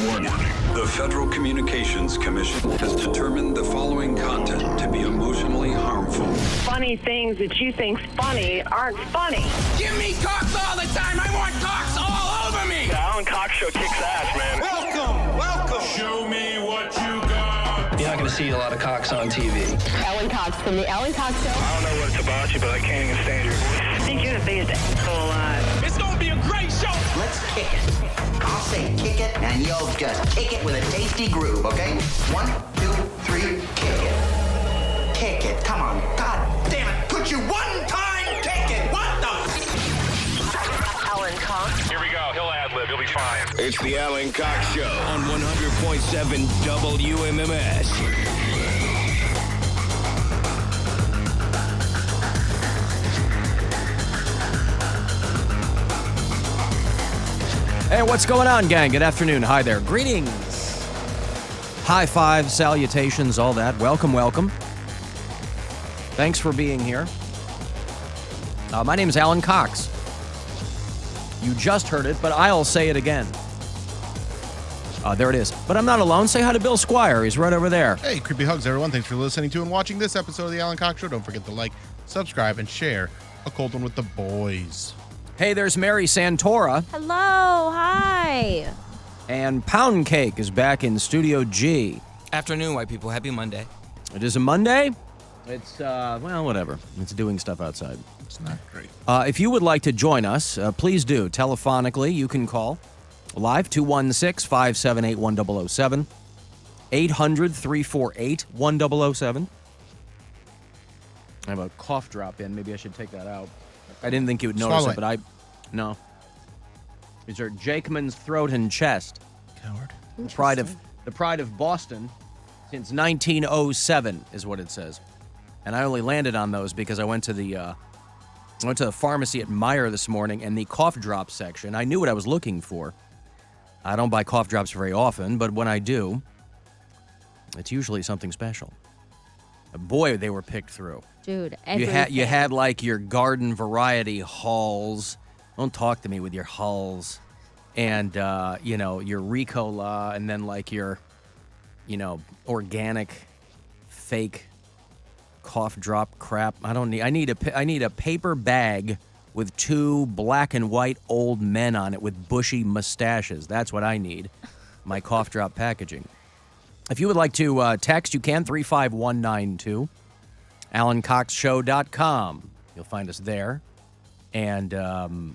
Warning. The Federal Communications Commission has determined the following content to be emotionally harmful. Funny things that you think's funny aren't funny. Give me cocks all the time. I want cocks all over me. The Alan Cox Show kicks ass, man. Welcome. Show me what you got. You're not going to see a lot of cocks on TV. Alan Cox from the Alan Cox Show. I don't know what it's about you, but I can't even stand your voice. I think you're the biggest asshole alive. It's going to be a great show. Let's kick it. I'll say kick it, and you'll just kick it with a tasty groove, okay? 1, 2, 3, kick it. Kick it. Come on. God damn it. Could you one time kick it? What the? Alan Cox. Here we go. He'll ad-lib. He'll be fine. It's the Alan Cox Show on 100.7 WMMS. Hey, what's going on, gang? Good afternoon. Hi there. Greetings. High five, salutations, all that. Welcome, welcome. Thanks for being here. My name is Alan Cox. You just heard it, but I'll say it again. There it is. But I'm not alone. Say hi to Bill Squire. He's right over there. Hey, creepy hugs, everyone. Thanks for listening to and watching this episode of the Alan Cox Show. Don't forget to like, subscribe, and share a cold one with the boys. Hey, there's Mary Santora. Hello, hi. And Poundcake is back in Studio G. Afternoon, white people. Happy Monday. It is a Monday. It's, well, whatever. It's doing stuff outside. It's not great. If you would like to join us, please do. Telephonically, you can call live 216-578-1007, 800-348-1007. I have a cough drop in. Maybe I should take that out. I didn't think you would notice it, but no. These are Jakeman's throat and chest. Coward. The pride of Boston since 1907 is what it says. And I only landed on those because I went to the pharmacy at Meijer this morning, and the cough drop section, I knew what I was looking for. I don't buy cough drops very often, but when I do, it's usually something special. Boy, they were picked through. Dude, you had like your garden variety Halls. Don't talk to me with your Halls. And, your Ricola, and then like your, organic, fake cough drop crap. I need a paper bag with 2 black and white old men on it with bushy mustaches. That's what I need. My cough drop packaging. If you would like to text, you can, 35192, AlanCoxShow.com. You'll find us there. And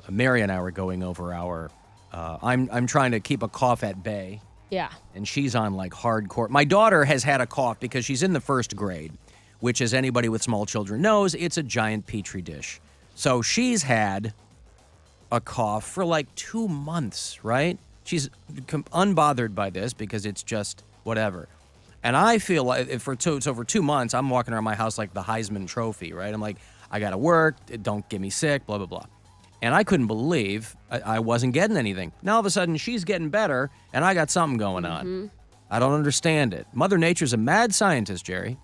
Mary and I were going over our, I'm trying to keep a cough at bay. Yeah. And she's on like hardcore. My daughter has had a cough because she's in the first grade, which, as anybody with small children knows, it's a giant petri dish. So she's had a cough for like 2 months, right? She's unbothered by this because it's just whatever. And I feel like for 2 months, I'm walking around my house like the Heisman Trophy, right? I'm like, I got to work, don't get me sick, blah, blah, blah. And I couldn't believe I wasn't getting anything. Now, all of a sudden, she's getting better, and I got something going on. I don't understand it. Mother Nature's a mad scientist, Jerry.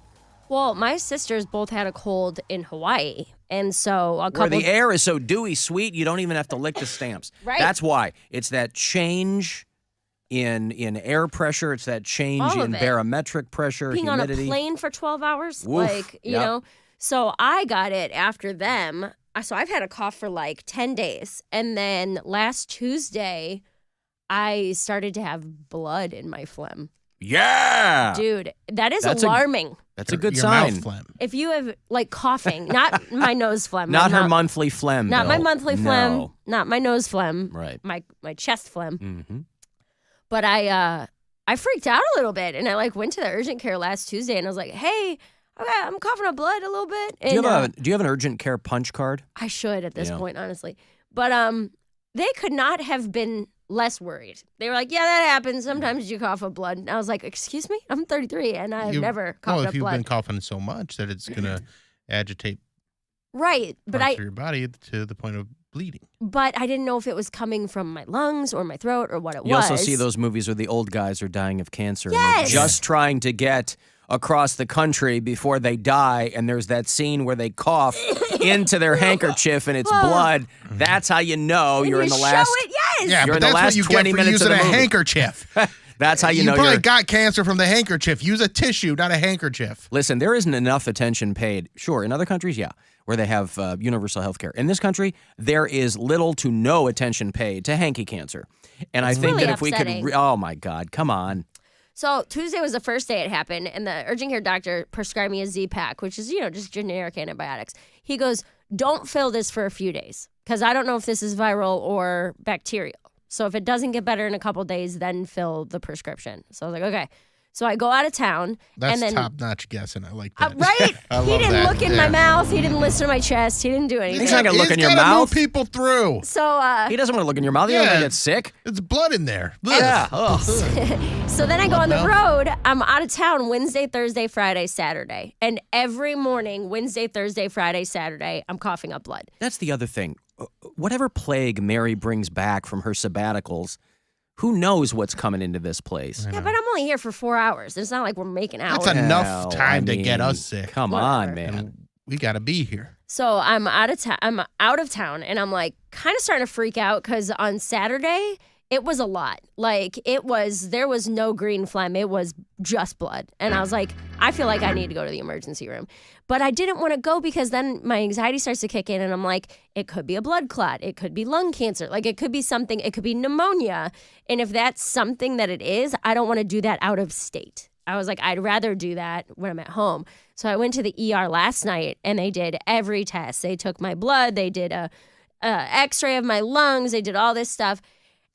Well, my sisters both had a cold in Hawaii, and so a couple... Where the air is so dewy sweet, you don't even have to lick the stamps. Right. That's why. It's that change in air pressure. It's that change in barometric pressure, Being humidity. on a plane for 12 hours, Woof. you know. So I got it after them. So I've had a cough for like 10 days. And then last Tuesday, I started to have blood in my phlegm. Yeah. Dude, that's alarming. That's a good your sign. Mouth phlegm. If you have, like, coughing, not my nose phlegm. Not her monthly phlegm, Not my Bill. monthly phlegm. No. Not my nose phlegm. Right. My chest phlegm. Mm-hmm. But I freaked out a little bit, and I, like, went to the urgent care last Tuesday, and I was like, hey, okay, I'm coughing up blood a little bit. And, do you have an urgent care punch card? I should at this point, honestly. But they could not have been less worried. They were like, yeah, that happens. Sometimes you cough up blood. And I was like, excuse me? I'm 33, and I've never coughed up blood. Well, if you've been coughing so much that it's going to agitate right, but parts of your body to the point of bleeding. But I didn't know if it was coming from my lungs or my throat or what it was. You also see those movies where the old guys are dying of cancer. Yes. And they're just trying to get across the country before they die, and there's that scene where they cough into their handkerchief and it's blood. That's how you know and you're you in the last show it, yes! is. Yeah, You're but in the that's what last you 20 get for minutes of using the a movie. handkerchief. That's how you You know probably you're. got cancer from the handkerchief. Use a tissue, not a handkerchief. Listen, there isn't enough attention paid. Sure, in other countries, yeah, where they have universal health care. In this country, there is little to no attention paid to hanky cancer. And I think really that if we upsetting. could, oh my God, come on. So Tuesday was the first day it happened, and the urgent care doctor prescribed me a Z-Pack, which is, just generic antibiotics. He goes, don't fill this for a few days, because I don't know if this is viral or bacterial. So if it doesn't get better in a couple days, then fill the prescription. So I was like, okay. So I go out of town. That's and then, top-notch guessing. I like that. Right? I He love didn't that. look in my mouth. He didn't listen to my chest. He didn't do anything. He's not going to look in your gotta mouth. move people through. So He doesn't want to look in your mouth. You don't Yeah. want to get sick. It's blood in there. Yeah. Ugh. So then I go on the no. road. I'm out of town Wednesday, Thursday, Friday, Saturday. And every morning, Wednesday, Thursday, Friday, Saturday, I'm coughing up blood. That's the other thing. Whatever plague Mary brings back from her sabbaticals, who knows what's coming into this place? Yeah, but I'm only here for 4 hours. It's not like we're making out. That's enough Hell, time to get mean, us sick. Come on, man. We got to be here. So I'm out of town, and I'm like kind of starting to freak out because on Saturday it was a lot. Like there was no green phlegm. It was just blood. And I was like, I feel like I need to go to the emergency room. But I didn't want to go because then my anxiety starts to kick in, and I'm like, it could be a blood clot. It could be lung cancer. Like it could be something. It could be pneumonia. And if that's something that it is, I don't want to do that out of state. I was like, I'd rather do that when I'm at home. So I went to the ER last night, and they did every test. They took my blood. They did a X-ray of my lungs. They did all this stuff.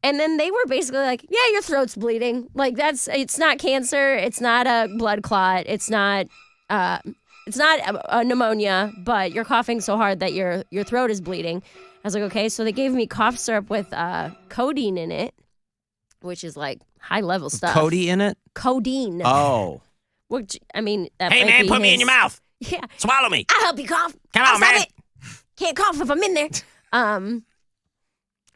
And then they were basically like, yeah, your throat's bleeding. Like it's not cancer. It's not a blood clot. It's not a pneumonia, but you're coughing so hard that your throat is bleeding. I was like, okay. So they gave me cough syrup with codeine in it, which is like high level stuff. Cody in it? Codeine. Oh. Which, I mean, that Hey, might man, be put me in his- your mouth. Yeah. Swallow me. I'll help you cough. Come I'll on, stop man. it. Can't cough if I'm in there.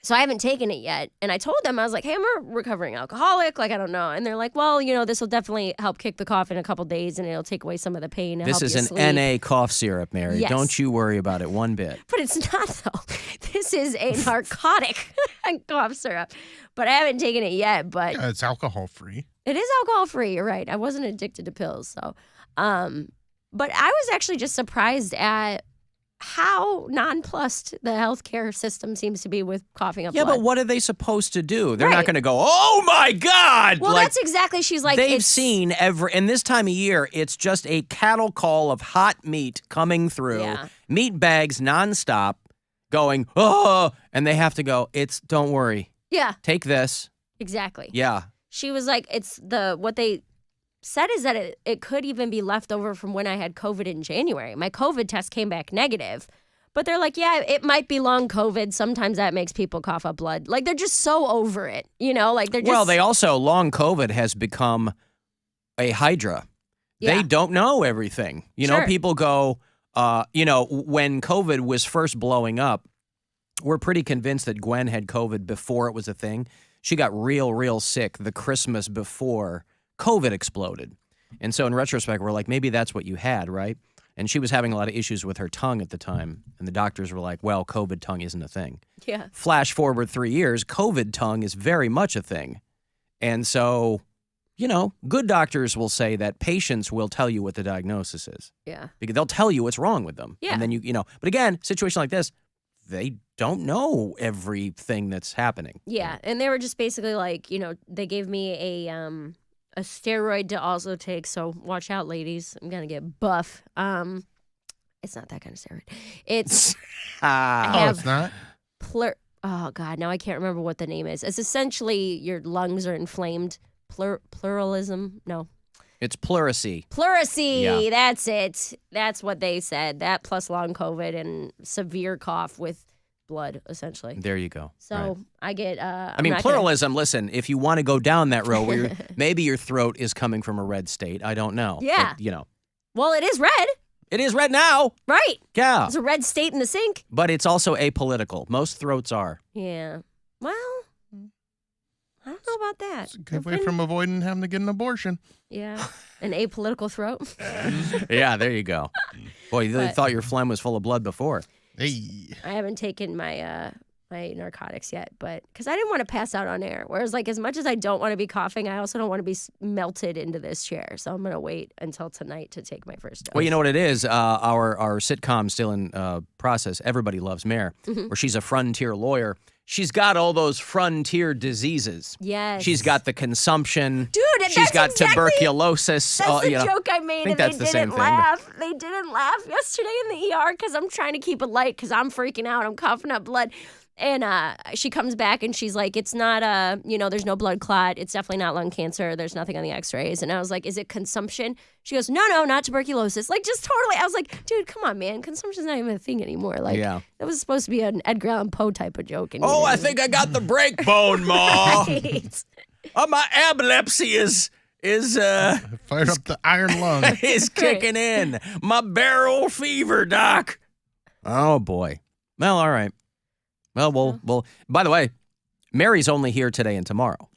So I haven't taken it yet. And I told them, I was like, hey, I'm a recovering alcoholic. Like, I don't know. And they're like, well, this will definitely help kick the cough in a couple days, and it'll take away some of the pain. And This help is you an sleep. NA cough syrup, Mary. Yes. Don't you worry about it one bit. But it's not, though. This is a narcotic cough syrup. But I haven't taken it yet. But Yeah, it's alcohol-free. it is alcohol-free. You're right. I wasn't addicted to pills. So, but I was actually just surprised at how nonplussed the healthcare system seems to be with coughing up Yeah, blood. but what are they supposed to do? They're not Right. going to go, oh, my God. Well, like, that's exactly. She's like, they've it's- seen and this time of year, it's just a cattle call of hot meat coming through, Yeah. meat bags nonstop, going, oh, and they have to go, don't worry, Yeah, take this. exactly. Yeah. She was like, what they said is that it could even be left over from when I had COVID in January. My COVID test came back negative. But they're like, yeah, it might be long COVID. Sometimes that makes people cough up blood. Like, they're just so over it, Like, they're just... Well, they also, long COVID has become a hydra. Yeah. They don't know everything. Sure. People go, when COVID was first blowing up, we're pretty convinced that Gwen had COVID before it was a thing. She got real sick the Christmas before COVID exploded. And so in retrospect, we're like, maybe that's what you had, right? And she was having a lot of issues with her tongue at the time. And the doctors were like, well, COVID tongue isn't a thing. Yeah. Flash forward 3 years, COVID tongue is very much a thing. And so, good doctors will say that patients will tell you what the diagnosis is. Yeah. Because they'll tell you what's wrong with them. Yeah. And then but again, situation like this, they don't know everything that's happening. Yeah. And they were just basically like, they gave me a steroid to also take. So watch out, ladies. I'm going to get buff. It's not that kind of steroid. It's... I have it's not? oh, God. Now I can't remember what the name is. It's essentially your lungs are inflamed. Pluralism? No. It's pleurisy. Pleurisy. Yeah. That's it. That's what they said. That plus long COVID and severe cough with blood, essentially. There you go. So Right. I get... I mean, pluralism, listen, if you want to go down that road where maybe your throat is coming from a red state, I don't know. Yeah. But, Well, it is red. it is red now. Right. Yeah. There's a red state in the sink. But it's also apolitical. Most throats are. Yeah. Well, I don't know about that. It's a good way from avoiding having to get an abortion. Yeah. An apolitical throat. Yeah, there you go. Boy, you really But- thought your phlegm was full of blood before. Hey. I haven't taken my my narcotics yet, but because I didn't want to pass out on air. Whereas, like, as much as I don't want to be coughing, I also don't want to be melted into this chair. So I'm going to wait until tonight to take my first dose. Well, you know what it is? Our sitcom still in process, Everybody Loves Mayor, where she's a frontier lawyer. She's got all those frontier diseases. Yes. She's got the consumption. Dude, she's got tuberculosis. That's the joke I made, and they didn't laugh. They didn't laugh yesterday in the ER because I'm trying to keep it light because I'm freaking out. I'm coughing up blood. And she comes back and she's like, it's not, there's no blood clot. It's definitely not lung cancer. There's nothing on the x-rays. And I was like, is it consumption? She goes, no, not tuberculosis. Like, just totally. I was like, dude, come on, man. Consumption's not even a thing anymore. Like, that was supposed to be an Edgar Allan Poe type of joke. And I think I got the break bone, Ma. Right. My epilepsy is Fired up the iron lung. is kicking in. My barrel fever, Doc. Oh, boy. Well, all right. Well, we'll. By the way, Mary's only here today and tomorrow.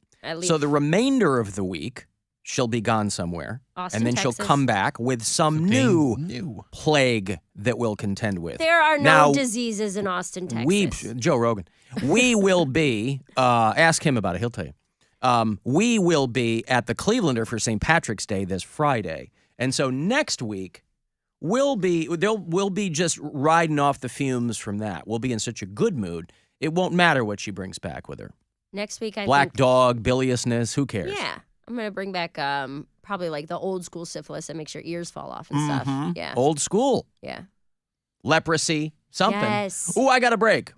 So the remainder of the week, she'll be gone somewhere. Austin, and then Texas. she'll come back with some new plague that we'll contend with. There are no diseases in Austin, Texas. Joe Rogan. We will be, ask him about it, he'll tell you. We will be at the Clevelander for St. Patrick's Day this Friday. And so next week, we'll be just riding off the fumes from that. We'll be in such a good mood, it won't matter what she brings back with her. Next week, I Black think, dog, biliousness, who cares? Yeah. I'm going to bring back probably like the old school syphilis that makes your ears fall off and stuff. Yeah. Old school. Yeah. Leprosy, something. Yes. Ooh, I got a break.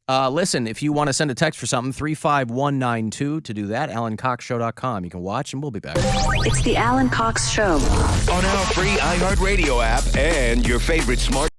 Listen, if you want to send a text for something, 35192 to do that, AlanCoxShow.com. You can watch, and we'll be back. It's the Alan Cox Show. On our free iHeartRadio app and your favorite smart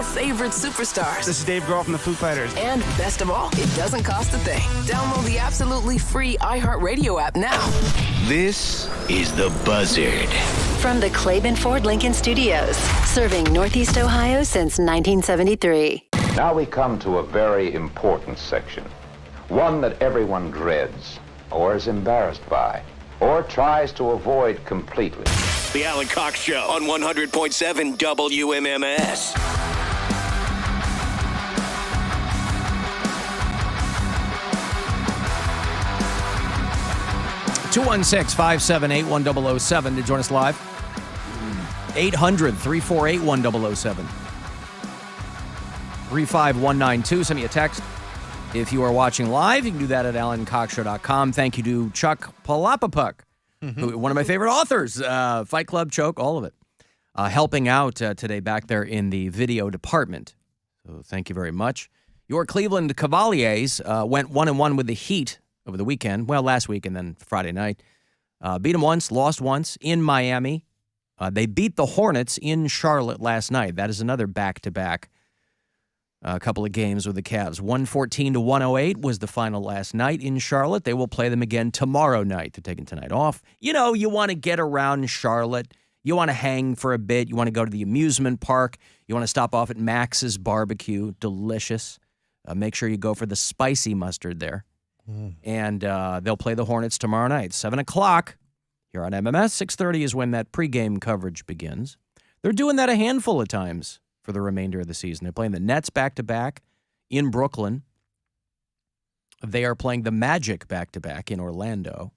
your favorite superstars. This is Dave Grohl from the Foo Fighters. And best of all, it doesn't cost a thing. Download the absolutely free iHeartRadio app now. This is The Buzzard. From the Claiborne Ford Lincoln Studios, serving Northeast Ohio since 1973. Now we come to a very important section. One that everyone dreads, or is embarrassed by, or tries to avoid completely. The Alan Cox Show on 100.7 WMMS. (216-578-1007) to join us live. 800-348-1007. 35192. Send me a text. If you are watching live, you can do that at AlanCoxShow.com. Thank you to Chuck Palahniuk, one of my favorite authors, Fight Club, Choke, all of it, helping out today back there in the video department. So thank you very much. Your Cleveland Cavaliers went 1-1 with the Heat over the weekend. Well, last week and then Friday night. Beat them once, lost once in Miami. They beat the Hornets in Charlotte last night. That is another back-to-back. A couple of games with the Cavs. 114-108 was the final last night in Charlotte. They will play them again tomorrow night. They're taking tonight off. You know, you want to get around Charlotte. You want to hang for a bit. You want to go to the amusement park. You want to stop off at Max's Barbecue. Delicious. Make sure you go for the spicy mustard there. And they'll play the Hornets tomorrow night, 7 o'clock here on MMS. 6:30 is when that pregame coverage begins. They're doing that a handful of times for the remainder of the season. They're playing the Nets back-to-back in Brooklyn. They are playing the Magic back-to-back in Orlando.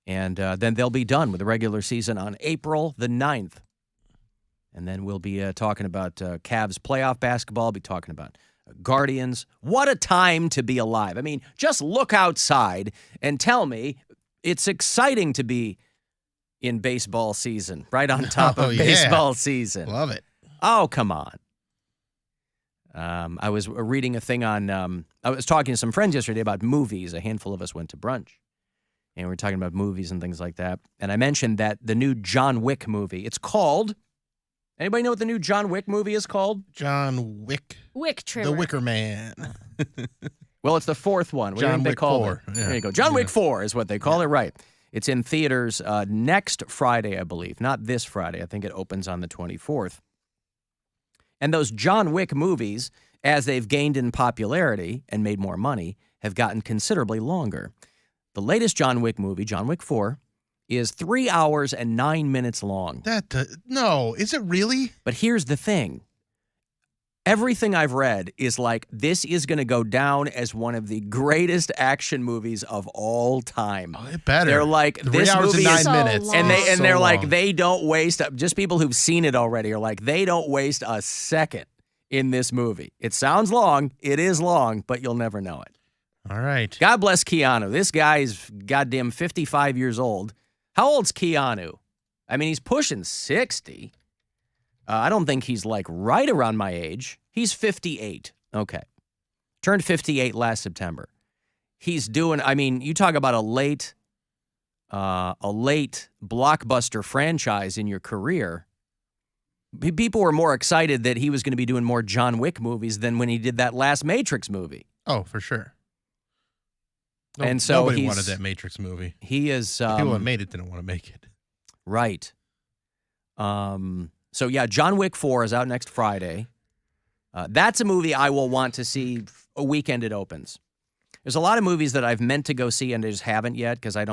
And then they'll be done with the regular season on April the 9th. And then we'll be talking about Cavs playoff basketball, be talking about Guardians. What a time to be alive. I mean, just look outside and tell me it's exciting to be in baseball season, right on top of baseball season. Love it. Oh, come on. I was reading a thing on, I was talking to some friends yesterday about movies. A handful of us went to brunch, and we were talking about movies and things like that. And I mentioned that the new John Wick movie, it's called, anybody know what the new John Wick movie is called? John Wick. Wick Trimmer. The Wicker Man. Well, it's the fourth one. What do you think they call it? There you go. John Wick 4 is what they call it, right. It's in theaters next Friday, I believe. Not this Friday. I think it opens on the 24th. And those John Wick movies, as they've gained in popularity and made more money, have gotten considerably longer. The latest John Wick movie, John Wick 4, is 3 hours and 9 minutes long. No, is it really? But here's the thing. Everything I've read is like, this is going to go down as one of the greatest action movies of all time. Oh, it better. They're like, 3 this hours movie and 9 is minutes. And they're So like, long. they don't waste, just people who've seen it already are like, they don't waste a second in this movie. It sounds long. It is long, but you'll never know it. All right. God bless Keanu. This guy is goddamn 55 years old. How old's Keanu? I mean, he's pushing 60. I don't think he's like right around my age. He's 58. Okay. Turned 58 last September. He's doing, I mean, you talk about a late blockbuster franchise in your career. People were more excited that he was going to be doing more John Wick movies than when he did that last Matrix movie. Oh, for sure. And so nobody wanted that Matrix movie. He is. The people that made it didn't want to make it. Right. So yeah, John Wick 4 is out next Friday. That's a movie I will want to see a weekend it opens. There's a lot of movies that I've meant to go see and I just haven't yet because I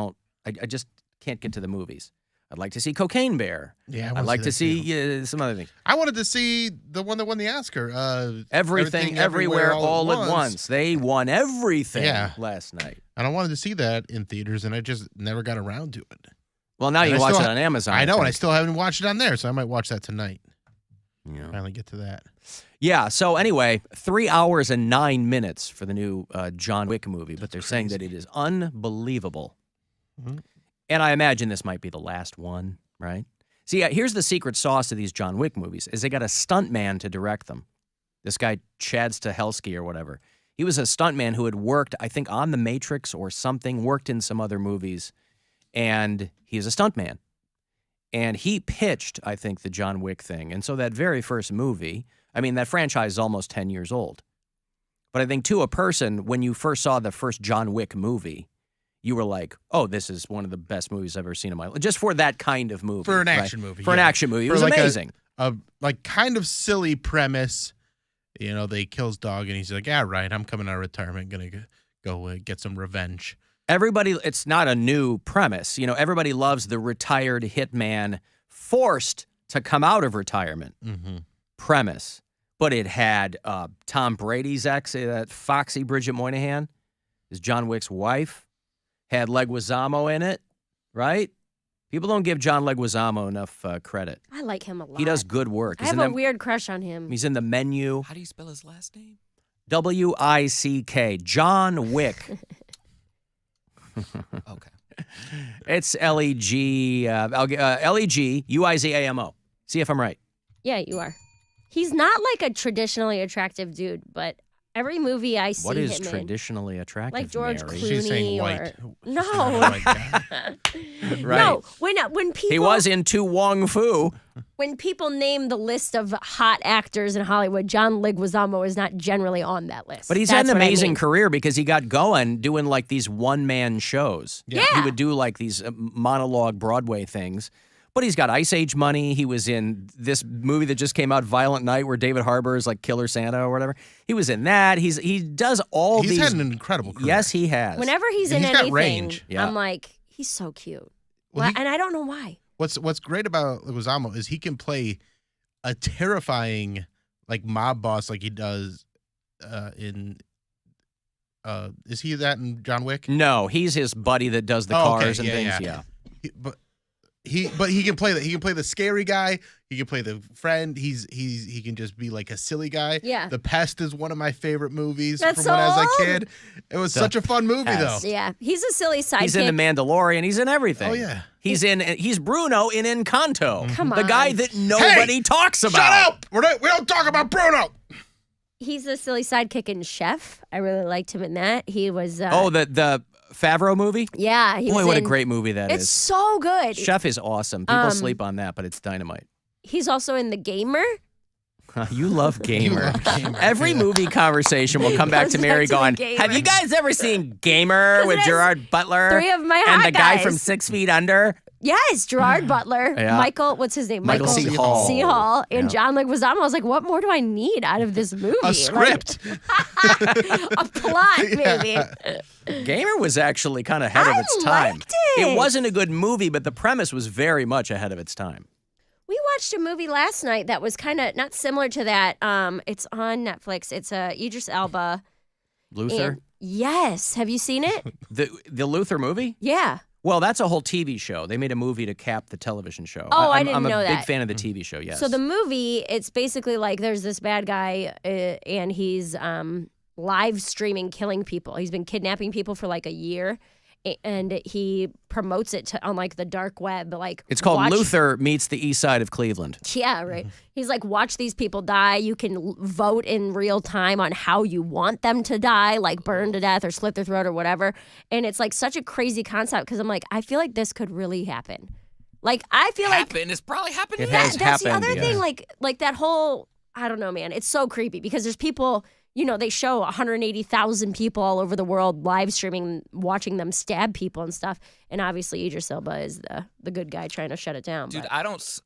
just can't get to the movies. I'd like to see Cocaine Bear. Yeah, I'd like to see some other things. I wanted to see the one that won the Oscar. Everything, Everywhere, All at Once. They won everything last night. And I wanted to see that in theaters, and I just never got around to it. Well, now you can watch it on Amazon. I know, and I still haven't watched it on there, so I might watch that tonight. Yeah. Finally get to that. Yeah, so anyway, 3 hours and 9 minutes for the new John Wick movie, but they're saying that it is unbelievable. Mm-hmm. And I imagine this might be the last one, right? See, here's the secret sauce of these John Wick movies, is they got a stuntman to direct them. This guy, Chad Stahelski or whatever. He was a stuntman who had worked, I think, on The Matrix or something, worked in some other movies, and he's a stuntman. And he pitched, I think, the John Wick thing. And so that very first movie I mean, that franchise is almost 10 years old. But I think to a person, when you first saw the first John Wick movie, you were like, oh, this is one of the best movies I've ever seen in my life. Just for that kind of movie. For an action movie. For an action movie. It was amazing. A kind of silly premise. You know, they kill his dog, and he's like, yeah, right, I'm coming out of retirement, going to go get some revenge. It's not a new premise. You know, everybody loves the retired hitman forced to come out of retirement premise. But it had Tom Brady's ex, that foxy Bridget Moynihan, is John Wick's wife. Had Leguizamo in it, right? People don't give John Leguizamo enough credit. I like him a lot. He does good work. I have a weird crush on him. He's in The Menu. How do you spell his last name? W-I-C-K. John Wick. Okay. It's L-E-G, L-E-G-U-I-Z-A-M-O. See if I'm right. Yeah, you are. He's not like a traditionally attractive dude, but every movie I see What is him traditionally attractive, like George Mary? Clooney. She's saying white. No. Right. No, when people... He was in Tu Wong Fu. When people name the list of hot actors in Hollywood, John Leguizamo is not generally on that list. But he's had an amazing career because he got going doing like these one-man shows. Yeah. He would do like these monologue Broadway things. But he's got Ice Age money. He was in this movie that just came out, Violent Night, where David Harbour is like Killer Santa or whatever. He was in that. He does all these. He's had an incredible career. Yes, he has. Whenever he's in got anything, range. Yeah. I'm like, he's so cute. Well, and I don't know why. What's great about Leguizamo is he can play a terrifying like mob boss like he does in. Is he that in John Wick? No, he's his buddy that does the cars and things. Yeah. He can play that. He can play the scary guy. He can play the friend. He can just be like a silly guy. Yeah. The Pest is one of my favorite movies That's from so when I was old. a kid. It was such a fun movie Pest. though. Yeah, he's a silly sidekick. He's in The Mandalorian. He's in everything. Oh yeah. He's Bruno in Encanto. Come The guy on. that nobody talks about. Shut up! We don't talk about Bruno. He's a silly sidekick in Chef. I really liked him in that. He was. The Favreau movie? Yeah. He Boy, was what a in- great movie that is. It's so good. Chef is awesome. People sleep on that, but it's dynamite. He's also in The Gamer. You love Gamer. You love Gamer. Every movie conversation will come back Goes to Mary back to The going, Gamer. have you guys ever seen Gamer 'Cause with it has Gerard Butler? three of my And hot the guy guys. from 6 Feet Under? Yes, Gerard Butler. Yeah. Michael, what's his name? Michael C. Hall. C. Hall. And Yeah. John Leguizamo. I was like, what more do I need out of this movie? A script. A plot, maybe. Gamer was actually kind of ahead of its time. liked it. It wasn't a good movie, but the premise was very much ahead of its time. We watched a movie last night that was kind of not similar to that. It's on Netflix. It's Idris Elba. Luther? And- yes. Have you seen it? The Luther movie? Yeah. Well, that's a whole TV show. They made a movie to cap the television show. Oh, I I'm didn't know a big that. fan of the TV show, yes. So the movie, it's basically like there's this bad guy and he's live streaming killing people. He's been kidnapping people for like a year. And he promotes it on like the dark web. Like It's called watch- Luther Meets the East Side of Cleveland. Yeah, right. He's like, watch these people die. You can vote in real time on how you want them to die, like burn to death or slit their throat or whatever. And it's like such a crazy concept because I'm like, I feel like this could really happen. Like, I feel like It's probably happened. It here. has that's the happened, other thing. yeah. Like that whole, I don't know, man. It's so creepy because there's people. You know, they show 180,000 people all over the world live streaming, watching them stab people and stuff. And obviously, Idris Elba is the good guy trying to shut it down. Dude, but-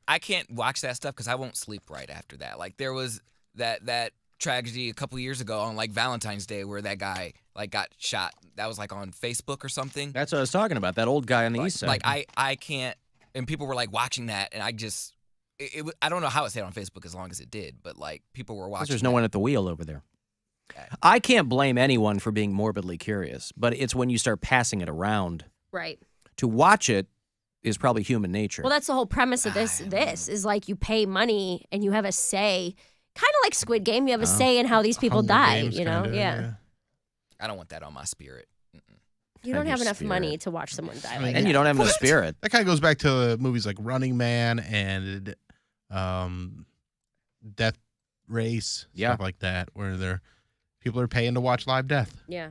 I can't watch that stuff because I won't sleep right after that. Like there was that tragedy a couple years ago on like Valentine's Day where that guy like got shot. That was like on Facebook or something. That's what I was talking about, that old guy on the east side. Like I can't, and people were like watching that, and I just. I don't know how it stayed on Facebook as long as it did, but like people were watching. There's no one at the wheel over there. I can't blame anyone for being morbidly curious, but it's when you start passing it around. Right. To watch it is probably human nature. Well, that's the whole premise of this. This is like you pay money and you have a say, kind of like Squid Game. You have a say in how these people Hunger die. Games You know, kinda, yeah. I don't want that on my spirit. You don't Have have your enough spirit. money to watch someone die. Like and that. you don't have enough spirit. That kind of goes back to movies like Running Man and Death Race, Yeah. stuff like that, where people are paying to watch live death. Yeah.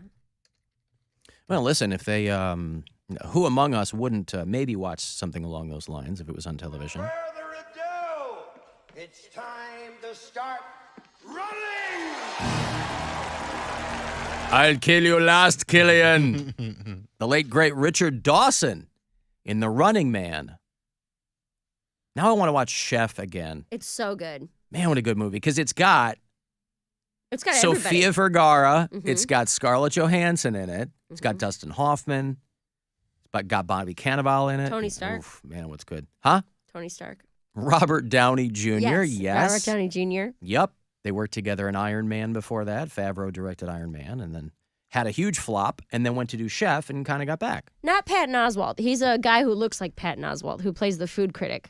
Well, listen, if they, who among us wouldn't maybe watch something along those lines if it was on television? Further ado, it's time to to start running. I'll kill you last, Killian. The late, great Richard Dawson in The Running Man. Now I want to watch Chef again. It's so good. Man, what a good movie. Because it's got everybody. Sofia Vergara. Mhm. It's got Scarlett Johansson in it. It's got Dustin Hoffman. It's got Bobby Cannavale in it. Tony Stark. Oof, man, what's good? Huh? Tony Stark. Robert Downey Jr. Yes. Robert Downey Jr. Yep. They worked together in Iron Man before that. Favreau directed Iron Man and then had a huge flop and then went to do Chef and kind of got back. Not Patton Oswalt. He's a guy who looks like Patton Oswalt, who plays the food critic.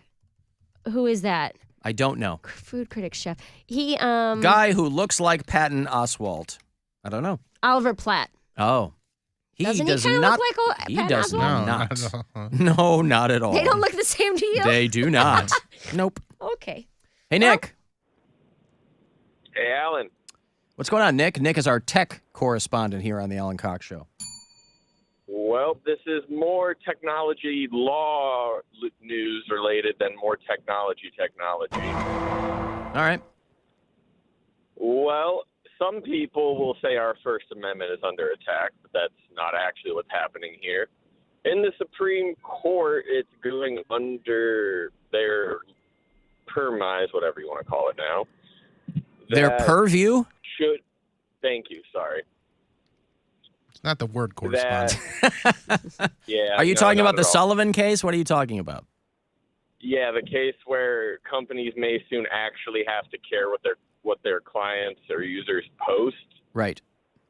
Who is that? I don't know. Food critic chef. He Guy who looks like Patton Oswalt. I don't know. Oliver Platt. Oh. He Doesn't does he kinda not. look like he Patton does Oswalt? No, not. not at all. No, not at all. They don't look the same to you? They do not. Nope. Okay. Hey, Nick. Hey, Alan. What's going on, Nick? Nick is our tech correspondent here on the Alan Cox Show. Well, this is more technology law news related than more technology. All right. Well, some people will say our First Amendment is under attack, but that's not actually what's happening here. In the Supreme Court, it's going under their permise, whatever you want to call it now. Their that purview? Thank you, sorry. It's not the word correspondent. Yeah. Are you no, talking not about the at all. Sullivan case? What are you talking about? Yeah, the case where companies may soon actually have to care what their clients or users post Right.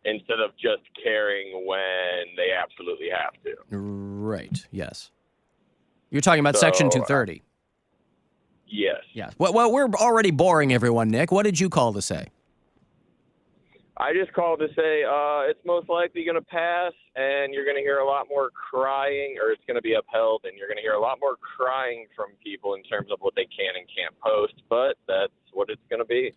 instead of just caring when they absolutely have to. Right. Yes. You're talking about So, Section 230. Yes. Yeah. Well, we're already boring everyone, Nick. What did you call to say? I just called to say it's most likely going to pass, and you're going to hear a lot more crying, or it's going to be upheld, and you're going to hear a lot more crying from people in terms of what they can and can't post, but that's what it's going to be.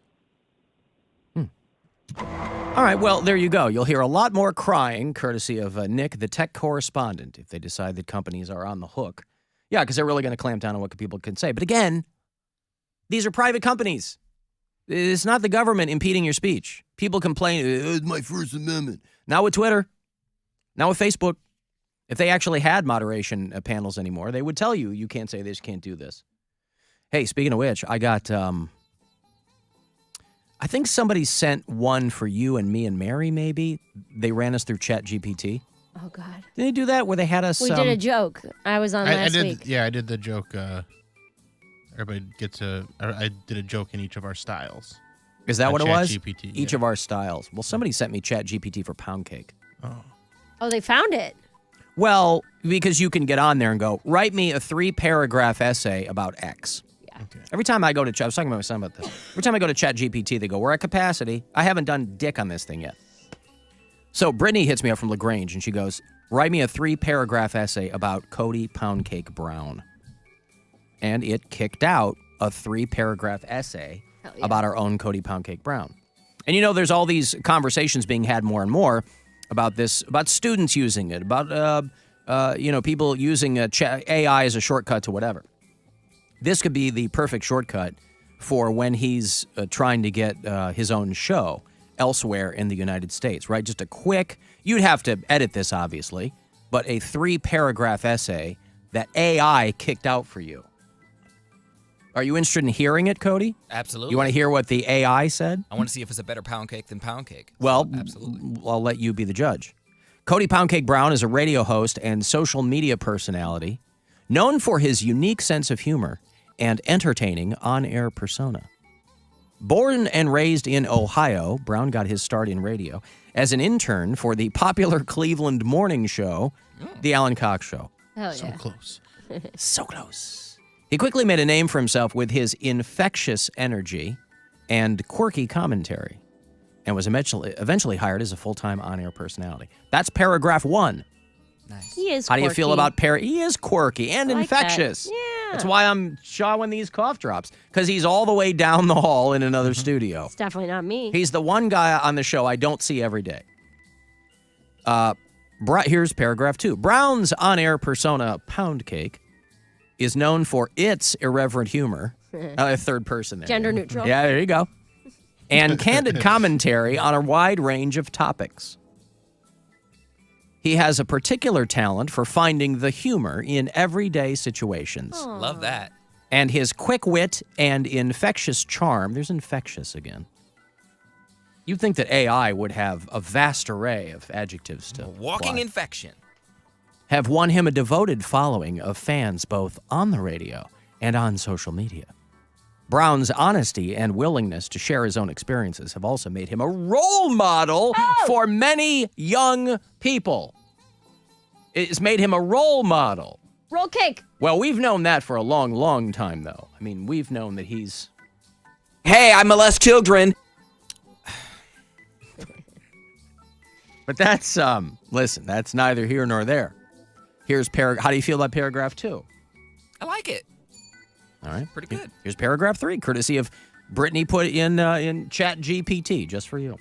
All right, well, there you go. You'll hear a lot more crying, courtesy of Nick, the tech correspondent, if they decide that companies are on the hook. Yeah, because they're really going to clamp down on what people can say. But again, these are private companies. It's not the government impeding your speech. People complain, it's my First Amendment. Not with Twitter. Not with Facebook. If they actually had moderation panels anymore, they would tell you, you can't say this, can't do this. Hey, speaking of which, I got... I think somebody sent one for you and me and Mary, maybe. They ran us through ChatGPT. Oh, God. Did they do that where they had us... We did a joke. I was on last week. Yeah, I did the joke. Everybody gets I did a joke in each of our styles. Is that on what it was? ChatGPT, Each yeah. of our styles. Well, somebody sent me ChatGPT for Poundcake. Oh, they found it. Well, because you can get on there and go, write me a 3-paragraph essay about X. Yeah. Okay. Every time I go to I was talking to my son about this. Every time I go to ChatGPT, they go, we're at capacity. I haven't done dick on this thing yet. So Brittany hits me up from LaGrange, and she goes, write me a 3-paragraph essay about Cody Poundcake Brown. And it kicked out a 3-paragraph essay about our own Cody Poundcake Brown. And you know, there's all these conversations being had more and more about this, about students using it, about people using AI as a shortcut to whatever. This could be the perfect shortcut for when he's trying to get his own show elsewhere in the United States, right? Just a quick, you'd have to edit this, obviously, but a 3-paragraph essay that AI kicked out for you. Are you interested in hearing it, Cody? Absolutely. You want to hear what the AI said? I want to see if it's a better pound cake than pound cake. Well, absolutely. I'll let you be the judge. Cody Poundcake Brown is a radio host and social media personality known for his unique sense of humor and entertaining on-air persona. Born and raised in Ohio, Brown got his start in radio as an intern for the popular Cleveland morning show, The Alan Cox Show. Hell So yeah. close. So close. He quickly made a name for himself with his infectious energy and quirky commentary, and was eventually hired as a full-time on-air personality. That's paragraph 1. Nice. He is How do you feel quirky. about He is quirky and I like that. infectious. Yeah. That's why I'm showing these cough drops, because he's all the way down the hall in another studio. It's definitely not me. He's the one guy on the show I don't see every day. Here's paragraph 2. Brown's on-air persona, Poundcake, is known for its irreverent humor A third person there. Gender neutral. Yeah, there you go. And candid commentary on a wide range of topics. He has a particular talent for finding the humor in everyday situations. Aww. Love that. And his quick wit and infectious charm, there's infectious again. You'd think that AI would have a vast array of adjectives to Walking apply. infection. Have won him a devoted following of fans both on the radio and on social media. Brown's honesty and willingness to share his own experiences have also made him a role model for many young people. It's made him a role model. Roll cake. Well, we've known that for a long, long time, though. I mean, we've known that he's... Hey, I molest children. But that's, listen, that's neither here nor there. Here's how do you feel about paragraph 2? I like it. All right. Pretty good. Here's paragraph 3, courtesy of Brittany put in Chat GPT, just for you.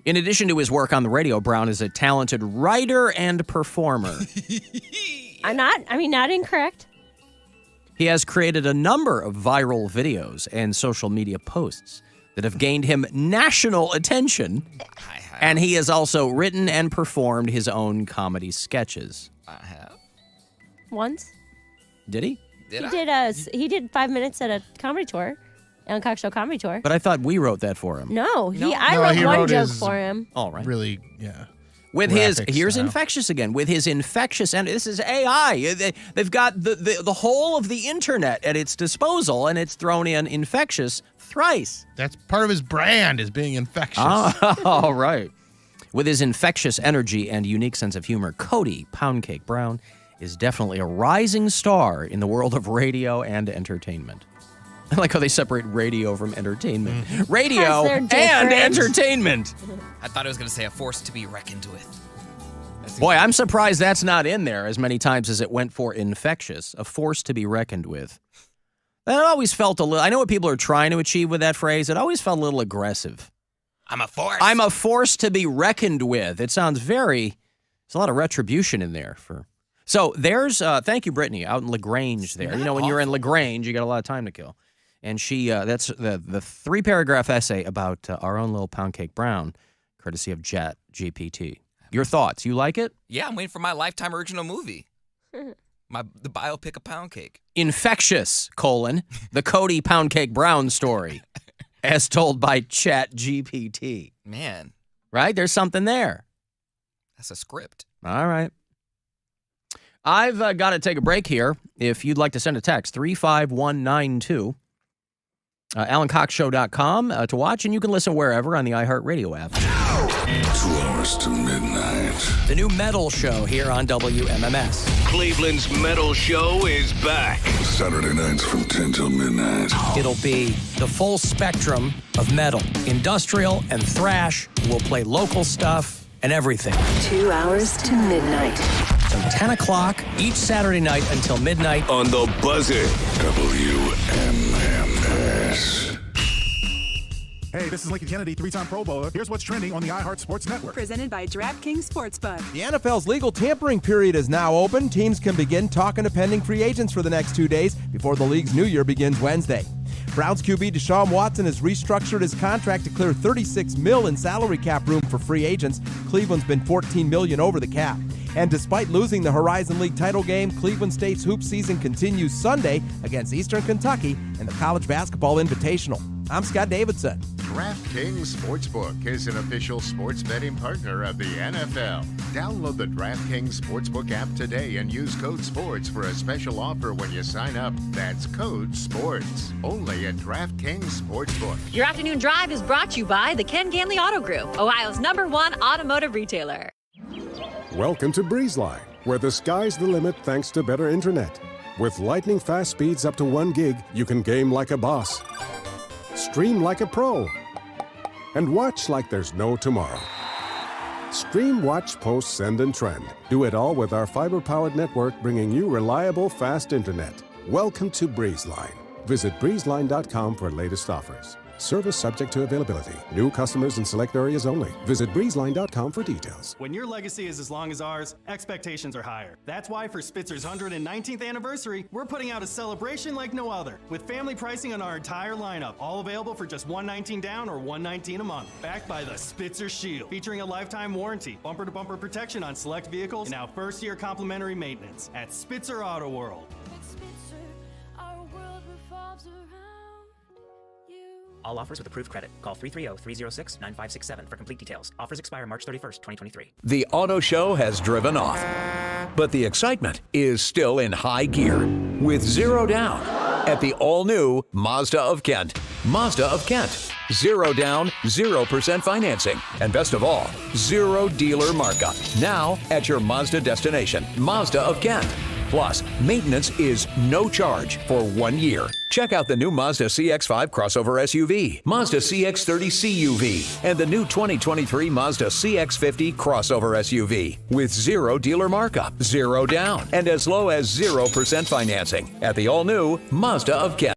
In addition to his work on the radio, Brown is a talented writer and performer. Not incorrect. He has created a number of viral videos and social media posts that have gained him national attention. And he has also written and performed his own comedy sketches. I have. Once. Did he? He did 5 minutes at a comedy tour, Alan Cox Show comedy tour. But I thought we wrote that for him. No, I wrote one joke for him. All right. Really, yeah. With here's infectious again. With his infectious, and this is AI. They've got the whole of the internet at its disposal, and it's thrown in infectious thrice. That's part of his brand, is being infectious. All right. With his infectious energy and unique sense of humor, Cody Poundcake Brown is definitely a rising star in the world of radio and entertainment. I like how they separate radio from entertainment. Radio and entertainment. I thought it was going to say a force to be reckoned with. Boy, I'm surprised that's not in there as many times as it went for infectious, a force to be reckoned with. That always felt a little, I know what people are trying to achieve with that phrase. It always felt a little aggressive. I'm a force. I'm a force to be reckoned with. It sounds there's a lot of retribution in there for. So there's, thank you, Brittany, out in LaGrange there. When you're in LaGrange, you got a lot of time to kill. And she, that's the 3-paragraph essay about our own little Poundcake Brown, courtesy of Chat GPT. Your thoughts? You like it? Yeah, I'm waiting for my Lifetime original movie. The biopic of Poundcake. Infectious, the Cody Poundcake Brown story, as told by Chat GPT. Man. Right? There's something there. That's a script. All right. I've got to take a break here. If you'd like to send a text, 35192. AlanCoxShow.com to watch, and you can listen wherever on the iHeartRadio app. 2 hours to midnight. The new metal show here on WMMS. Cleveland's metal show is back. Saturday nights from 10 till midnight. It'll be the full spectrum of metal. Industrial and thrash. We'll play local stuff and everything. 2 hours to midnight. So 10 o'clock each Saturday night until midnight. On the Buzzard. WMMS. Hey, this is Lincoln Kennedy, 3-time Pro Bowler. Here's what's trending on the iHeart Sports Network. Presented by DraftKings Sportsbook. The NFL's legal tampering period is now open. Teams can begin talking to pending free agents for the next 2 days before the league's new year begins Wednesday. Browns QB Deshaun Watson has restructured his contract to clear $36 million in salary cap room for free agents. Cleveland's been $14 million over the cap. And despite losing the Horizon League title game, Cleveland State's hoop season continues Sunday against Eastern Kentucky in the College Basketball Invitational. I'm Scott Davidson. DraftKings Sportsbook is an official sports betting partner of the NFL. Download the DraftKings Sportsbook app today and use code SPORTS for a special offer when you sign up. That's code SPORTS. Only at DraftKings Sportsbook. Your afternoon drive is brought to you by the Ken Ganley Auto Group, Ohio's #1 automotive retailer. Welcome to BreezeLine, where the sky's the limit thanks to better internet. With lightning fast speeds up to 1 gig, you can game like a boss, stream like a pro, and watch like there's no tomorrow. Stream, watch, post, send, and trend. Do it all with our fiber-powered network, bringing you reliable, fast internet. Welcome to BreezeLine. Visit breezeline.com for latest offers. Service subject to availability. New customers in select areas only. Visit breezeline.com for details. When your legacy is as long as ours, expectations are higher. That's why for Spitzer's 119th anniversary, we're putting out a celebration like no other, with family pricing on our entire lineup, all available for just $119 down or $119 a month. Backed by the Spitzer Shield, featuring a lifetime warranty, bumper-to-bumper protection on select vehicles, and now first-year complimentary maintenance at Spitzer Auto World. All offers with approved credit. Call 330-306-9567 for complete details. Offers expire March 31st, 2023. The auto show has driven off, but the excitement is still in high gear with zero down at the all-new Mazda of Kent. Mazda of Kent. Zero down, 0% financing. And best of all, zero dealer markup. Now at your Mazda destination, Mazda of Kent. Plus, maintenance is no charge for 1 year. Check out the new Mazda CX-5 crossover SUV, Mazda CX-30 CUV, and the new 2023 Mazda CX-50 crossover SUV with zero dealer markup, zero down, and as low as 0% financing at the all-new Mazda of Kent.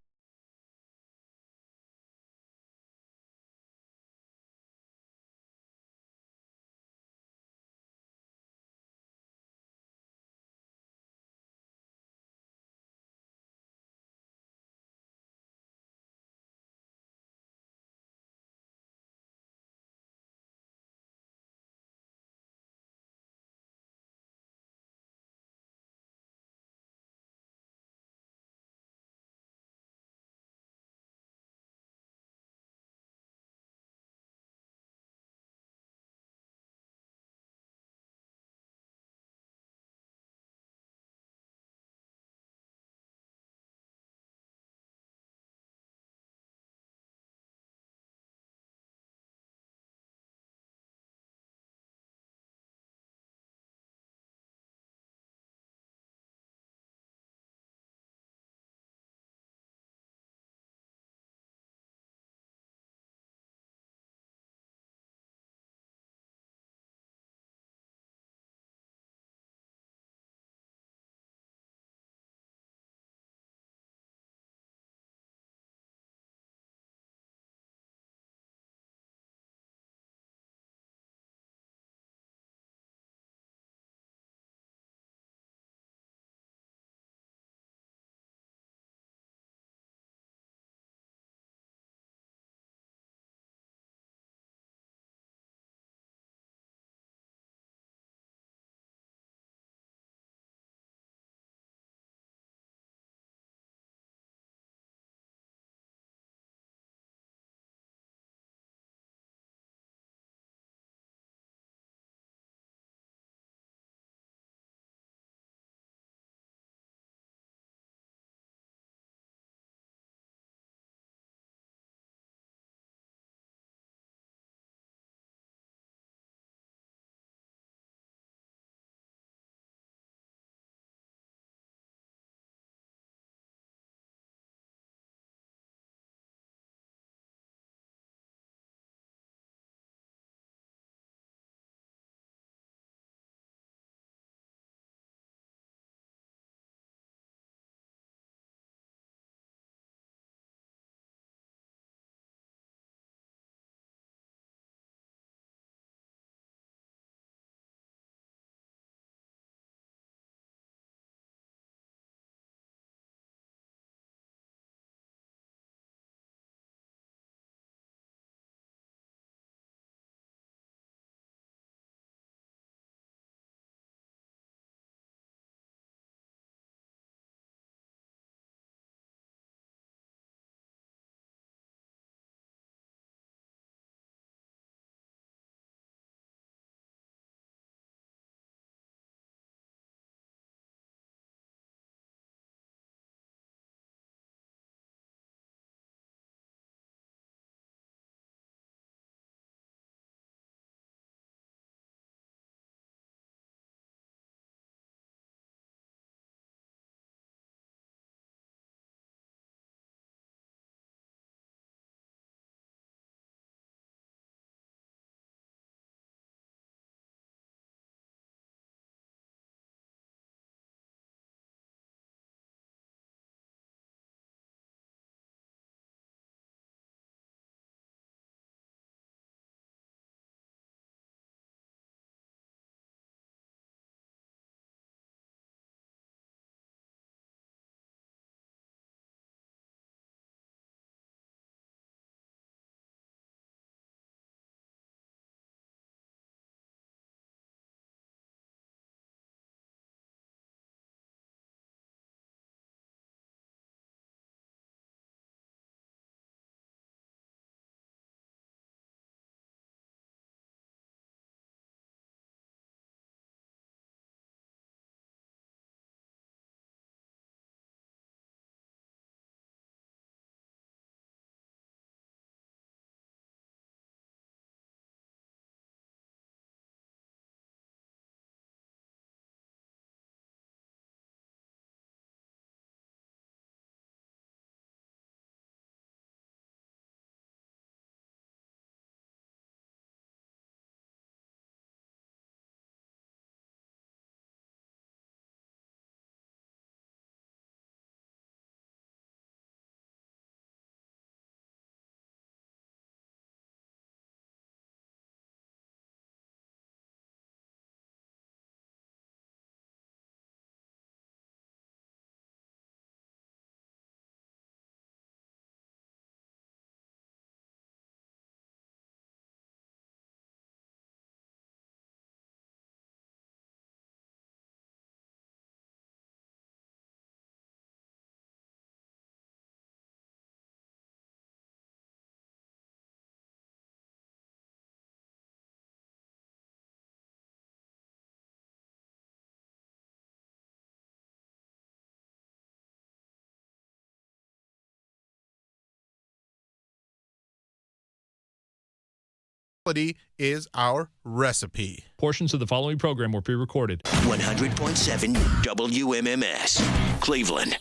is our recipe. Portions of the following program were pre-recorded. 100.7 WMMS, Cleveland.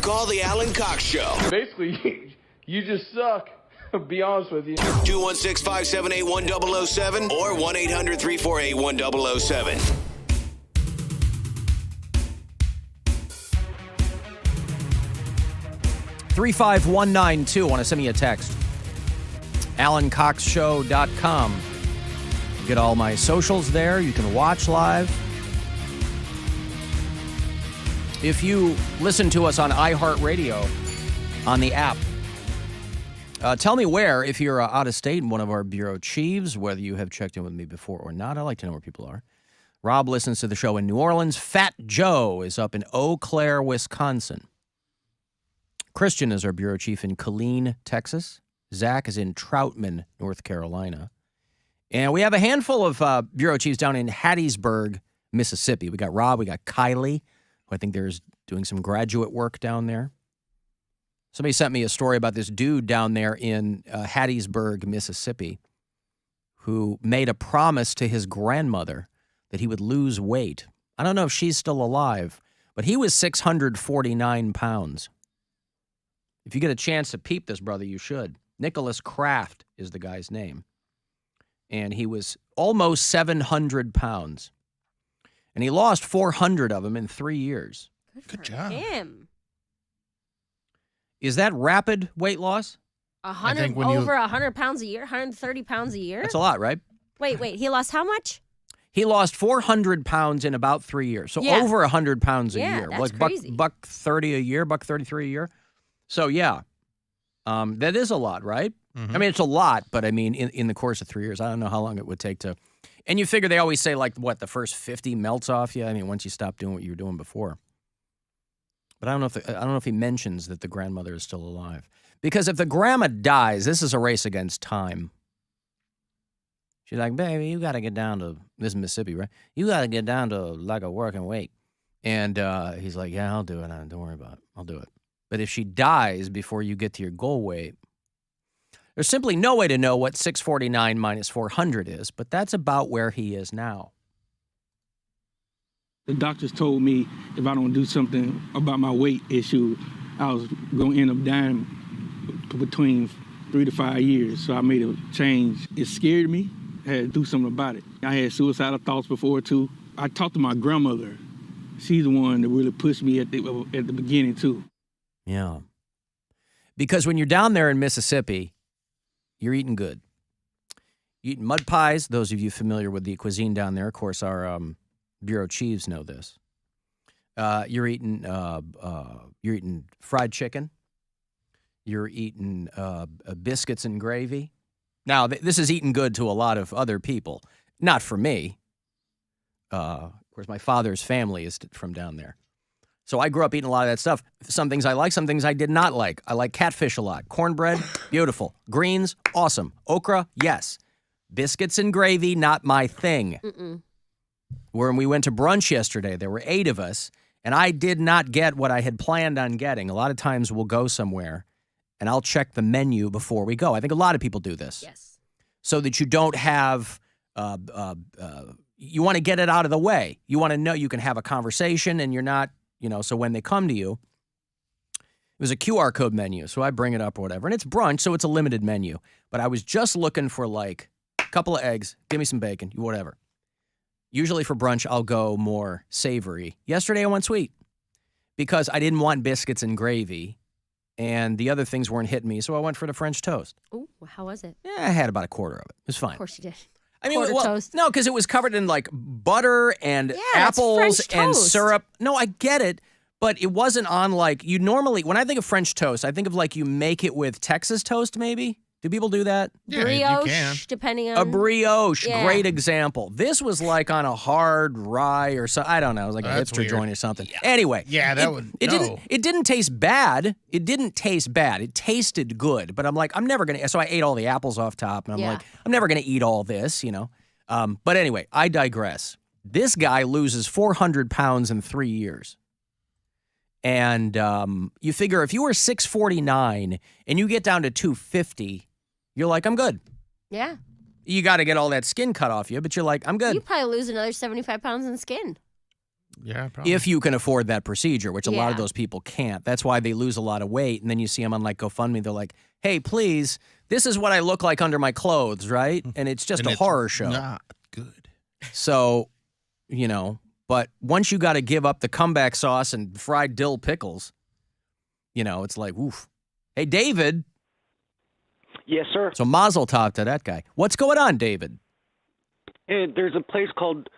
Call the Alan Cox Show. Basically, you just suck. Be honest with you. 216-578-1007 or 1-800-348-1007. $35192. Want to send me a text? AlanCoxShow.com. Get all my socials there. You can watch live. If you listen to us on iHeartRadio, on the app, tell me where, if you're out of state and one of our bureau chiefs, whether you have checked in with me before or not. I like to know where people are. Rob listens to the show in New Orleans. Fat Joe is up in Eau Claire, Wisconsin. Christian is our bureau chief in Killeen, Texas. Zach is in Troutman, North Carolina. And we have a handful of bureau chiefs down in Hattiesburg, Mississippi. We got Rob, we got Kylie, who I think there's doing some graduate work down there. Somebody sent me a story about this dude down there in Hattiesburg, Mississippi, who made a promise to his grandmother that he would lose weight. I don't know if she's still alive, but he was 649 pounds. If you get a chance to peep this, brother, you should. Nicholas Kraft is the guy's name. And he was almost 700 pounds. And he lost 400 of them in 3 years. Good job. Him. Is that rapid weight loss? 100 over 100 pounds a year, 130 pounds a year? That's a lot, right? Wait. He lost how much? He lost 400 pounds in about 3 years. So over 100 pounds a year. That's like crazy. buck 30 a year, buck 33 a year. So, yeah, that is a lot, right? Mm-hmm. I mean, it's a lot, but I mean, in the course of 3 years, I don't know how long it would take to. And you figure they always say, like, what, the first 50 melts off you? I mean, once you stop doing what you were doing before. But I don't know if he mentions that the grandmother is still alive. Because if the grandma dies, this is a race against time. She's like, baby, you got to get down to, this is Mississippi, right? You got to get down to like a working weight. And he's like, yeah, I'll do it. Don't worry about it. I'll do it. But if she dies before you get to your goal weight, there's simply no way to know what 649 minus 400 is, but that's about where he is now. The doctors told me if I don't do something about my weight issue, I was going to end up dying between 3 to 5 years. So I made a change. It scared me. I had to do something about it. I had suicidal thoughts before, too. I talked to my grandmother. She's the one that really pushed me at the beginning, too. Yeah. Because when you're down there in Mississippi, you're eating good. You eat mud pies. Those of you familiar with the cuisine down there, of course, our bureau chiefs know this. You're eating fried chicken. You're eating biscuits and gravy. Now, this is eating good to a lot of other people. Not for me. Of course, my father's family is from down there. So I grew up eating a lot of that stuff. Some things I like, some things I did not like. I like catfish a lot. Cornbread, beautiful. Greens, awesome. Okra, yes. Biscuits and gravy, not my thing. Mm-mm. When we went to brunch yesterday, there were 8 of us, and I did not get what I had planned on getting. A lot of times we'll go somewhere, and I'll check the menu before we go. I think a lot of people do this. Yes. So that you don't have, you want to get it out of the way. You want to know you can have a conversation, and you're not, so when they come to you, it was a QR code menu, so I bring it up or whatever. And it's brunch, so it's a limited menu. But I was just looking for, like, a couple of eggs, give me some bacon, whatever. Usually for brunch, I'll go more savory. Yesterday, I went sweet because I didn't want biscuits and gravy, and the other things weren't hitting me, so I went for the French toast. Ooh, how was it? Yeah, I had about a quarter of it. It was fine. Of course you did. I mean, Quarter toast. no, because it was covered in, like, butter and apples and syrup. No, I get it, but it wasn't on, like, you normally, when I think of French toast, I think of, like, you make it with Texas toast, maybe? Do people do that? Yeah, brioche, you can. depending on... A brioche, Yeah. great example. This was like on a hard rye or something. I don't know. It was like a That's hipster weird. joint or something. Anyway. Yeah, that would. No. It didn't taste bad. It tasted good. But I'm like, I'm never going to. So I ate all the apples off top. And I'm like, I'm never going to eat all this, But anyway, I digress. This guy loses 400 pounds in 3 years. And you figure if you were 649 and you get down to 250, you're like, I'm good. Yeah. You got to get all that skin cut off you, but you're like, I'm good. You probably lose another 75 pounds in skin. Yeah, probably. If you can afford that procedure, which a lot of Yeah. those people can't. That's why they lose a lot of weight. And then you see them on like GoFundMe. They're like, hey, please, this is what I look like under my clothes, right? And it's just And a it's horror show. Not good. So, but once you got to give up the comeback sauce and fried dill pickles, it's like, oof. Hey, David. Yes, sir. So mazel tov to that guy. What's going on, David? Hey, there's a place called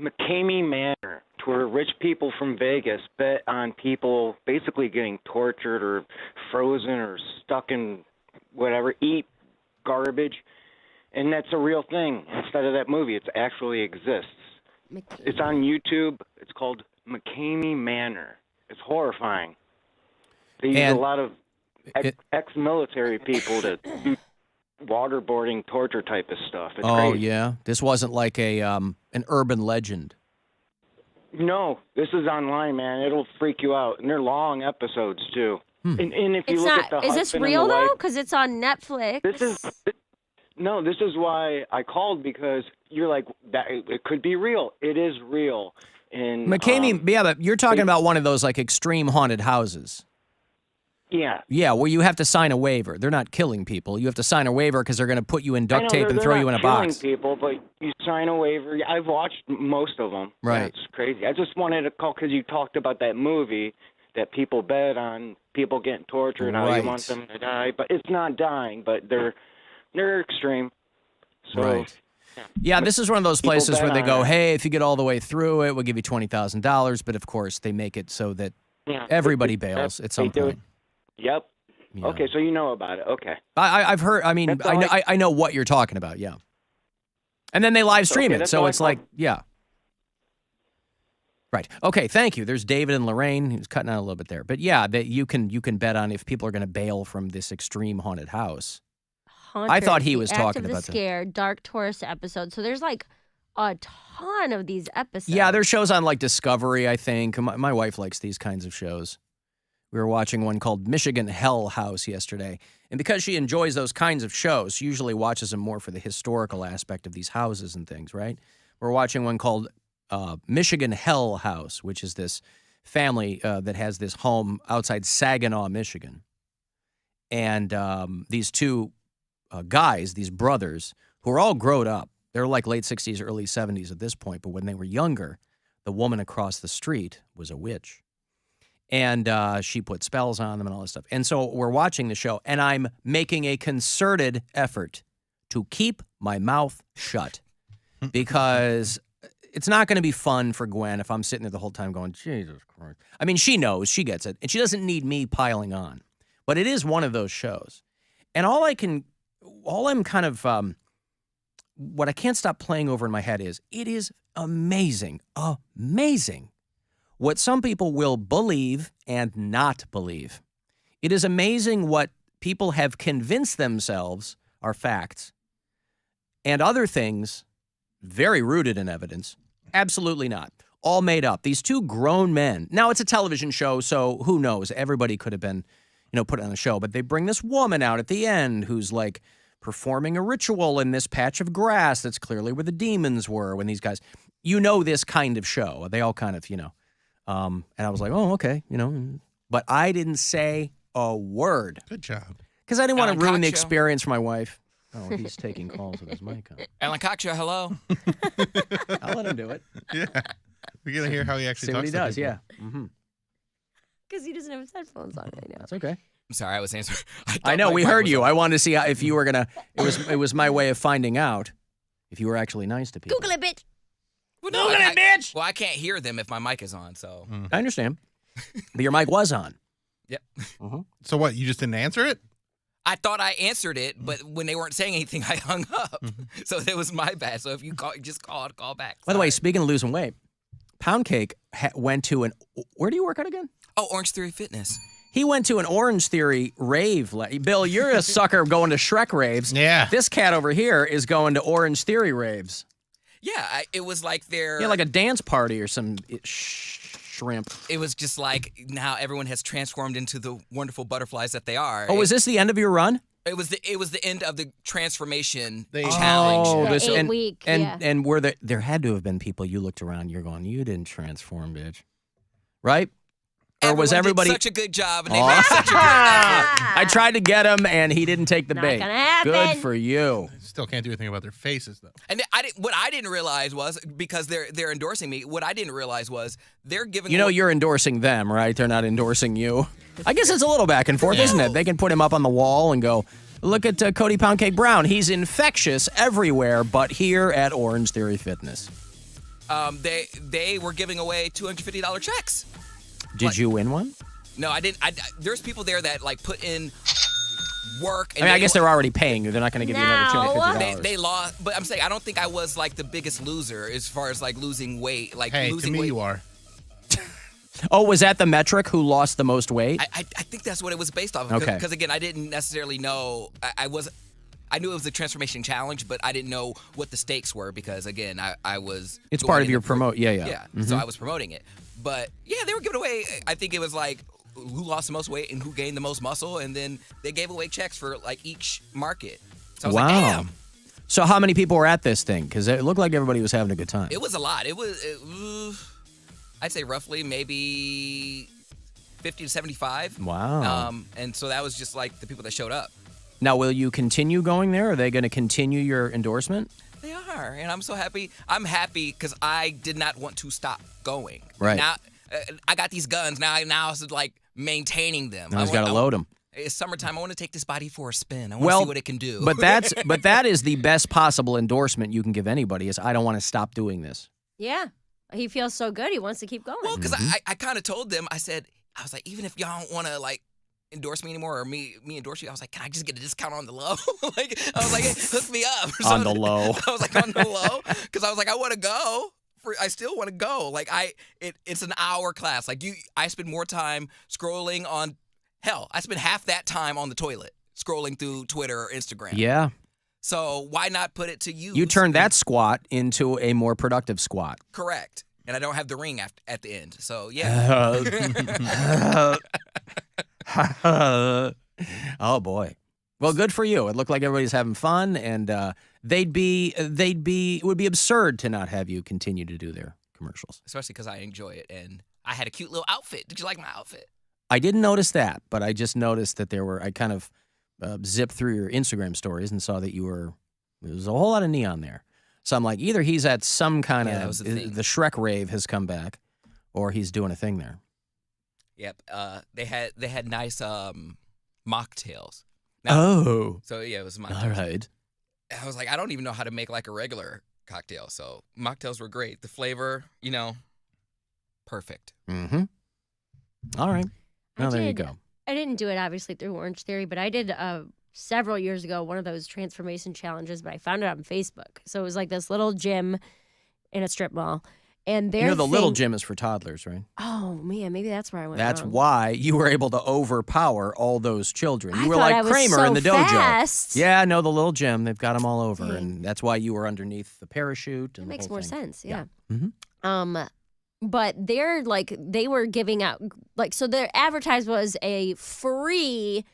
McCamey Manor, to where rich people from Vegas bet on people basically getting tortured or frozen or stuck in whatever, eat garbage. And that's a real thing. Instead of that movie, it actually exists. It's on YouTube. It's called McCamey Manor. It's horrifying. They use a lot of ex-military people to do waterboarding, torture type of stuff. It's crazy. Yeah. This wasn't like an urban legend. No, this is online, man. It'll freak you out. And they're long episodes, too. And if you It's look not. at the Is this husband and real the though? wife- Because it's on Netflix. this is why I called, because you're like, that it could be real. It is real. And McCamey, yeah, but you're talking about one of those like extreme haunted houses. Yeah. Yeah, where you have to sign a waiver. They're not killing people. You have to sign a waiver because they're going to put you in I duct know tape and they're throw not you in a killing box. people, but you sign a waiver. I've watched most of them. Right. It's crazy. I just wanted to call because you talked about that movie that people bet on people getting tortured, how Right. you want them to die. But it's not dying, but they're extreme. So, Right. Yeah, this is one of those People places bet where they on go, it. hey, if you get all the way through it, we'll give you $20,000. But of course, they make it so that Yeah. everybody bails at some They do point. it. Yep. Okay, so you know about it. Okay. I've heard, I mean, That's all I know what you're talking about, yeah. And then they live stream Okay, it, that's so all I it's like, yeah. Right. Okay, thank you. There's David and Lorraine. He was cutting out a little bit there. But yeah, that you can bet on if people are going to bail from this extreme haunted house. I thought he Haunted, was The Act talking of the about that. Scare, Dark Tourist episode. So there's like a ton of these episodes. Yeah, there's shows on like Discovery, I think. My wife likes these kinds of shows. We were watching one called Michigan Hell House yesterday. And because she enjoys those kinds of shows, she usually watches them more for the historical aspect of these houses and things, right? We're watching one called Michigan Hell House, which is this family that has this home outside Saginaw, Michigan. And these two guys, these brothers, who are all grown up. They're like late 60s, early 70s at this point. But when they were younger, the woman across the street was a witch. And she put spells on them and all this stuff. And so we're watching the show, and I'm making a concerted effort to keep my mouth shut because it's not going to be fun for Gwen if I'm sitting there the whole time going, Jesus Christ. I mean, she knows, she gets it, and she doesn't need me piling on. But it is one of those shows. And what I can't stop playing over in my head is, it is amazing, what some people will believe and not believe. It is amazing what people have convinced themselves are facts, and other things, very rooted in evidence, absolutely not. All made up. These two grown men. Now, it's a television show, so who knows? Everybody could have been, put on a show, but they bring this woman out at the end who's like performing a ritual in this patch of grass that's clearly where the demons were when these guys, this kind of show. They all kind of, and I was like, oh, okay, but I didn't say a word. Good job. Because I didn't want Alan to ruin Cox the Show. experience for my wife. Oh, he's taking calls with his mic on. Alan Cox Show, hello. I'll let him do it. Yeah. We're going to hear how he actually See what talks he to does, people. yeah. Mm-hmm. Because he doesn't have his headphones on right now. That's okay. I'm sorry, I was answering. I know, we heard you. I wanted to see if you were going to, it was my way of finding out if you were actually nice to people. Google it, bitch. Well, Google it, bitch. Well, I can't hear them if my mic is on, so. I understand. But your mic was on. Yep. So what, you just didn't answer it? I thought I answered it, but when they weren't saying anything, I hung up. So it was my bad. So if you just call back. By the way, speaking of losing weight, Poundcake went to where do you work out again? Oh, Orange Theory Fitness. He went to an Orange Theory rave. Bill, you're a sucker going to Shrek raves. Yeah. This cat over here is going to Orange Theory raves. Yeah, it was like their... Yeah, like a dance party or some shrimp. It was just like now everyone has transformed into the wonderful butterflies that they are. Oh, was this the end of your run? It was the end of the transformation challenge. challenge. This 8 week. and were there had to have been people you looked around, you're going, you didn't transform, bitch, right? Or was everybody did such a good job and they made such a great effort? I tried to get him and he didn't take the Not bait. gonna happen. Good for you. Still can't do anything about their faces though. And what I didn't realize was because they're endorsing me. What I didn't realize was they're giving. You know, you're endorsing them, right? They're not endorsing you. I guess it's a little back and forth, isn't it? They can put him up on the wall and go, look at Cody Poundcake Brown. He's infectious everywhere, but here at Orange Theory Fitness. They were giving away $250 checks. Did you win one? No, I didn't. There's people there that like put in work. I mean, I guess they're already paying you. They're not going to give you another $250. They lost, but I'm saying I don't think I was like the biggest loser as far as like losing weight. Like Hey, losing to me weight. you are. Oh, was that the metric? Who lost the most weight? I think that's what it was based off of. Okay. Because again, I didn't necessarily know. I knew it was a transformation challenge, but I didn't know what the stakes were because again, I was. It's going part of in your the- promote. Yeah. Yeah. So I was promoting it, but yeah, they were giving away. I think it was like who lost the most weight and who gained the most muscle, and then they gave away checks for like each market. So I was like, damn. So how many people were at this thing? Because it looked like everybody was having a good time. It was a lot. It was, I'd say roughly maybe 50 to 75. Wow. And so that was just like the people that showed up. Now, will you continue going there? Are they going to continue your endorsement? They are, and I'm so happy. I'm happy because I did not want to stop going. Right. Now, I got these guns. Now it's like maintaining them. Now he's got to load them. It's summertime. I want to take this body for a spin. I want to see what it can do. but that is the best possible endorsement you can give anybody is I don't want to stop doing this. Yeah. He feels so good. He wants to keep going. Well, because I kind of told them, I was like, even if y'all don't want to like endorse me anymore or me endorse you, I was like, can I just get a discount on the low? Like, I was like, hey, hook me up. Or On something. the low. I was like, on the low. Because I was like, I want to go. I still want to go. Like, it's an hour class. Like, I spend more time scrolling on, hell, I spend half that time on the toilet scrolling through Twitter or Instagram. Yeah. So why not put it to use? You turned that squat into a more productive squat. Correct. And I don't have the ring at the end. So, yeah. Oh, boy. Well, good for you. It looked like everybody's having fun, and it would be absurd to not have you continue to do their commercials. Especially because I enjoy it. And I had a cute little outfit. Did you like my outfit? I didn't notice that, but I just noticed that I kind of zipped through your Instagram stories and saw that there was a whole lot of neon there. So I'm like, either he's at some kind of, the Shrek rave has come back, or he's doing a thing there. Yep. They had nice mocktails. So yeah, it was mocktails. All right. I was like, I don't even know how to make like a regular cocktail. So mocktails were great. The flavor, perfect. Mm-hmm. All right. Well, there you go. I didn't do it obviously through Orange Theory, but I did several years ago one of those transformation challenges, but I found it on Facebook. So it was like this little gym in a strip mall. And the little gym is for toddlers, right? Oh, man, maybe that's where I went That's wrong. why you were able to overpower all those children. You I were thought like I was Kramer so in the dojo. fast. Yeah, no, the little gym, they've got them all over. Dang. And that's why you were underneath the parachute. And That makes the whole more thing. sense, yeah. Mm-hmm. But they were giving out, so their advertised was a free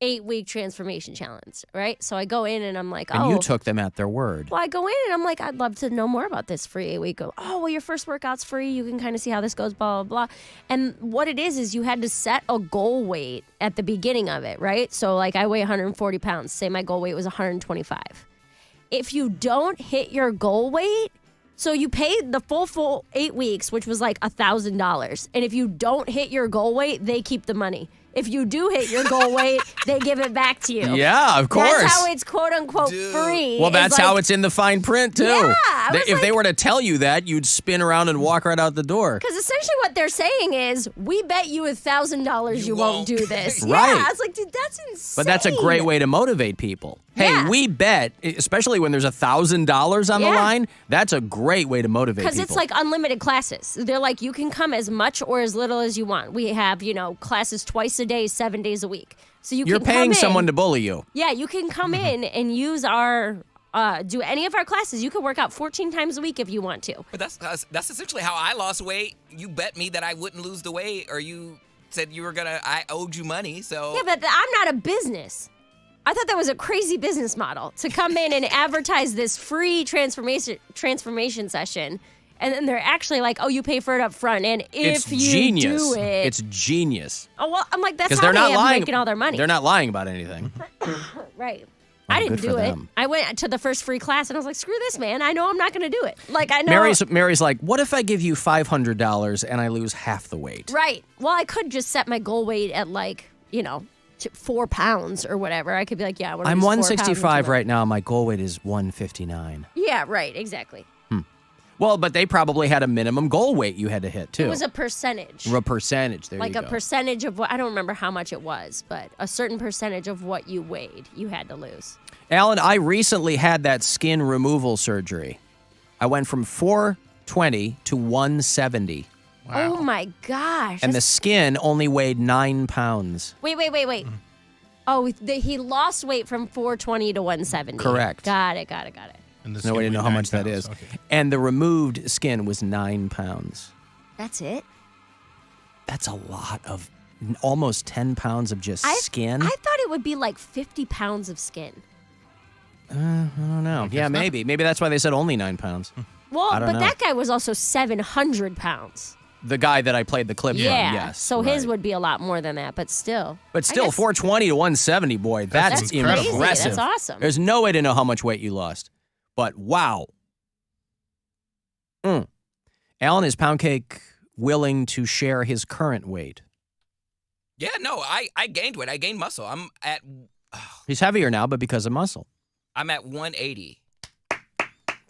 8-week transformation challenge, right? So I go in and I'm like, And you took them at their word. Well, I go in and I'm like, I'd love to know more about this free 8-week. Well, your first workout's free. You can kind of see how this goes, blah, blah, blah. And what it is you had to set a goal weight at the beginning of it, right? So like I weigh 140 pounds. Say my goal weight was 125. If you don't hit your goal weight, so you paid the full 8 weeks, which was like $1,000. And if you don't hit your goal weight, they keep the money. If you do hit your goal weight, they give it back to you. Yeah, of course. That's how it's quote unquote free. Well, that's how it's in the fine print, too. Yeah, If they were to tell you that, you'd spin around and walk right out the door. Because essentially what they're saying is, we bet you $1,000 you won't do this. Right. Yeah, I was like, dude, that's insane. But that's a great way to motivate people. Hey, Yeah. we bet, especially when there's $1,000 on the Yeah. line, that's a great way to motivate people. Because it's like unlimited classes. They're like, you can come as much or as little as you want. We have, classes twice a day, 7 days a week. So You're can paying come someone in. to bully you. Yeah, you can come in and use our do any of our classes. You can work out 14 times a week if you want to. But that's essentially how I lost weight. You bet me that I wouldn't lose the weight, or you said I owed you money, so. Yeah, but I'm not a business. I thought that was a crazy business model to come in and advertise this free transformation session. And then they're actually like, oh, you pay for it up front. And if you do it. It's genius. Oh, well, I'm like, that's how they're they not end up lying. making all their money. They're not lying about anything. Right. Oh, I didn't good for do it. them. I went to the first free class and I was like, screw this, man. I know I'm not going to do it. Like, I know. Mary's like, what if I give you $500 and I lose half the weight? Right. Well, I could just set my goal weight at 4 pounds or whatever. I could be like, yeah, I'm 165 right now. My goal weight is 159. Yeah, right. Exactly. Well, but they probably had a minimum goal weight you had to hit, too. It was a percentage. A percentage. There you go. Like a percentage of what, I don't remember how much it was, but a certain percentage of what you weighed, you had to lose. Alan, I recently had that skin removal surgery. I went from 420 to 170. Wow. Oh, my gosh. And the skin only weighed 9 pounds. Wait. Oh, he lost weight from 420 to 170. Correct. Got it. And no way to know how much that is. Okay. And the removed skin was 9 pounds. That's it? That's a lot of, almost 10 pounds of just skin. I thought it would be like 50 pounds of skin. I don't know. Yeah, maybe. Maybe that's why they said only 9 pounds. Well, I don't know. that guy was also 700 pounds. The guy that I played the clip from, yes. So his would be a lot more than that, but still. But still, 420 to 170, boy, that's crazy. impressive. That's awesome. There's no way to know how much weight you lost. But wow. Alan, is Poundcake willing to share his current weight? Yeah, no, I gained weight. I gained muscle. I'm at. He's heavier now, but because of muscle. I'm at 180.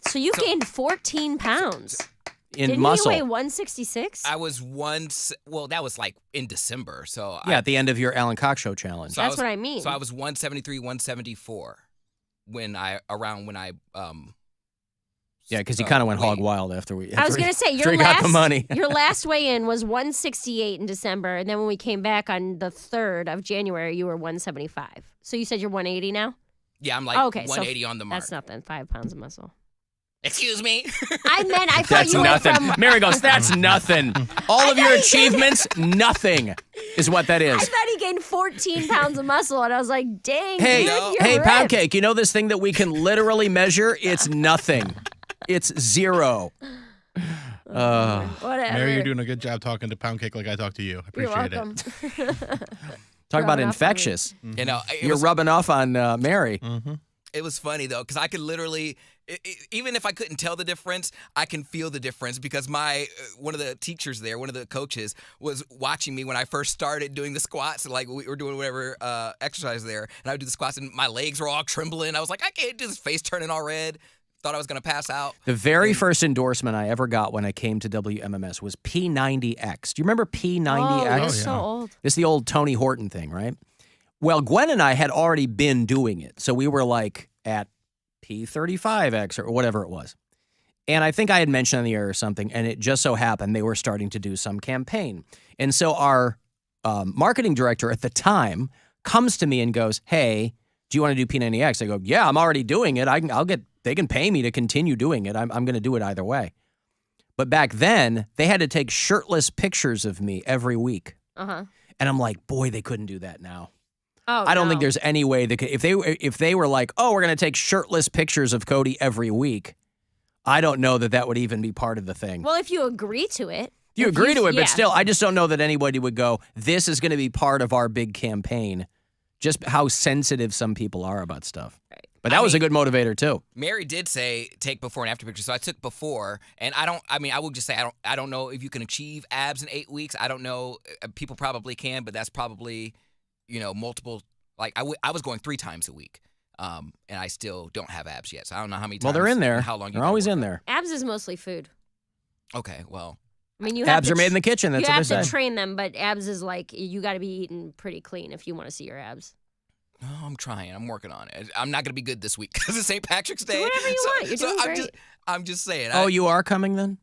So you gained 14 pounds. In muscle. Didn't you weigh 166? I was that was like in December. So at the end of your Alan Cox Show challenge. So That's what I mean. So I was 173, 174 when I. Yeah, because he kind of went hog wild after we. I was going to say, your got the money. Your last weigh-in was 168 in December, and then when we came back on the 3rd of January, you were 175. So you said you're 180 now? Yeah, I'm like 180 on the mark. That's nothing. 5 pounds of muscle. Excuse me? I thought that's you nothing. went from... Mary goes, that's nothing. All of your achievements, nothing is what that is. I thought he gained 14 pounds of muscle, and I was like, dang, hey, dude, hey, ripped. Poundcake, you know this thing that we can literally measure? It's nothing. It's zero. Whatever. Mary, you're doing a good job talking to Poundcake like I talked to you. I appreciate it. Talk about infectious. Mm-hmm. You know, you're rubbing off on Mary. Mm-hmm. It was funny, though, because I could literally, even if I couldn't tell the difference, I can feel the difference because one of the teachers there, one of the coaches, was watching me when I first started doing the squats. Like, we were doing whatever exercise there, and I would do the squats, and my legs were all trembling. I was like, I can't do this, face turning all red. Thought I was going to pass out. The very first endorsement I ever got when I came to WMMS was P90X. Do you remember P90X? Oh, you're so old. It's the old Tony Horton thing, right? Well, Gwen and I had already been doing it. So we were like at P35X or whatever it was. And I think I had mentioned on the air or something, and it just so happened they were starting to do some campaign. And so our marketing director at the time comes to me and goes, hey, do you want to do P90X? I go, yeah, I'm already doing it. They can pay me to continue doing it. I'm going to do it either way. But back then, they had to take shirtless pictures of me every week. Uh-huh. And I'm like, boy, they couldn't do that now. Oh, I don't think there's any way they could. If they were like, oh, we're going to take shirtless pictures of Cody every week, I don't know that would even be part of the thing. Well, if you agree to it. You agree to it, but still, I just don't know that anybody would go, this is going to be part of our big campaign. Just how sensitive some people are about stuff. Right. But that was a good motivator, too. Mary did say take before and after pictures. So I took before, and I will just say I don't know if you can achieve abs in 8 weeks. I don't know. People probably can, but that's probably, multiple. Like, I was going 3 times a week, and I still don't have abs yet. So I don't know how many times. Well, they're in there. How long they're always in there. Abs is mostly food. Okay, well. I mean, you have abs are made in the kitchen. That's what they say. You have to train them, but abs is like, you got to be eating pretty clean if you want to see your abs. Oh, I'm trying. I'm working on it. I'm not going to be good this week because it's St. Patrick's Day. Do whatever you want. You're doing great. I'm just saying. Oh, you are coming then?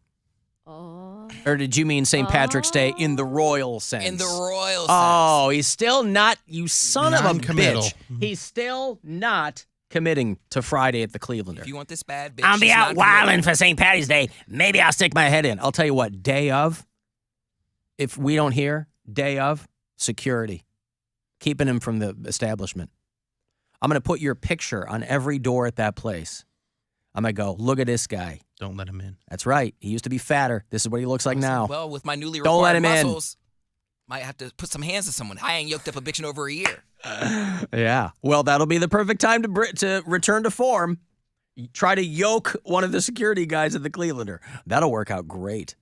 Oh. Or did you mean St. Patrick's Day in the royal sense? In the royal sense. Oh, he's still not, you son of a Non-committal. bitch. He's still not committing to Friday at the Clevelander. If you want this bad, bitch, I'll be she's out not wilding committed. for St. Patty's Day. Maybe I'll stick my head in. I'll tell you what, day of, if we don't hear, day of, security. Keeping him from the establishment. I'm going to put your picture on every door at that place. I'm going to go, look at this guy. Don't let him in. That's right. He used to be fatter. This is what he looks like now. Well, with my newly Don't let required him muscles, might have to put some hands to someone. I ain't yoked up a bitch in over a year. Yeah. Well, that'll be the perfect time to return to form. Try to yoke one of the security guys at the Clevelander. That'll work out great.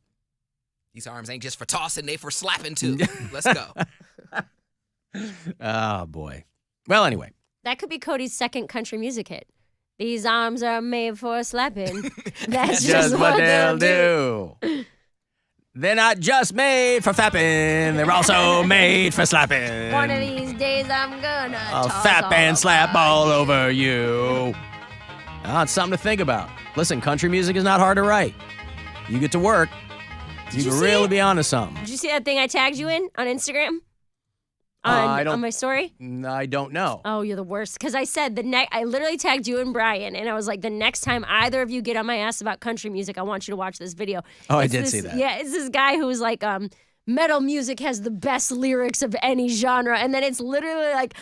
These arms ain't just for tossing, they for slapping too. Let's go. Oh, boy. Well, anyway. That could be Cody's second country music hit. These arms are made for slapping. That's just what they'll do. They're not just made for fapping. They're also made for slapping. One of these days I'm gonna I'll toss fap all and of slap mine. all over you. Oh, it's something to think about. Listen, country music is not hard to write. You get to work. You you can see really it? be onto something. Did you see that thing I tagged you in on Instagram? I don't- On my story? I don't know. Oh, you're the worst. Because I said I literally tagged you and Brian, and I was like, the next time either of you get on my ass about country music, I want you to watch this video. Oh, I It's did this- see that. Yeah, it's this guy who's like, metal music has the best lyrics of any genre, and then it's literally like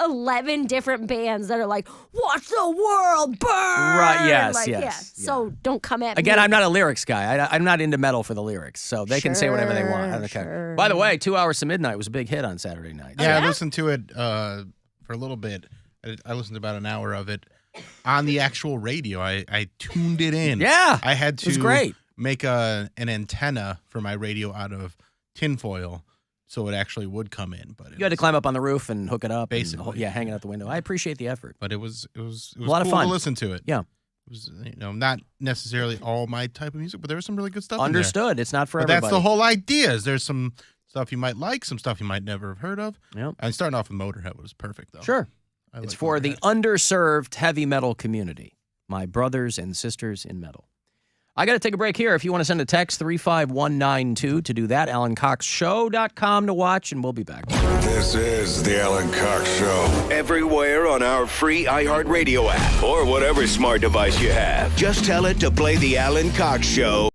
11 different bands that are like, watch the world burn. Right, yes, like, yes, Yeah. So don't come at Again, me. I'm not a lyrics guy. I'm not into metal for the lyrics, so they can say whatever they want. I don't care. By the way, 2 Hours to Midnight was a big hit on Saturday night. Yeah, I listened to it for a little bit. I listened to about an hour of it on the actual radio. I tuned it in. Yeah, I had it was to great. make an antenna for my radio out of tinfoil so it actually would come in. But You had to climb up on the roof and hook it up. Basically. And, hanging out the window. I appreciate the effort. But it was a lot of cool fun to listen to it. Yeah. It was not necessarily all my type of music, but there was some really good stuff. Understood. In there. It's not for but everybody. that's the whole idea. Is there's some stuff you might like, some stuff you might never have heard of. Yep. And starting off with Motorhead was perfect though. Sure. I It's like for the underserved heavy metal community, my brothers and sisters in metal. I got to take a break here. If you want to send a text, 35192 to do that, AlanCoxShow.com to watch, and we'll be back. This is the Alan Cox Show. Everywhere on our free iHeartRadio app or whatever smart device you have. Just tell it to play the Alan Cox Show.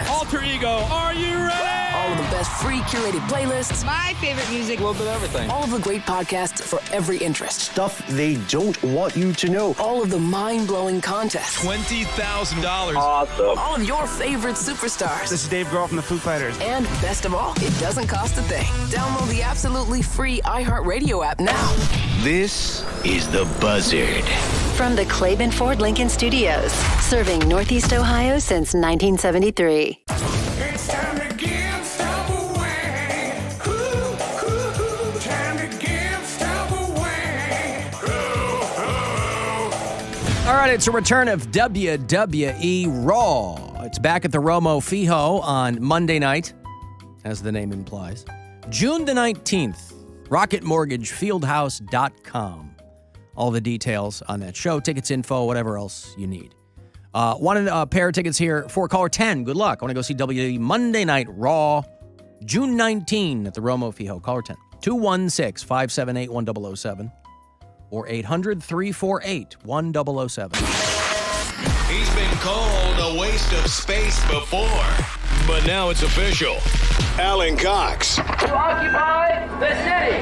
Alter Ego, are you ready? All of the best free curated playlists. My favorite music. A little bit of everything. All of the great podcasts for every interest. Stuff they don't want you to know. All of the mind-blowing contests. $20,000. Awesome. All of your favorite superstars. This is Dave Grohl from the Foo Fighters. And best of all, it doesn't cost a thing. Download the absolutely free iHeartRadio app now. This is The Buzzard. From the Claiborne Ford Lincoln Studios, serving Northeast Ohio since 1973. It's time to give stuff away. Time to give stuff away. All right, it's a return of WWE Raw. It's back at the Romo Fijo on Monday night, as the name implies. June the 19th, RocketMortgageFieldhouse.com. All the details on that show, tickets, info, whatever else you need. One pair of tickets here for caller 10. Good luck. I want to go see WWE Monday Night Raw, June 19 at the Romo Fijo. Caller 10. 216-578-1007 or 800-348-1007. He's been called a waste of space before, but now it's official. Alan Cox. To occupy the city.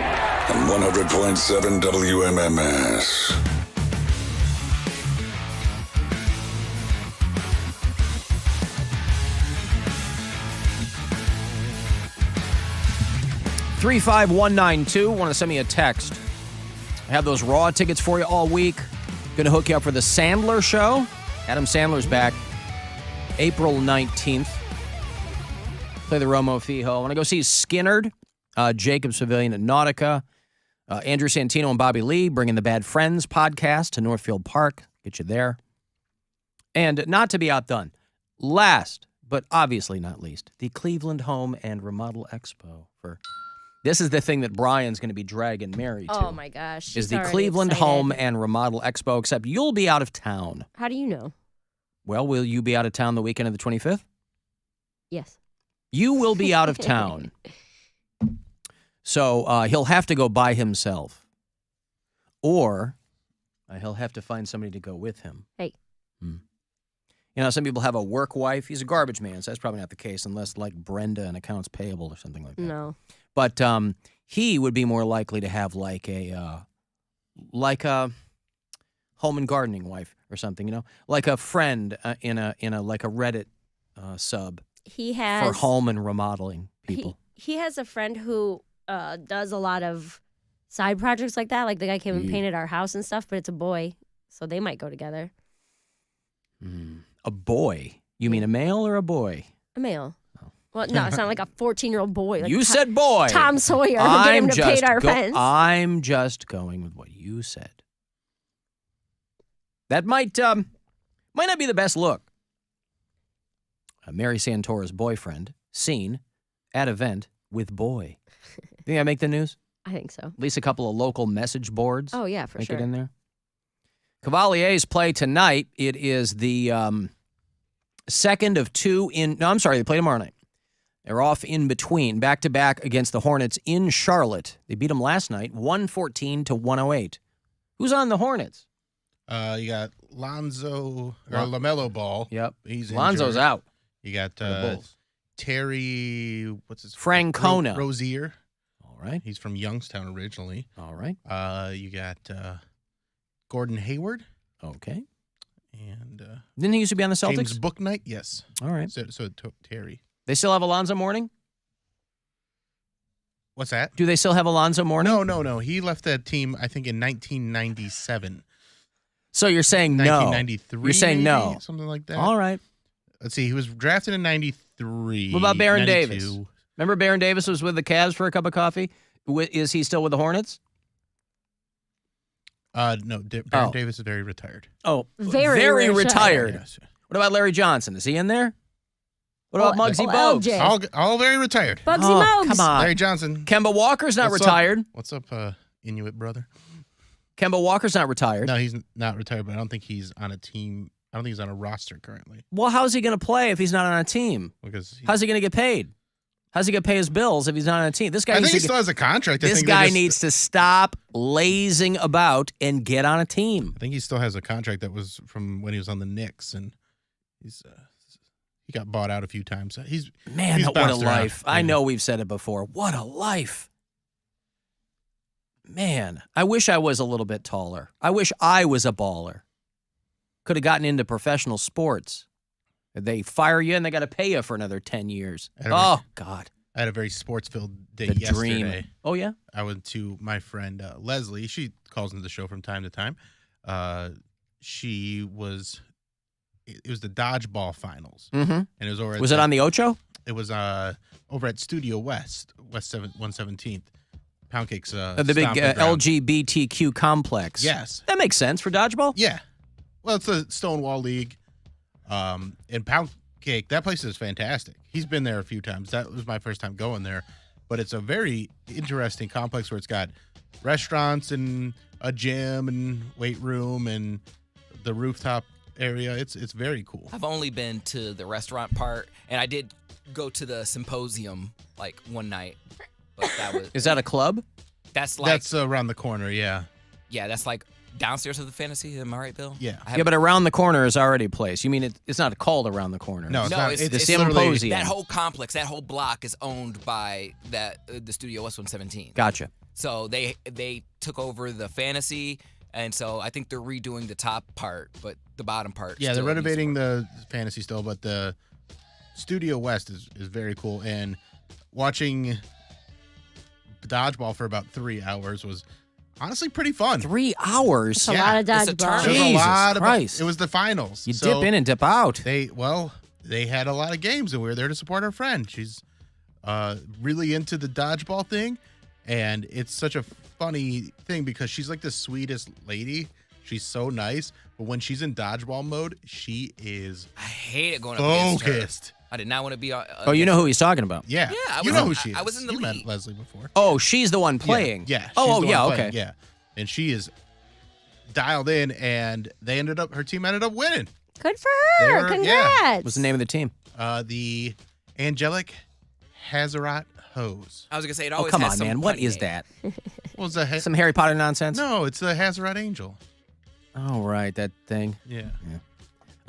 On 100.7 WMMS. $35192. Want to send me a text. I have those Raw tickets for you all week. Going to hook you up for the Sandler show. Adam Sandler's back April 19th. Play the Romo Fijo. I want to go see Skinnerd, Jacob Civilian at Nautica, Andrew Santino and Bobby Lee bringing the Bad Friends podcast to Northfield Park. Get you there. And not to be outdone, last but obviously not least, the Cleveland Home and Remodel Expo. This is the thing that Brian's going to be dragging Mary to. Oh, my gosh. Is She's the already Cleveland excited. Home and Remodel Expo, except you'll be out of town. How do you know? Well, will you be out of town the weekend of the 25th? Yes. You will be out of town. So he'll have to go by himself. Or he'll have to find somebody to go with him. Hey. You know, some people have a work wife. He's a garbage man, so that's probably not the case unless, like, Brenda in accounts payable or something like that. No. But he would be more likely to have, like a home and gardening wife or something, you know? Like a friend in a like a Reddit sub. He has For home and remodeling people. He has a friend who does a lot of side projects like that. Like the guy came and painted our house and stuff, but it's a boy, so they might go together. A boy? You mean a male or a boy? A male. Well, no, it's not like a 14-year-old boy. Like You said boy. Tom Sawyer. Get him to paint our fence. I'm just going with what you said. That might not be the best look. Mary Santora's boyfriend seen at event with boy. Think I make the news? I think so. At least a couple of local message boards. Oh, yeah, for Make sure. it in there. Cavaliers play tonight. It is the second of two in... No, I'm sorry. They play tomorrow night. They're off in between, back-to-back against the Hornets in Charlotte. They beat them last night, 114-108. Who's on the Hornets? You got Lonzo, or LaMelo Ball. Yep. He's Lonzo's injured. out. You got Bulls. Terry, what's his Francona. Rozier. All right. He's from Youngstown originally. All right. You got Gordon Hayward. Okay. And didn't he used to be on the Celtics? James Bouknight, yes. All right. So Terry. They still have Alonzo Mourning? What's that? Do they still have Alonzo Mourning? No. He left that team, I think, in 1997. So you're saying no. 1993. You're saying maybe? no. Something like that. All right. Let's see. He was drafted in 93. What about Baron 92. Davis? Remember Baron Davis was with the Cavs for a cup of coffee? Is he still with the Hornets? No. Baron Davis is very retired. Oh, Very retired. Yes. What about Larry Johnson? Is he in there? What about Muggsy Bogues? LJ. All very retired. Bugsy Oh, Mogs. come on. Larry Johnson. Kemba Walker's not retired. What's up, Inuit brother? Kemba Walker's not retired. No, he's not retired, but I don't think he's on a team. I don't think he's on a roster currently. Well, how's he going to play if he's not on a team? Because How's he going to get paid? How's he going to pay his bills if he's not on a team? This guy I needs think he to still has a contract. This guy needs to stop lazing about and get on a team. I think he still has a contract that was from when he was on the Knicks, and he got bought out a few times. He's Man, he's what a bounced around. life. I know we've said it before. What a life. Man, I wish I was a little bit taller. I wish I was a baller. Could have gotten into professional sports. They fire you and they got to pay you for another 10 years. Oh, God. I had a very sports-filled day The yesterday. dream. Oh, yeah? I went to my friend Leslie. She calls into the show from time to time. It was the dodgeball finals. Mm-hmm. And it was over. Was it on the Ocho? It was over at Studio West 117th. Poundcake's The big stomping ground. LGBTQ complex. Yes. That makes sense for dodgeball? Yeah. Well, it's the Stonewall League. And Poundcake, that place is fantastic. He's been there a few times. That was my first time going there. But it's a very interesting complex where it's got restaurants and a gym and weight room and the rooftop area. It's very cool. I've only been to the restaurant part, and I did go to the symposium like one night. But that was Is that a club? That's around the corner, yeah. Yeah, that's like downstairs of the Fantasy. Am I right, Bill? Yeah. Yeah, but around the corner is already a place. You mean it's not called around the corner? No, it's not. It's the symposium. That whole complex, that whole block is owned by the Studio West 117. Gotcha. So they took over the Fantasy, and so I think they're redoing the top part, but the bottom part. Yeah, still they're needs renovating the Fantasy still, but the Studio West is very cool. And watching dodgeball for about 3 hours was honestly pretty fun. 3 hours? That's a lot of dodgeball. There's a lot of, Christ. it was the finals. You dip in and dip out. They had a lot of games, and we were there to support our friend. She's really into the dodgeball thing, and it's such a funny thing because she's like the sweetest lady. She's so nice, but when she's in dodgeball mode, she is I hate it going up against her. focused. I did not want to be. Oh, you know who he's talking about? Yeah, I you was know in- who she is. I was in the you league. met Leslie before. Oh, she's the one playing. Yeah. she's Oh, the yeah, one playing, okay. Yeah, and she is dialed in, and her team ended up winning. Good for They her. were- Congrats. What's the name of the team? The Angelic Hazarat Hose. I was gonna say it Oh, always come has on, some man. What punny is name. that? Well, it's Some Harry Potter nonsense? No, it's the Hazarat Angel. Oh, right, that thing. Yeah.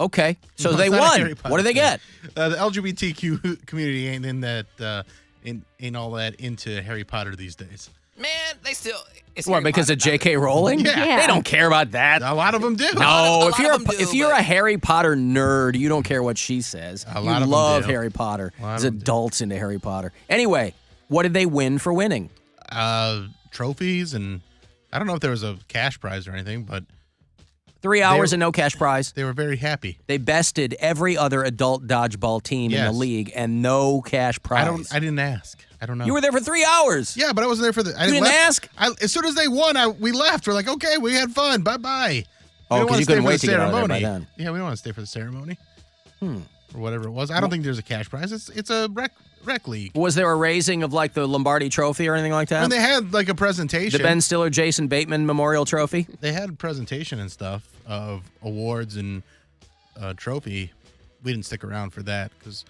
Okay, so No, they it's not a won. Harry Potter What do they thing. get? The LGBTQ community ain't in that, ain't all that into Harry Potter these days. Man, they still. It's What, Harry because Potter, of J.K. Rowling? Yeah. They don't care about that. A lot of them do. No, if lot you're of a Harry Potter nerd, you don't care what she says. A lot you of them love do. Harry Potter. A lot As of them do. adults into Harry Potter. Anyway, what did they win for winning? Trophies, and I don't know if there was a cash prize or anything, but 3 hours and no cash prize. they were very happy. They bested every other adult dodgeball team in Yes. the league and no cash prize. I didn't ask. I don't know. You were there for 3 hours. Yeah, but I wasn't there for the. I You didn't left- ask? As soon as they won, we left. We're like, okay, we had fun. Bye bye. Oh, because you couldn't wait to get out of there by then. Yeah, we don't want to stay for the ceremony. Or whatever it was. I don't think there's a cash prize. It's a rec league. Was there a raising of like the Lombardi Trophy or anything like that? And they had like a presentation. The Ben Stiller, Jason Bateman Memorial Trophy? They had a presentation and stuff of awards and trophy. We didn't stick around for that because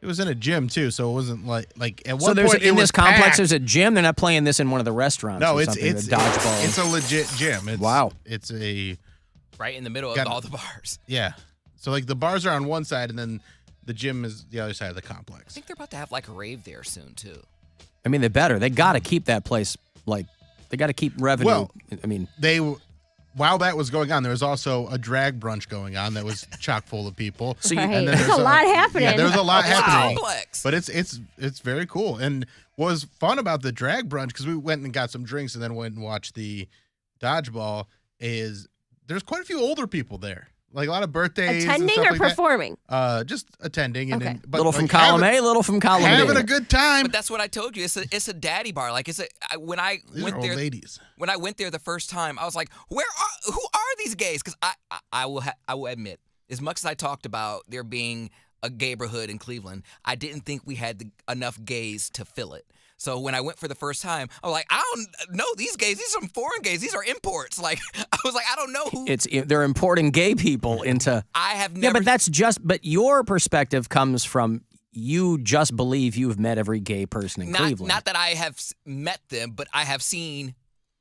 it was in a gym too, so it wasn't like at one So there's point in it this was complex packed. there's a gym. They're not playing this in one of the restaurants. No, or it's something, the dodgeball. It's a legit gym. Wow. It's a right in the middle of Got- all the bars. yeah. So like the bars are on one side and then the gym is the other side of the I complex. think they're about to have like a rave there soon too. I mean, they better. They got to keep that place like they got to keep revenue. Well, I mean, while that was going on, there was also a drag brunch going on that was chock full of people. So Right. and then there's A lot happening. Yeah, there was a lot happening. Complex. But it's very cool. And what was fun about the drag brunch, because we went and got some drinks and then went and watched the dodgeball, is there's quite a few older people there. Like a lot of birthdays. and Attending stuff or like that. Performing? Just attending. And Okay. then, but little like from column having, A, little from column B. having a good time. But that's what I told you. It's a daddy bar. Like when I These went are old there. ladies. When I went there the first time, I was like, who are these gays? Because I will admit, as much as I talked about there being a gayborhood in Cleveland, I didn't think we had enough gays to fill it. So when I went for the first time, I was like, I don't know these gays. These are some foreign gays. These are imports. Like I was like, I don't know who. They're importing gay people into. I have never. Yeah, but that's just. But your perspective comes from you just believe you've met every gay person in Cleveland. Not that I have met them, but I have seen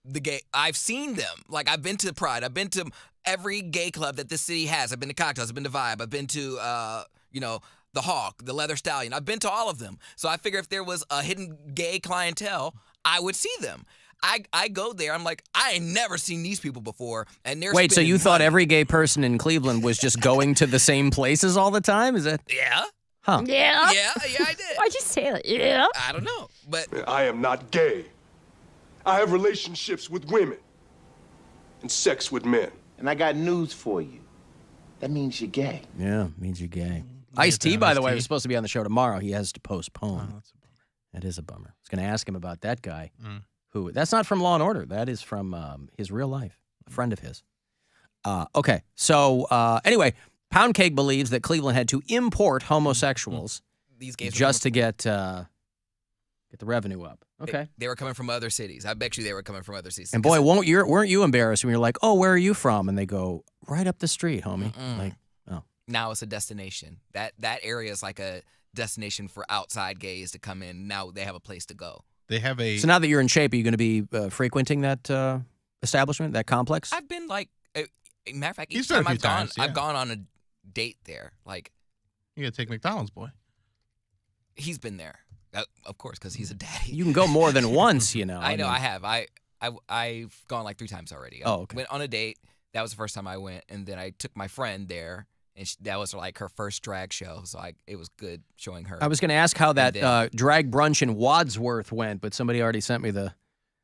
the gay. I've seen them. Like I've been to Pride. I've been to every gay club that this city has. I've been to Cocktails. I've been to Vibe. I've been to the Hawk, the Leather Stallion. I've been to all of them. So I figure if there was a hidden gay clientele, I would see them. I go there. I'm like, I ain't never seen these people before. And they're Wait, so you spending thought money. every gay person in Cleveland was just going to the same places all the time? Is that? Yeah. Huh. Yeah. Yeah, I did. Why'd you say that? Yeah. I don't know. But I am not gay. I have relationships with women and sex with men. And I got news for you. That means you're gay. Yeah, means you're gay. Ice-T, by the way, was supposed to be on the show tomorrow. He has to postpone. Oh, that's a bummer. That is a bummer. I was going to ask him about that guy. Who? That's not from Law & Order. That is from his real life, a friend of his. Okay, so anyway, Poundcake believes that Cleveland had to import homosexuals these gays just to get the revenue up. Okay. They were coming from other cities. I bet you they were coming from other cities. And boy, weren't you embarrassed when you're like, oh, where are you from? And they go, right up the street, homie. Like, oh. Now it's a destination. That area is like a destination for outside gays to come in. Now they have a place to go. They have a. So now that you're in shape, are you going to be frequenting that establishment, that complex? I've been like, matter of fact, He's each done a time few I've gone, times, yeah. I've gone on a date there. Like, You got to take McDonald's, boy. he's been there, of course, because he's a daddy. You can go more than once, you know. I know, mean- I have. I've gone like 3 times already. Oh, okay. Went on a date. That was the first time I went, and then I took my friend there, and that was like her first drag show. So it was good showing her. I was going to ask how that And then- drag brunch in Wadsworth went, but somebody already sent me the.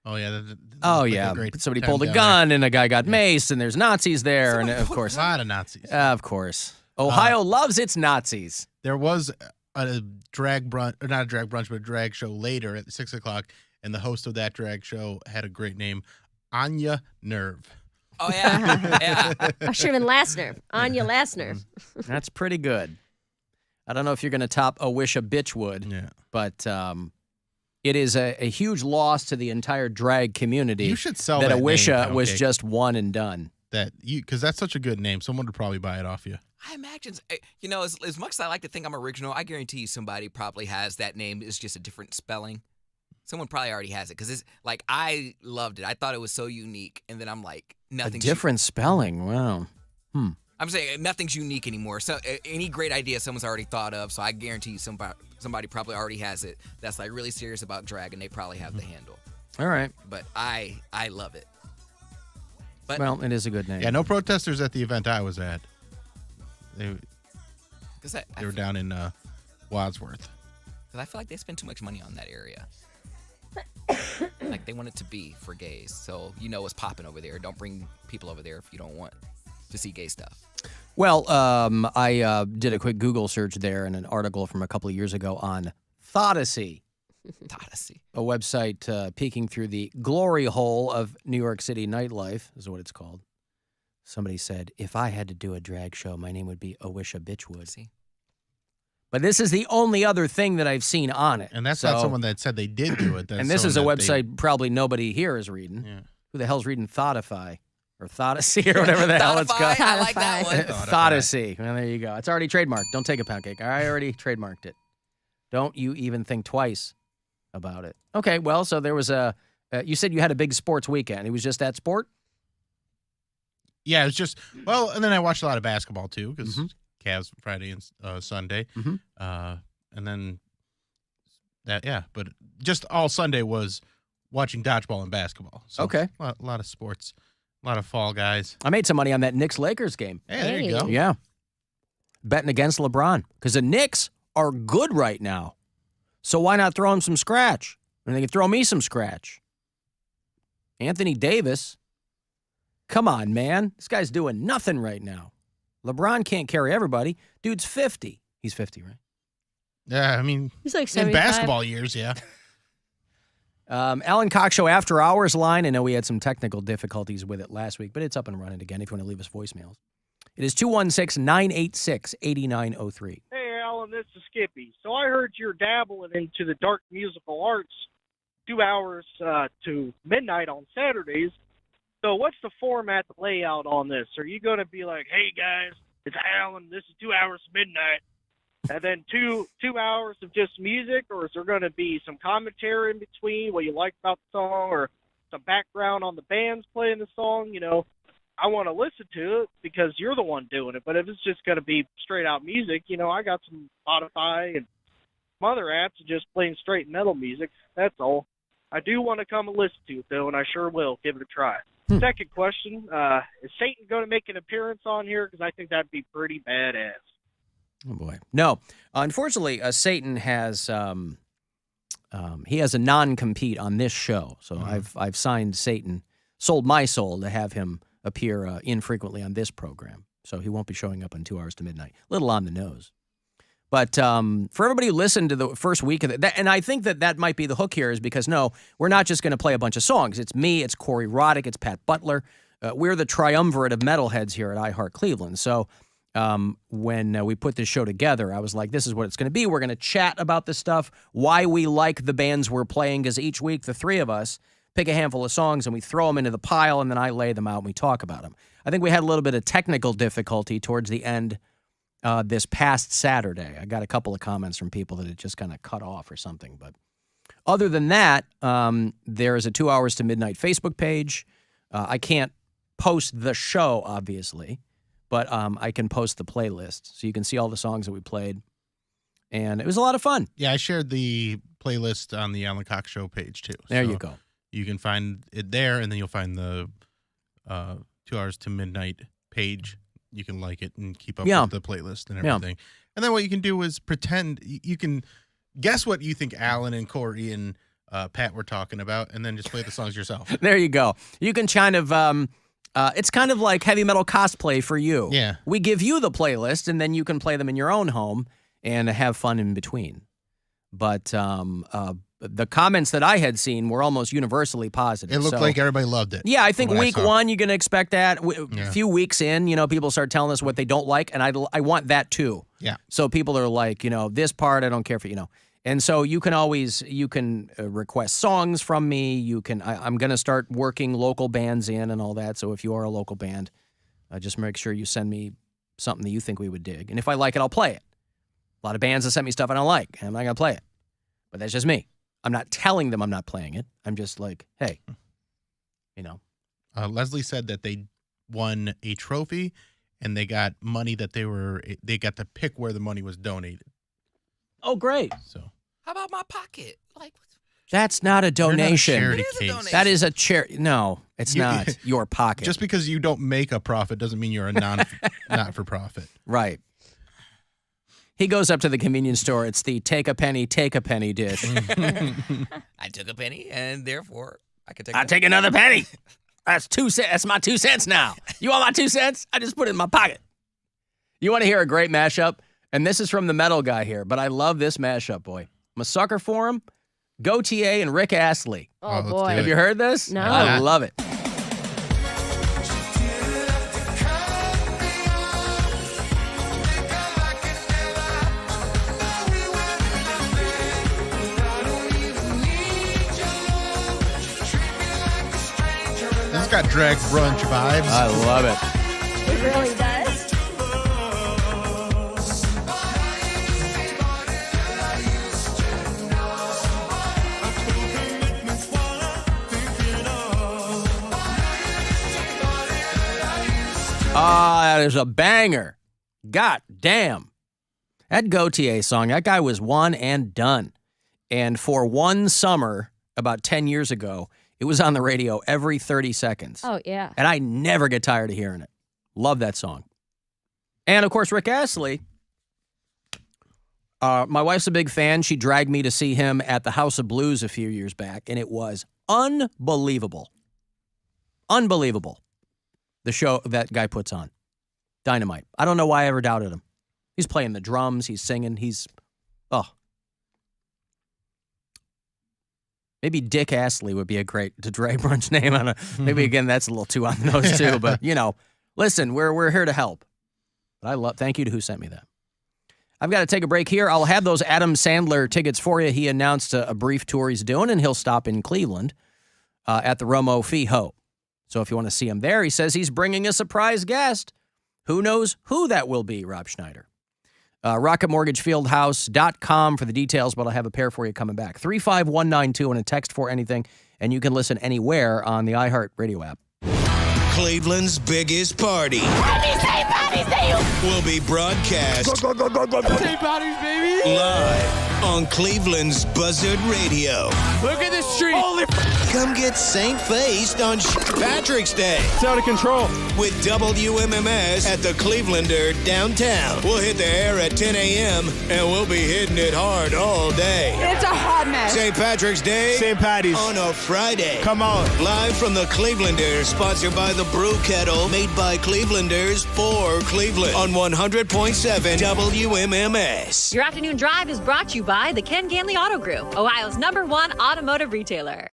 Oh yeah. Oh like a yeah, great somebody time pulled a down gun and a guy got maced, and there's Nazis there, and of course, A lot of Nazis. of course, Ohio loves its Nazis. There was a drag brunch, or not a drag brunch, but a drag show later at 6 o'clock, and the host of that drag show had a great name, Anya Nerve. Oh yeah, yeah. I should have been last nerve. On your last nerve. That's pretty good. I don't know if you're going to top "A Wish a Bitch Would," Yeah. but it is a huge loss to the entire drag community. You should sell that that "A Wish name, was Poundcake. just one and done. Because that's such a good name. Someone would probably buy it off you. I imagine, as much as I like to think I'm original, I guarantee you somebody probably has that name. It's just a different spelling. Someone probably already has it because it's like I loved it. I thought it was so unique, and then I'm like, A nothing's different spelling. Wow. I'm saying nothing's unique anymore. So any great idea someone's already thought of. So I guarantee you somebody probably already has it. That's like really serious about drag, and they probably have the handle. All right. But I love it. But Well, it is a good name. Yeah, no protesters at the event I was at. They I were down in Wadsworth. Because I feel like they spend too much money on that area. Like they want it to be for gays. So you know what's popping over there. Don't bring people over there if you don't want to see gay stuff. Well, I did a quick Google search there and an article from a couple of years ago on Thodacy, a website peeking through the glory hole of New York City nightlife, is what it's called. Somebody said, if I had to do a drag show, my name would be A Wish a Bitch Would. See? But this is the only other thing that I've seen on it. And that's not someone that said they did do it. That's and this is a someone that website probably nobody here is reading. Yeah. Who the hell's reading Thotify? Or Thodacy or whatever the hell it's called. I like that one. Thodacy. Well, there you go. It's already trademarked. Don't take a Poundcake. I already trademarked it. Don't you even think twice about it. Okay, well, so there was you said you had a big sports weekend. It was just that sport? Yeah, it was just, well, and then I watched a lot of basketball too, because Cavs Friday and Sunday. And then that, yeah, but just all Sunday was watching dodgeball and basketball. So Okay. A lot of sports, a lot of fall guys. I made some money on that Knicks-Lakers game. Hey, there you go. Yeah. Betting against LeBron. Because the Knicks are good right now. So why not throw him some scratch? And they can throw me some scratch. Anthony Davis. Come on, man. This guy's doing nothing right now. LeBron can't carry everybody. Dude's 50. He's 50, right? Yeah, I mean, He's like in 75. basketball years, yeah. Alan Cox Show After Hours line. I know we had some technical difficulties with it last week, but it's up and running again if you want to leave us voicemails. It is 216-986-8903. Hey, Alan, this is Skippy. So I heard you're dabbling into the dark musical arts 2 hours to midnight on Saturdays. So what's the format, the layout on this? Are you going to be like, hey, guys, it's Alan, this is 2 hours to midnight, and then two hours of just music, or is there going to be some commentary in between, what you like about the song, or some background on the bands playing the song? You know, I want to listen to it because you're the one doing it. But if it's just going to be straight out music, I got some Spotify and some other apps just playing straight metal music. That's all. I do want to come and listen to it, though, and I sure will give it a try. Second question, is Satan going to make an appearance on here? Because I think that'd be pretty badass. Oh, boy. No. Unfortunately, Satan has he has a non-compete on this show. So I've signed Satan, sold my soul to have him appear infrequently on this program. So he won't be showing up on 2 Hours to Midnight. A little on the nose. But for everybody who listened to the first week of it, and I think that might be the hook here, is because, no, we're not just going to play a bunch of songs. It's me, it's Corey Roddick, it's Pat Butler. We're the triumvirate of metalheads here at iHeart Cleveland. So when we put this show together, I was like, this is what it's going to be. We're going to chat about this stuff, why we like the bands we're playing, because each week the three of us pick a handful of songs and we throw them into the pile, and then I lay them out and we talk about them. I think we had a little bit of technical difficulty towards the end this past Saturday. I got a couple of comments from people that it just kind of cut off or something. But other than that, there is a 2 Hours to Midnight Facebook page. I can't post the show, obviously, but I can post the playlist. So you can see all the songs that we played. And it was a lot of fun. Yeah, I shared the playlist on the Alan Cox Show page, too. There you go. You can find it there, and then you'll find the 2 Hours to Midnight page. You can like it and keep up with the playlist and everything. And then what you can do is pretend you can guess what you think Alan and Corey and Pat were talking about, and then just play the songs yourself. There you go. You can kind of, it's kind of like heavy metal cosplay for you. Yeah. We give you the playlist, and then you can play them in your own home and have fun in between. But the comments that I had seen were almost universally positive. It looked like everybody loved it. Yeah, I think week one, you're going to expect that. A few weeks in, people start telling us what they don't like, and I want that too. Yeah. So people are like, this part I don't care for, And so you can request songs from me. I'm going to start working local bands in and all that. So if you are a local band, just make sure you send me something that you think we would dig. And if I like it, I'll play it. A lot of bands that sent me stuff I don't like, and I'm not going to play it. But that's just me. I'm not telling them I'm not playing it. I'm just like, hey, Leslie said that they won a trophy, and they got money that they got to pick where the money was donated. Oh, great. So how about my pocket? That's not a donation. Not a charity case. That is a charity. No, it's not your pocket. Just because you don't make a profit doesn't mean you're a not-for-profit. Right. He goes up to the convenience store. It's the take a penny dish. I took a penny, and therefore I could take. I'll take another penny. That's 2 cents. That's my 2 cents now. You want my 2 cents? I just put it in my pocket. You want to hear a great mashup? And this is from the metal guy here, but I love this mashup, boy. I'm a sucker for him. Gautier and Rick Astley. Oh boy. Have you heard this? No. I love it. This has got drag brunch vibes. I love it. It really does. That is a banger. God damn. That Gautier song, that guy was one and done. And for one summer, about 10 years ago, it was on the radio every 30 seconds. Oh, yeah. And I never get tired of hearing it. Love that song. And, of course, Rick Astley. My wife's a big fan. She dragged me to see him at the House of Blues a few years back, and it was unbelievable. Unbelievable. The show that guy puts on. Dynamite. I don't know why I ever doubted him. He's playing the drums. He's singing. Maybe Dick Astley would be a great to drag brunch name. On maybe, again, that's a little too on the nose, too. But, listen, we're here to help. But thank you to who sent me that. I've got to take a break here. I'll have those Adam Sandler tickets for you. He announced a brief tour he's doing, and he'll stop in Cleveland at the Romo Fee-Ho. So if you want to see him there, he says he's bringing a surprise guest. Who knows who that will be, Rob Schneider. RocketMortgageFieldhouse.com for the details, but I'll have a pair for you coming back. 35192 and a text for anything, and you can listen anywhere on the iHeart Radio app. Cleveland's biggest party will be broadcast St. Patty's, baby! live on Cleveland's Buzzard Radio. Look at this street! Holy Come get Saint-faced on Patrick's Day. It's out of control. With WMMS at the Clevelander downtown. We'll hit the air at 10 a.m. and we'll be hitting it hard all day. It's a hot mess. St. Patrick's Day. St. Patty's. On a Friday. Come on. Live from the Clevelander, sponsored by the Brew Kettle, made by Clevelanders for Cleveland on 100.7 WMMS. Your afternoon drive is brought to you by the Ken Ganley Auto Group, Ohio's #1 automotive retailer.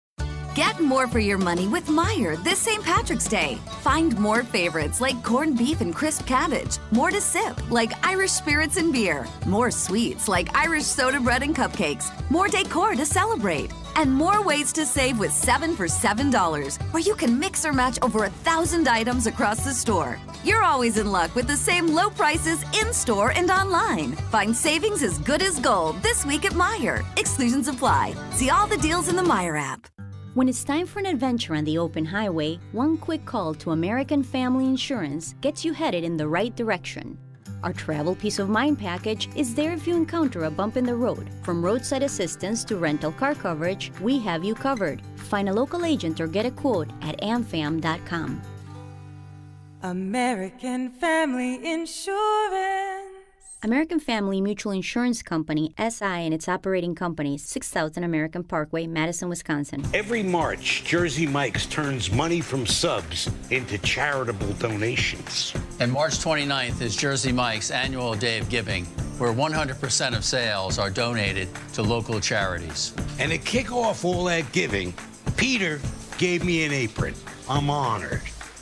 Get more for your money with Meijer this St. Patrick's Day. Find more favorites like corned beef and crisp cabbage, more to sip like Irish spirits and beer, more sweets like Irish soda bread and cupcakes, more decor to celebrate, and more ways to save with 7 for $7, where you can mix or match over 1,000 items across the store. You're always in luck with the same low prices in-store and online. Find savings as good as gold this week at Meijer. Exclusions apply. See all the deals in the Meijer app. When it's time for an adventure on the open highway, one quick call to American Family Insurance gets you headed in the right direction. Our Travel Peace of Mind package is there if you encounter a bump in the road. From roadside assistance to rental car coverage, we have you covered. Find a local agent or get a quote at amfam.com. American Family Insurance. American Family Mutual Insurance Company, SI, and its operating company, 6000 American Parkway, Madison, Wisconsin. Every March, Jersey Mike's turns money from subs into charitable donations. And March 29th is Jersey Mike's annual Day of Giving, where 100% of sales are donated to local charities. And to kick off all that giving, Peter gave me an apron. I'm honored.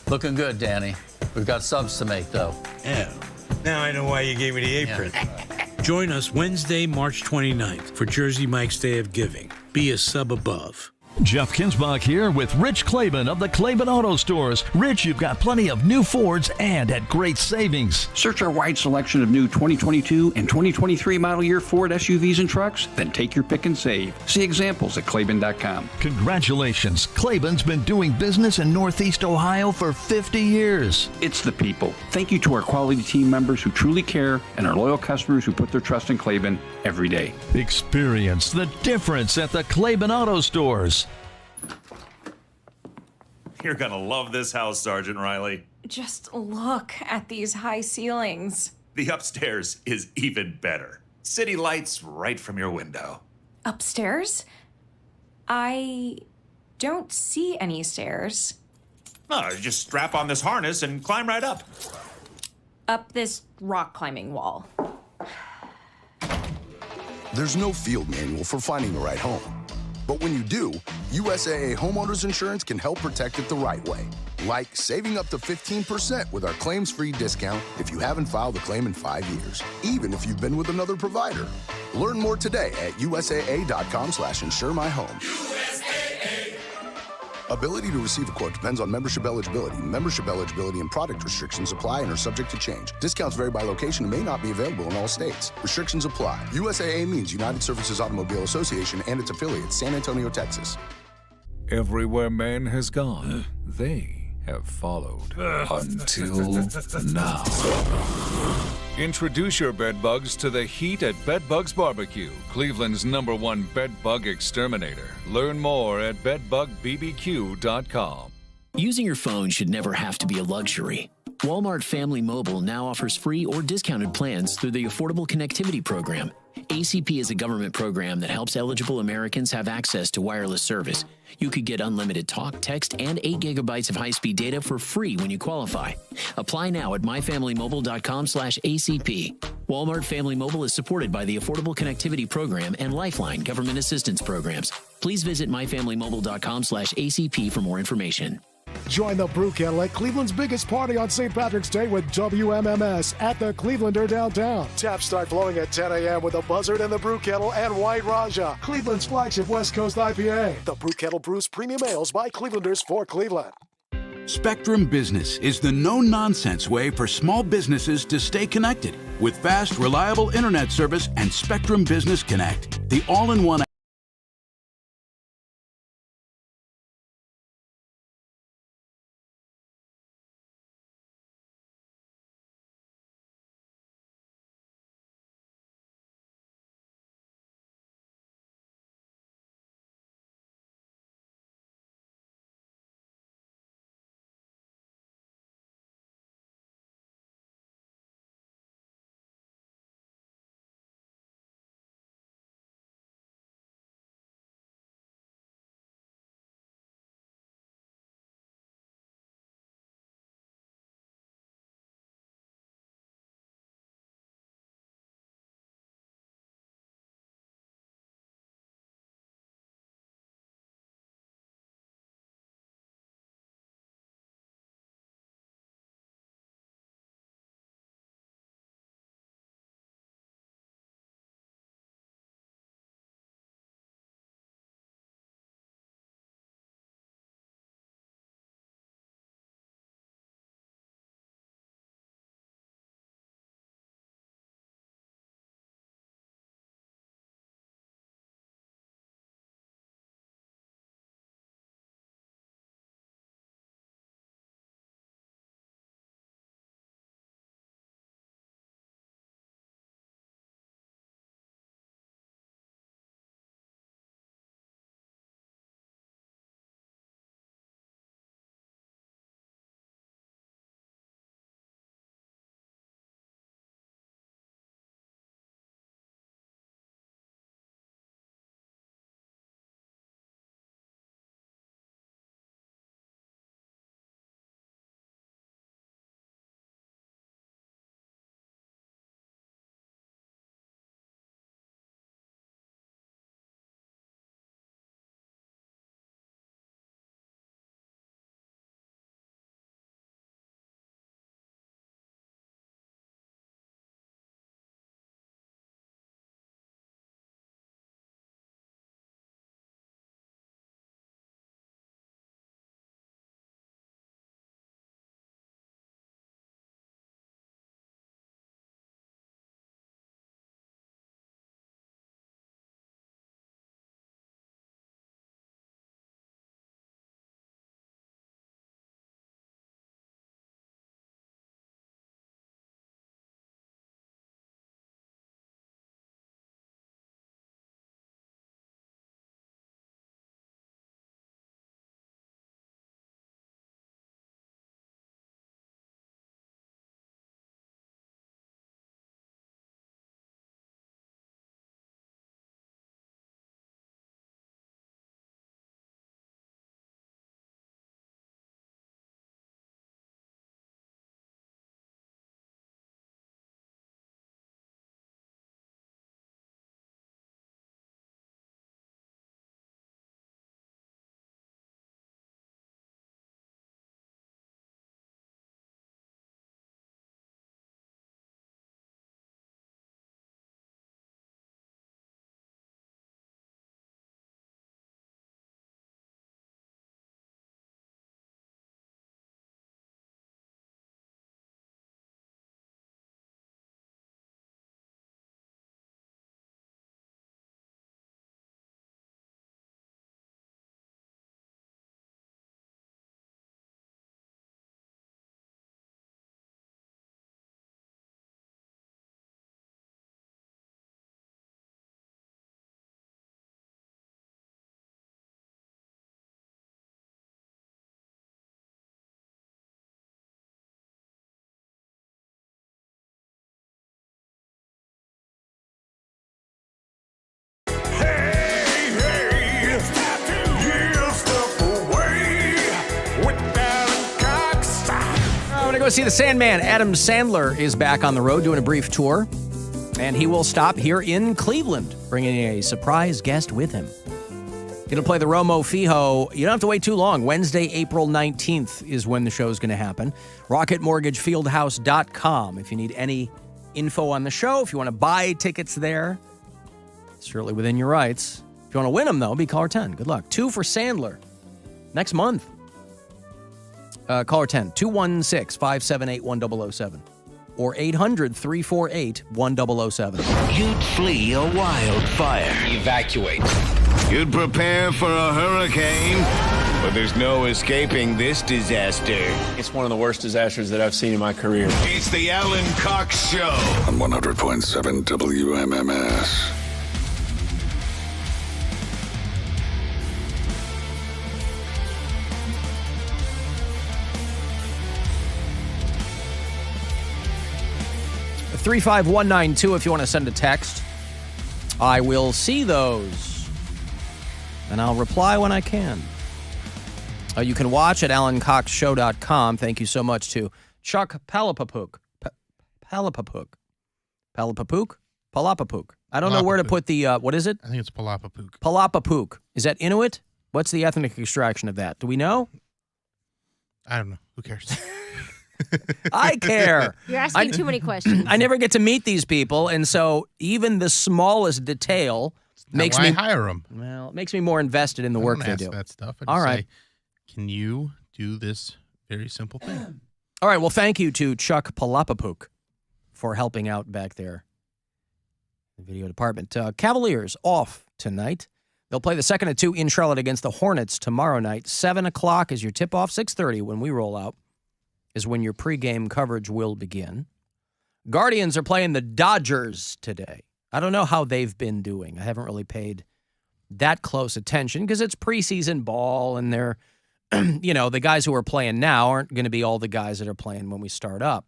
Looking good, Danny. We've got subs to make, though. Yeah. Now I know why you gave me the apron. Yeah. Join us Wednesday, March 29th for Jersey Mike's Day of Giving. Be a sub above. Jeff Kinsbach here with Rich Claiborne of the Claiborne Auto Stores. Rich, you've got plenty of new Fords and at great savings. Search our wide selection of new 2022 and 2023 model year Ford SUVs and trucks, then take your pick and save. See examples at Claiborne.com. Congratulations. Claiborne's been doing business in Northeast Ohio for 50 years. It's the people. Thank you to our quality team members who truly care and our loyal customers who put their trust in Claiborne every day. Experience the difference at the Claiborne Auto Stores. You're gonna love this house, Sergeant Riley. Just look at these high ceilings. The upstairs is even better. City lights right from your window. Upstairs? I don't see any stairs. Oh, just strap on this harness and climb right up. Up this rock climbing wall. There's no field manual for finding the right home. But when you do, USAA Homeowners Insurance can help protect it the right way. Like saving up to 15% with our claims-free discount if you haven't filed a claim in 5 years, even if you've been with another provider. Learn more today at usaa.com/insuremyhome. USAA. Ability to receive a quote depends on membership eligibility. Membership eligibility and product restrictions apply and are subject to change. Discounts vary by location and may not be available in all states. Restrictions apply. USAA means United Services Automobile Association and its affiliates, San Antonio, Texas. Everywhere man has gone, they have followed until now. Introduce your bedbugs to the heat at Bedbugs Barbecue, Cleveland's #1 bedbug exterminator. Learn more at bedbugbbq.com. Using your phone should never have to be a luxury. Walmart Family Mobile now offers free or discounted plans through the Affordable Connectivity Program. ACP is a government program that helps eligible Americans have access to wireless service. You could get unlimited talk, text, and 8 gigabytes of high-speed data for free when you qualify. Apply now at myfamilymobile.com/ACP. Walmart Family Mobile is supported by the Affordable Connectivity Program and Lifeline Government Assistance Programs. Please visit myfamilymobile.com/ACP for more information. Join the Brew Kettle at Cleveland's biggest party on St. Patrick's Day with WMMS at the Clevelander downtown. Taps start flowing at 10 a.m. with the Buzzard and the Brew Kettle and White Raja, Cleveland's flagship West Coast IPA. The Brew Kettle brews premium ales by Clevelanders for Cleveland. Spectrum Business is the no-nonsense way for small businesses to stay connected with fast, reliable internet service and Spectrum Business Connect, the all-in-one see the Sandman. Adam Sandler is back on the road doing a brief tour, and he will stop here in Cleveland, bringing a surprise guest with him. Going to play the Romo Fijo. You don't have to wait too long. Wednesday, April 19th is when the show is going to happen. RocketMortgageFieldhouse.com if you need any info on the show. If you want to buy tickets there, certainly within your rights. If you want to win them, though, be caller 10. Good luck. 2 for Sandler next month. Caller 10, 216-578-1007 or 800-348-1007. You'd flee a wildfire. Evacuate. You'd prepare for a hurricane. But there's no escaping this disaster. It's one of the worst disasters that I've seen in my career. It's the Alan Cox Show. On 100.7 WMMS. $35192 if you want to send a text. I will see those, and I'll reply when I can. You can watch at AlanCoxShow.com. Thank you so much to Chuck Palapapuk. Palapapuk. I don't know where to put the, what is it? I think it's Palapapuk. Palapapuk. Is that Inuit? What's the ethnic extraction of that? Do we know? I don't know. Who cares? I care. You're asking too many questions. I never get to meet these people, and so even the smallest detail makes me hire them. Well, it makes me more invested in the work they do. That stuff. All right. Can you do this very simple thing? All right. Well, thank you to Chuck Palapapuk for helping out back there in the video department. Cavaliers off tonight. They'll play the 2nd of 2 in Charlotte against the Hornets tomorrow night. 7 o'clock is your tip-off. 6:30 when we roll out is when your pregame coverage will begin. Guardians are playing the Dodgers today. I don't know how they've been doing. I haven't really paid that close attention because it's preseason ball and they're, the guys who are playing now aren't going to be all the guys that are playing when we start up.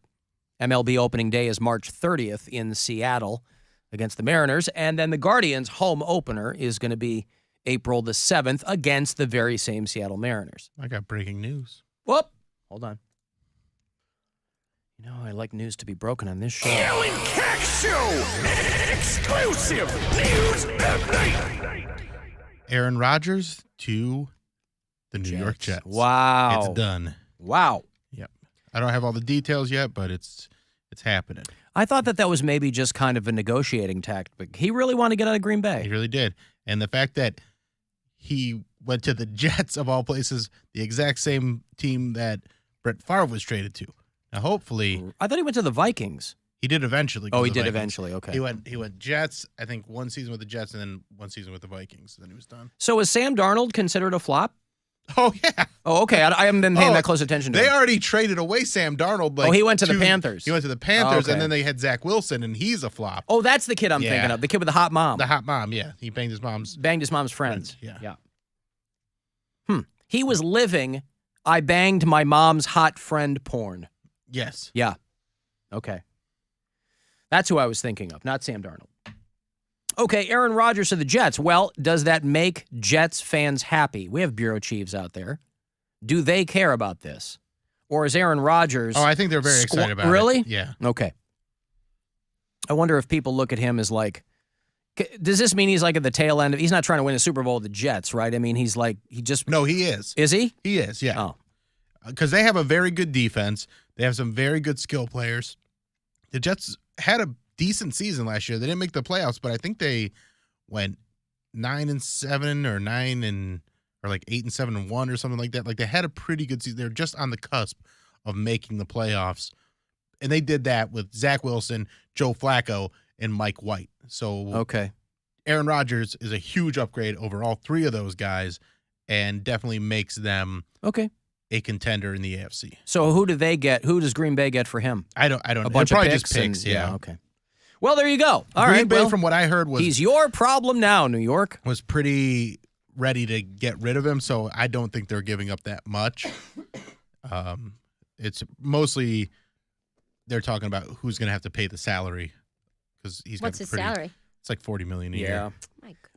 MLB opening day is March 30th in Seattle against the Mariners, and then the Guardians' home opener is going to be April the 7th against the very same Seattle Mariners. I got breaking news. Whoop! Hold on. I like news to be broken on this show. Alan Cox Show! Exclusive news update! Aaron Rodgers to the New York Jets. Wow. It's done. Wow. Yep. I don't have all the details yet, but it's happening. I thought that was maybe just kind of a negotiating tactic, but he really wanted to get out of Green Bay. He really did. And the fact that he went to the Jets, of all places, the exact same team that Brett Favre was traded to. Now, hopefully, I thought he went to the Vikings. He did eventually. Oh, he did Vikings. Eventually. Okay. He went Jets. I think one season with the Jets, and then one season with the Vikings. Then he was done. So is Sam Darnold considered a flop? Oh yeah. Oh, okay. I haven't been paying that close attention to him. They already traded away Sam Darnold. He went to the Panthers. He went to the Panthers, okay. and then they had Zach Wilson, and he's a flop. Oh, that's the kid I'm thinking of. The kid with the hot mom. The hot mom. Yeah, he banged his mom's friends. Yeah. He was living. I banged my mom's hot friend porn. Yes. Yeah. Okay. That's who I was thinking of, not Sam Darnold. Okay, Aaron Rodgers to the Jets. Well, does that make Jets fans happy? We have bureau chiefs out there. Do they care about this? Or is Aaron Rodgers... Oh, I think they're very excited about really? it. Yeah. Okay. I wonder if people look at him as like... Does this mean he's like at the tail end of... He's not trying to win a Super Bowl with the Jets, right? I mean, he's like... He just... No, he is. Is he? He is, yeah. Oh. Because they have a very good defense. They have some very good skill players. The Jets had a decent season last year. They didn't make the playoffs, but I think they went 9-7 or 8-7-1 or something like that. Like they had a pretty good season. They're just on the cusp of making the playoffs. And they did that with Zach Wilson, Joe Flacco, and Mike White. So okay. Aaron Rodgers is a huge upgrade over all three of those guys and definitely makes them a contender in the AFC. So who do they get? Who does Green Bay get for him? I don't know. A bunch of probably picks just picks, yeah. Okay. Well, there you go. All Green right. Bay, well, from what I heard, he's your problem now, New York. Was pretty ready to get rid of him, so I don't think they're giving up that much. It's mostly they're talking about who's going to have to pay the salary because he's got What's his salary? It's like $40 million a year.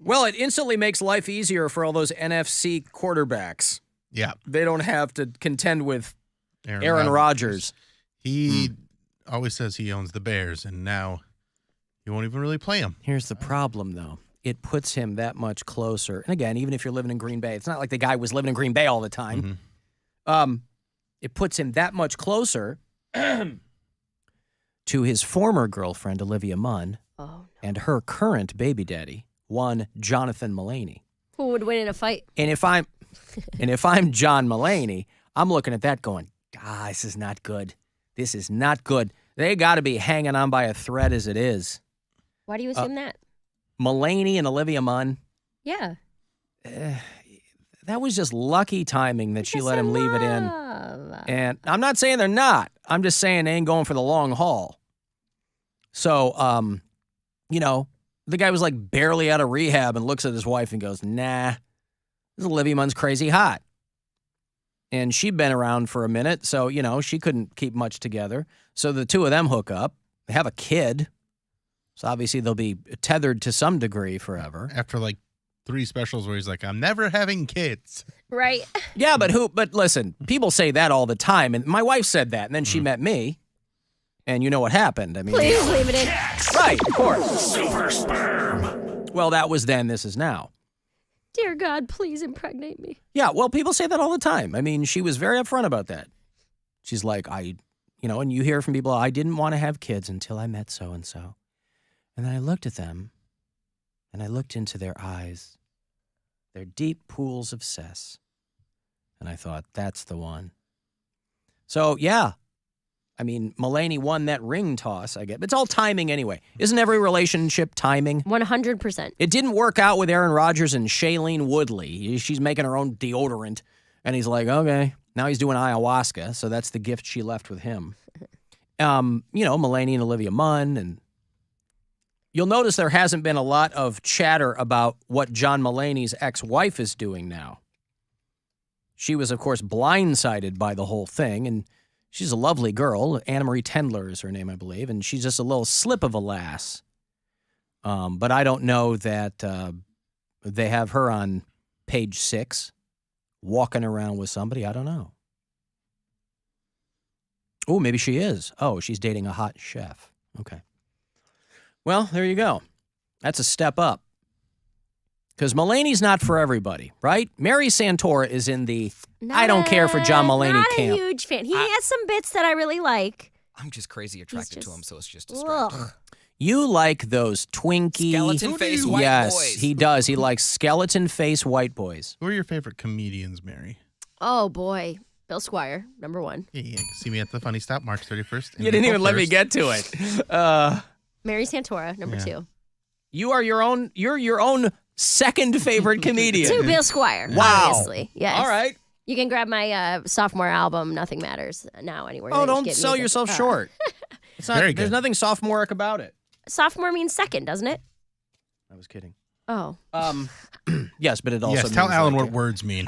Well, it instantly makes life easier for all those NFC quarterbacks. Yeah, they don't have to contend with Aaron Rodgers. He always says he owns the Bears, and now he won't even really play them. Here's the problem, though. It puts him that much closer. And again, even if you're living in Green Bay, it's not like the guy was living in Green Bay all the time. It puts him that much closer to his former girlfriend, Olivia Munn, and her current baby daddy, one Jonathan Mulaney. Who would win in a fight? And if I'm John Mulaney, I'm looking at that going, this is not good. This is not good. They got to be hanging on by a thread as it is. Why do you assume that? Mulaney and Olivia Munn. Yeah. That was just lucky timing that she let him leave it in. And I'm not saying they're not. I'm just saying they ain't going for the long haul. So, the guy was like barely out of rehab and looks at his wife and goes, nah, this Olivia Munn's crazy hot. And she'd been around for a minute, so, she couldn't keep much together. So the two of them hook up. They have a kid. So obviously they'll be tethered to some degree forever. After like 3 specials where he's like, I'm never having kids. Right. Yeah, but listen, people say that all the time. And my wife said that, and then she met me. And you know what happened. I mean, please leave it in. Right, of course. Super sperm. Well, that was then, this is now. Dear God, please impregnate me. Yeah, well, people say that all the time. I mean, she was very upfront about that. She's like, and you hear from people, I didn't want to have kids until I met so-and-so. And then I looked at them, and I looked into their eyes, their deep pools of cess. And I thought, that's the one. So, yeah. I mean, Mulaney won that ring toss, I guess. It's all timing anyway. Isn't every relationship timing? 100%. It didn't work out with Aaron Rodgers and Shailene Woodley. She's making her own deodorant. And he's like, okay. Now he's doing ayahuasca, so that's the gift she left with him. Mulaney and Olivia Munn. And you'll notice there hasn't been a lot of chatter about what John Mulaney's ex-wife is doing now. She was, of course, blindsided by the whole thing, and she's a lovely girl. Anna Marie Tendler is her name, I believe, and she's just a little slip of a lass. But I don't know that they have her on page 6, walking around with somebody. I don't know. Oh, maybe she is. Oh, she's dating a hot chef. Okay. Well, there you go. That's a step up. Because Mulaney's not for everybody, right? Mary Santora is in the I don't care for John Mulaney camp. Not a huge fan. He has some bits that I really like. I'm just crazy attracted to him, so it's just distracting. You like those Twinkie... Skeleton face white boys. Yes, he does. He likes skeleton face white boys. Who are your favorite comedians, Mary? Oh, boy. Bill Squire, number 1. Yeah, you can see me at the Funny Stop March 31st. You didn't even let me get to it. Mary Santora, number 2. You're your own second favorite comedian. To Bill Squire, wow. Obviously. Yes. All right. You can grab my sophomore album, Nothing Matters, now anywhere. Oh, don't sell yourself short. It's not, Very good. There's nothing sophomoric about it. Sophomore means second, doesn't it? I was kidding. Oh. Yes, but it also means tell Alan like what words mean.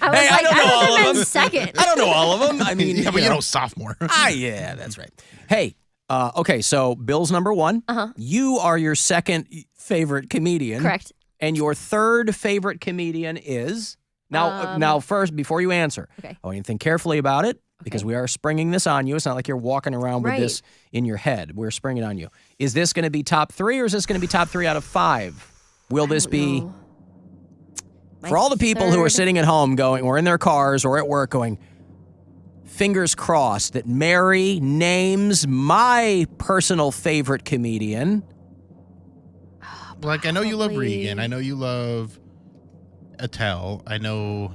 I don't know all of them. Second. I don't know all of them. I mean, yeah, but you know sophomore. Yeah, that's right. Hey, okay, so Bill's number 1. Uh-huh. You are your second favorite comedian. Correct. And your third favorite comedian is... Now, first, before you answer, okay. I want you to think carefully about it because we are springing this on you. It's not like you're walking around with this in your head. We're springing it on you. Is this going to be top 3 or is this going to be top 3 out of 5? Will this be... For all the people who are sitting at home going, or in their cars or at work going, fingers crossed that Mary names my personal favorite comedian. Like, I know you love Regan. I know you love Attell. I know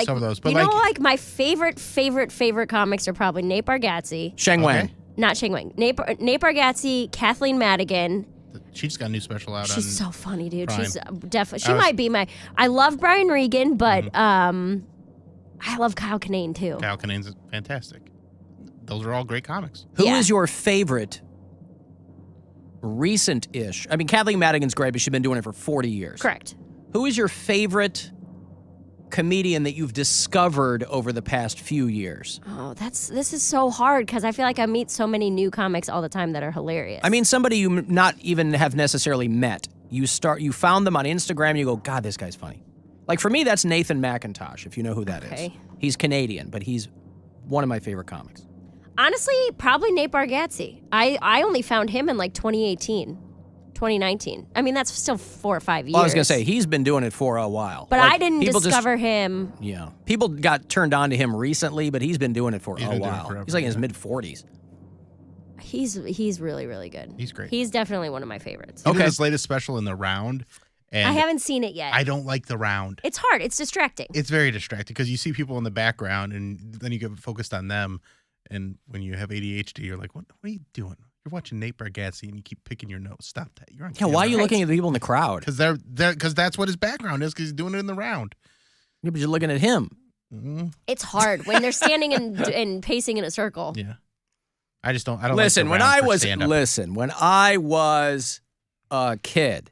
some of those. But my favorite comics are probably Nate Bargatze. Sheng Wang. Not Sheng Wang. Nate Bargatze, Kathleen Madigan. She just got a new special out. She's so funny, dude. Prime. She's definitely. She might be my. I love Brian Regan, but I love Kyle Kinane too. Kyle Kinane's fantastic. Those are all great comics. Who is your favorite recent-ish? I mean, Kathleen Madigan's great, but she's been doing it for 40 years. Correct. Who is your favorite comedian that you've discovered over the past few years? Oh, this is so hard because I feel like I meet so many new comics all the time that are hilarious. I mean, somebody you not even have necessarily met. You found them on Instagram, and you go, God, this guy's funny. Like for me, that's Nathan McIntosh, if you know who that is. He's Canadian, but he's one of my favorite comics. Honestly, probably Nate Bargatze. I only found him in like 2018, 2019. I mean, that's still 4 or 5 years. Well, I was going to say, he's been doing it for a while. But Like, I didn't people discover him. Yeah. People got turned on to him recently, but he's been doing it for He's a been doing it while. forever, He's like in his yeah. mid-40s. He's really, really good. He's great. He's definitely one of my favorites. He did his latest special in The Round. And I haven't seen it yet. I don't like The Round. It's hard. It's distracting. It's very distracting because you see people in the background and then you get focused on them. And when you have ADHD, you're like, what are you doing? You're watching Nate Bargatze and you keep picking your nose. Stop that. You're on Yeah, camera. why are you looking at the people in the crowd? Because that's what his background is because he's doing it in The Round. Yeah, but you're looking at him. Mm-hmm. It's hard when they're standing and pacing in a circle. Yeah. I don't Listen, like when I was a kid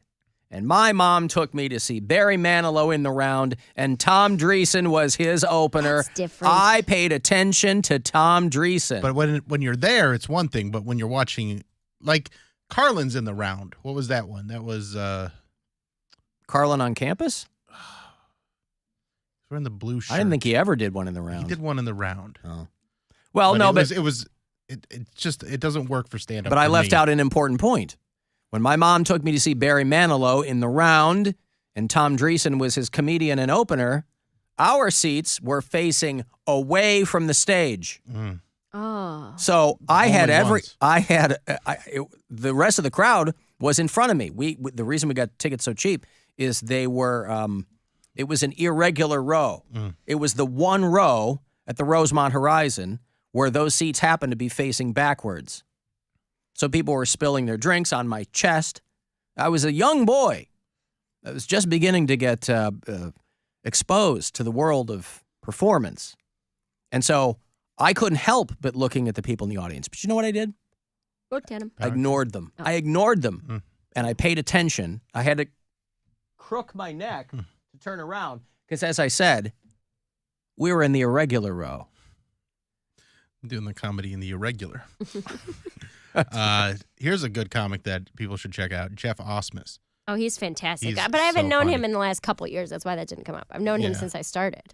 and my mom took me to see Barry Manilow in The Round and Tom Dreesen was his opener, That's different. I paid attention to Tom Dreesen. But when you're there, it's one thing. But when you're watching, like Carlin's in The Round. What was that one? That was Carlin on Campus? we're in the blue shirt. I didn't think he ever did one in The Round. He did one in The Round. Oh. Well, it doesn't work for stand-up. But I for left me. out an important point. When my mom took me to see Barry Manilow in The Round and Tom Dreesen was his comedian and opener, our seats were facing away from the stage. Mm. Oh. So the rest of the crowd was in front of me. The reason we got tickets so cheap is they were, it was an irregular row. Mm. It was the one row at the Rosemont Horizon where those seats happened to be facing backwards. So people were spilling their drinks on my chest. I was a young boy. I was just beginning to get exposed to the world of performance. And so I couldn't help but looking at the people in the audience. But you know what I did? Looked at him. I ignored them. I ignored them. And I paid attention. I had to crook my neck to turn around because, as I said, we were in the irregular row. I'm doing the comedy in the irregular. Here's a good comic that people should check out. Jeff Osmus. Oh, he's fantastic. He's But I haven't so known funny. him in the last couple of years. That's why that didn't come up. I've known him since I started.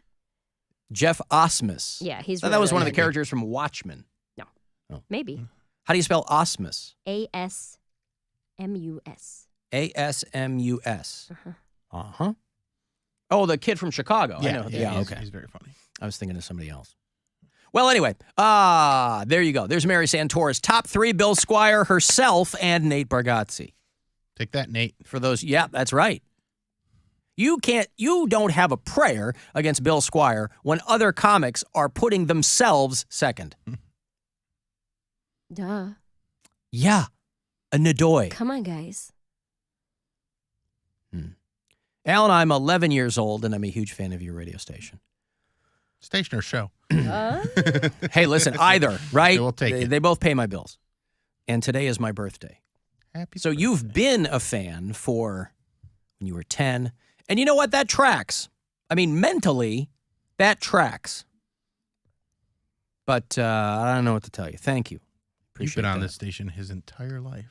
Jeff Osmus. Yeah, he's That really, was one of really the good. characters from Watchmen. No. Oh. Maybe. How do you spell Osmus? ASMUS. ASMUS. Uh-huh. Oh, the kid from Chicago. Yeah, I know. yeah, Okay. He's very funny. I was thinking of somebody else. Well, anyway, there you go. There's Mary Santora's top 3, Bill Squire, herself, and Nate Bargatze. Take that, Nate. For those, yeah, that's right. You don't have a prayer against Bill Squire when other comics are putting themselves second. Duh. Yeah, a nadoy. Come on, guys. Alan, I'm 11 years old, and I'm a huge fan of your radio station. Station or show? Hey, listen, either, right? We'll take it. They both pay my bills. And today is my birthday. Happy So you've been a fan for when you were 10. And you know what? That tracks. I mean, mentally, that tracks. But I don't know what to tell you. Thank you. You've been on that. this station his entire life.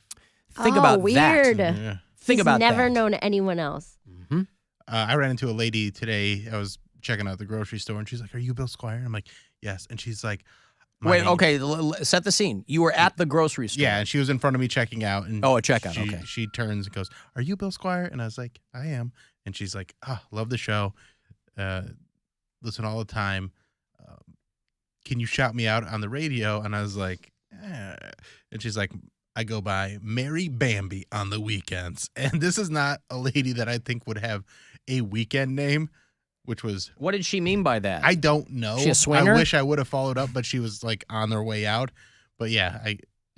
Think about weird. that. Yeah. Think He's about never that. known anyone else. Mm-hmm. I ran into a lady today. I was checking out the grocery store, and she's like, "Are you Bill Squire?" I'm like, "Yes." And she's like, Wait, okay, set the scene. You were at the grocery store. Yeah, and she was in front of me checking out. And Oh, a checkout, okay. She turns and goes, "Are you Bill Squire?" And I was like, "I am." And she's like, love the show. Listen all the time. Can you shout me out on the radio? And I was like, And she's like, I go by Mary Bambi on the weekends. And this is not a lady that I think would have a weekend name, which was... What did she mean by that? I don't know. She a swinger? I wish I would have followed up, but she was like on their way out. But yeah,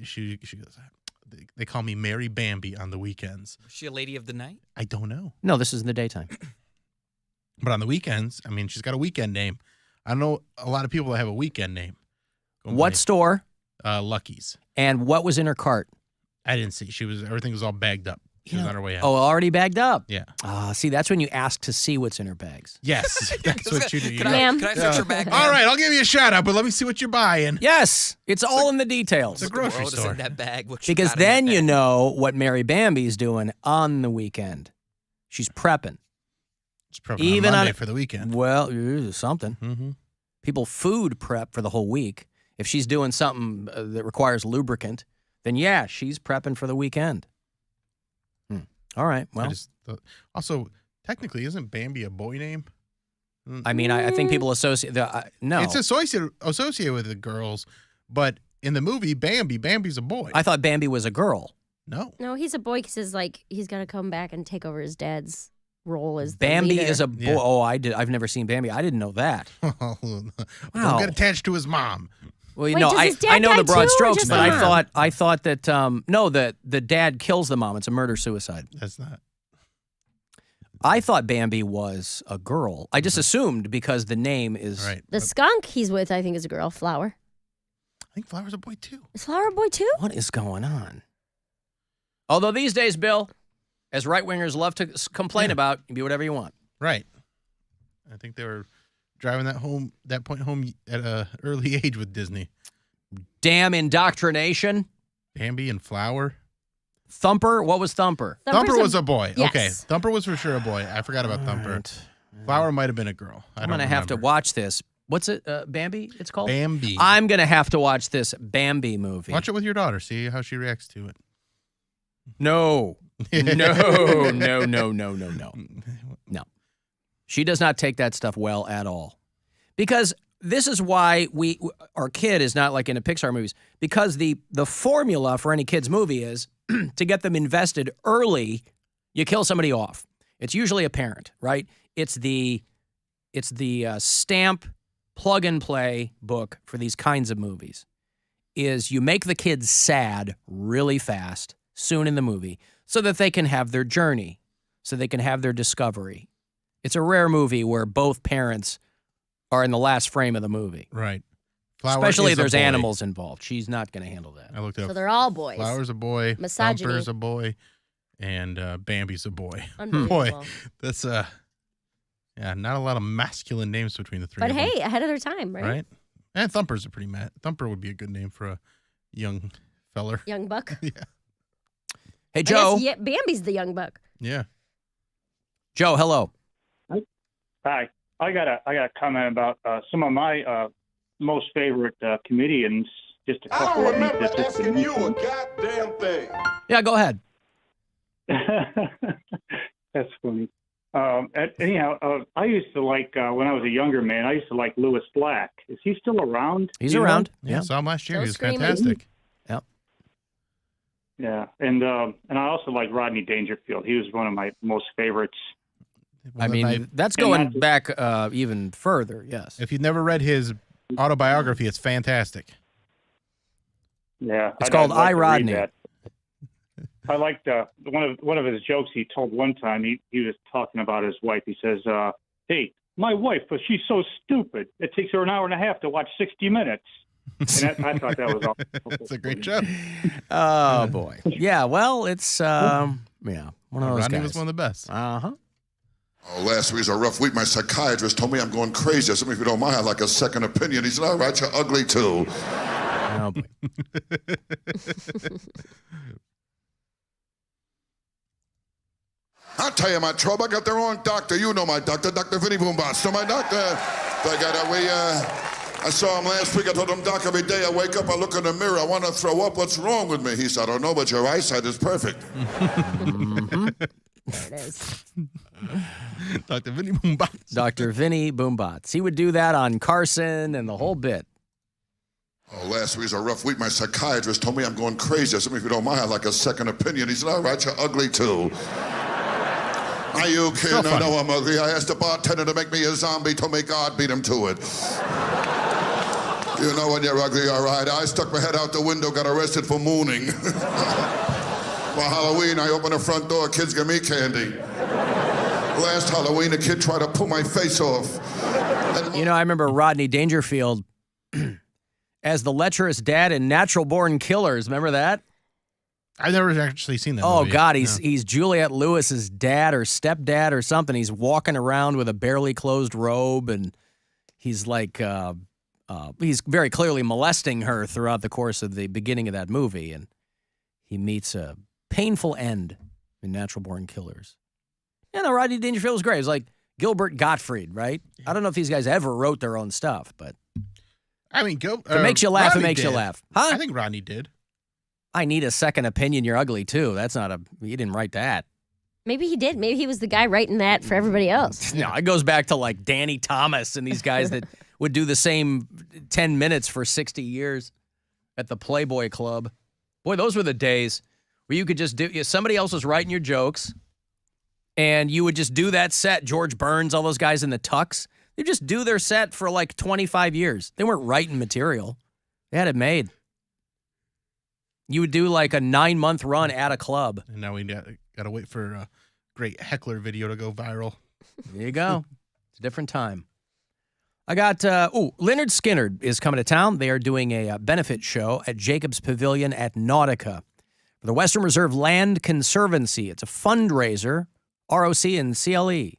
she goes, they call me Mary Bambi on the weekends. Is she a lady of the night? I don't know. No, this is in the daytime. But on the weekends, I mean, she's got a weekend name. I know a lot of people that have a weekend name. What store? Lucky's. And what was in her cart? I didn't see. Everything was all bagged up. She was on her way out. Oh, already bagged up? Yeah. See, that's when you ask to see what's in her bags. Yes, that's what you do. Can I search her bag? All right, I'll give you a shout out, but let me see what you're buying. Yes, it's all in the details. It's a grocery What is store. in that bag? What you Because got in then that you bag? know what Mary Bambi's doing on the weekend. She's prepping. It's prepping Even on Monday on for the weekend. Well, something. Mm-hmm. People food prep for the whole week. If she's doing something that requires lubricant, then yeah, she's prepping for the weekend. All right. Well, also, technically, isn't Bambi a boy name? I mean, I think people associate no. It's associated with the girls, but in the movie, Bambi's a boy. I thought Bambi was a girl. No. No, he's a boy because he's got to come back and take over his dad's role as the Bambi leader. is a boy. Yeah. Oh, I've never seen Bambi. I didn't know that. Don't get attached to his mom. Well, Wait, does his dad I know die the broad too, or strokes, just but the mom? I thought that no, the dad kills the mom. It's a murder-suicide. That's not. I thought Bambi was a girl. I just assumed because the name is Right. The skunk he's with, I think, is a girl. Flower. I think Flower's a boy, too. Is Flower a boy too? What is going on? Although these days, Bill, as right-wingers love to complain about, you can be whatever you want. Right. I think they were driving that point home at an early age with Disney. Damn indoctrination. Bambi and Flower. Thumper? What was Thumper? Thumper was a boy. Yes. Okay. Thumper was for sure a boy. I forgot about Thumper. Right. Flower might have been a girl. I'm going to have to watch this. What's it? Bambi, it's called? Bambi. I'm going to have to watch this Bambi movie. Watch it with your daughter. See how she reacts to it. No. No. She does not take that stuff well at all. Because this is why our kid is not like in the Pixar movies. Because the formula for any kid's movie is to get them invested early, you kill somebody off. It's usually a parent, right? It's the stamp plug and play book for these kinds of movies. Is you make the kids sad really fast, soon in the movie, so that they can have their journey, so they can have their discovery. It's a rare movie where both parents are in the last frame of the movie. Right. Flower Especially is if there's a boy. animals involved. She's not going to handle that. I looked it up. So they're all boys. Flower's a boy. Misogyny. Thumper's a boy. And Bambi's a boy. Unbelievable. Boy, that's not a lot of masculine names between the three. But of them. hey, ahead of their time, right? Right? And Thumper's a pretty Thumper would be a good name for a young feller. Young buck. Yeah. Hey, Joe. Yeah, Bambi's the young buck. Yeah. Joe, hello. Hi. I got a comment about some of my most favorite comedians. Just a couple. I don't remember asking you a goddamn thing. Yeah, go ahead. That's funny. Anyhow, I used to like when I was a younger man. I used to like Louis Black. Is he still around? He's around. Yeah, saw him last year. Still He was screaming. fantastic. Yep. Yeah, and I also like Rodney Dangerfield. He was one of my most favorites. I mean, that's going back even further, yes. If you've never read his autobiography, it's fantastic. Yeah, It's called I'd like I, to read Rodney. that. I liked one of his jokes he told one time. He was talking about his wife. He says, "Hey, my wife, but she's so stupid. It takes her an hour and a half to watch 60 Minutes." And I thought that was awesome. That's a great joke. Oh, boy. Yeah, well, it's, one of those Rodney guys. was one of the best. Uh-huh. Oh, last week was a rough week. My psychiatrist told me I'm going crazy. I said, if you don't mind, I'd like a second opinion. He said, all right, you're ugly too. Oh, boy. I'll tell you my trouble. I got the wrong doctor. You know my doctor, Dr. Vinny Boombots. So my doctor, I saw him last week. I told him, Doc, every day I wake up, I look in the mirror, I want to throw up. What's wrong with me? He said, I don't know, but your eyesight is perfect. Mm-hmm. There it is. Dr. Vinny Boombots. Dr. Vinny Boombots. He would do that on Carson and the whole bit. Oh, last week was a rough week. My psychiatrist told me I'm going crazy. I said, if you don't mind, I'd like a second opinion. He said, all right, you're ugly too. Are you kidding? I know I'm ugly. I asked the bartender to make me a zombie. Told me God beat him to it. You know when you're ugly, all right. I stuck my head out the window, got arrested for mooning. For Halloween, I opened the front door. Kids give me candy. Last Halloween, a kid tried to pull my face off. You know, I remember Rodney Dangerfield as the lecherous dad in Natural Born Killers. Remember that? I've never actually seen that Oh, movie. God, he's Juliette Lewis's dad or stepdad or something. He's walking around with a barely closed robe, and he's like, he's very clearly molesting her throughout the course of the beginning of that movie, and he meets a painful end in Natural Born Killers. Yeah, no, Rodney Dangerfield was great. It was like Gilbert Gottfried, right? I don't know if these guys ever wrote their own stuff, but I mean, go. If it makes you laugh, Rodney it makes you did. laugh. Huh? I think Rodney did. I need a second opinion. You're ugly, too. That's not a... You didn't write that. Maybe he did. Maybe he was the guy writing that for everybody else. No, it goes back to like Danny Thomas and these guys that would do the same 10 minutes for 60 years at the Playboy Club. Boy, those were the days where you could just do... Somebody else was writing your jokes, and you would just do that set. George Burns, all those guys in the tux. They just do their set for like 25 years. They weren't writing material. They had it made. You would do like a 9-month run at a club. And now we got to wait for a great heckler video to go viral. There you go. It's a different time. I got, Leonard Skinner is coming to town. They are doing a benefit show at Jacobs Pavilion at Nautica for the Western Reserve Land Conservancy. It's a fundraiser, ROC and CLE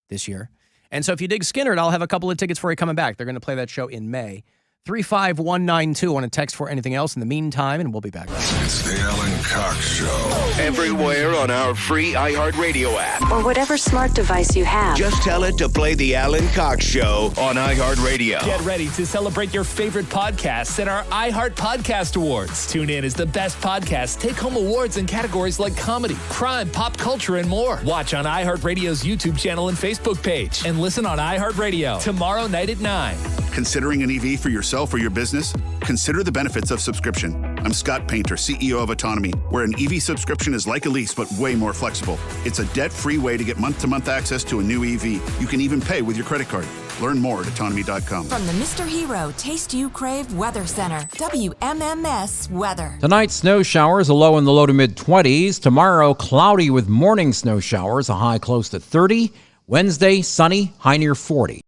this year. And so if you dig Skinner, I'll have a couple of tickets for you coming back. They're going to play that show in May. 35192 on a text for anything else in the meantime, and we'll be back. It's the Alan Cox Show. Everywhere on our free iHeartRadio app. Or whatever smart device you have. Just tell it to play the Alan Cox Show on iHeartRadio. Get ready to celebrate your favorite podcasts at our iHeart Podcast Awards. Tune in as the best podcasts take home awards in categories like comedy, crime, pop culture, and more. Watch on iHeartRadio's YouTube channel and Facebook page, and listen on iHeartRadio tomorrow night at 9. Considering an EV for yourself or your business? Consider the benefits of subscription. I'm Scott Painter, CEO of Autonomy, where an EV subscription is like a lease but way more flexible. It's a debt-free way to get month-to-month access to a new EV. You can even pay with your credit card. Learn more at autonomy.com. From the Mr. Hero Taste You Crave Weather Center, WMMS Weather. Tonight, snow showers, a low in the low to mid-20s. Tomorrow, cloudy with morning snow showers, a high close to 30. Wednesday, sunny, high near 40.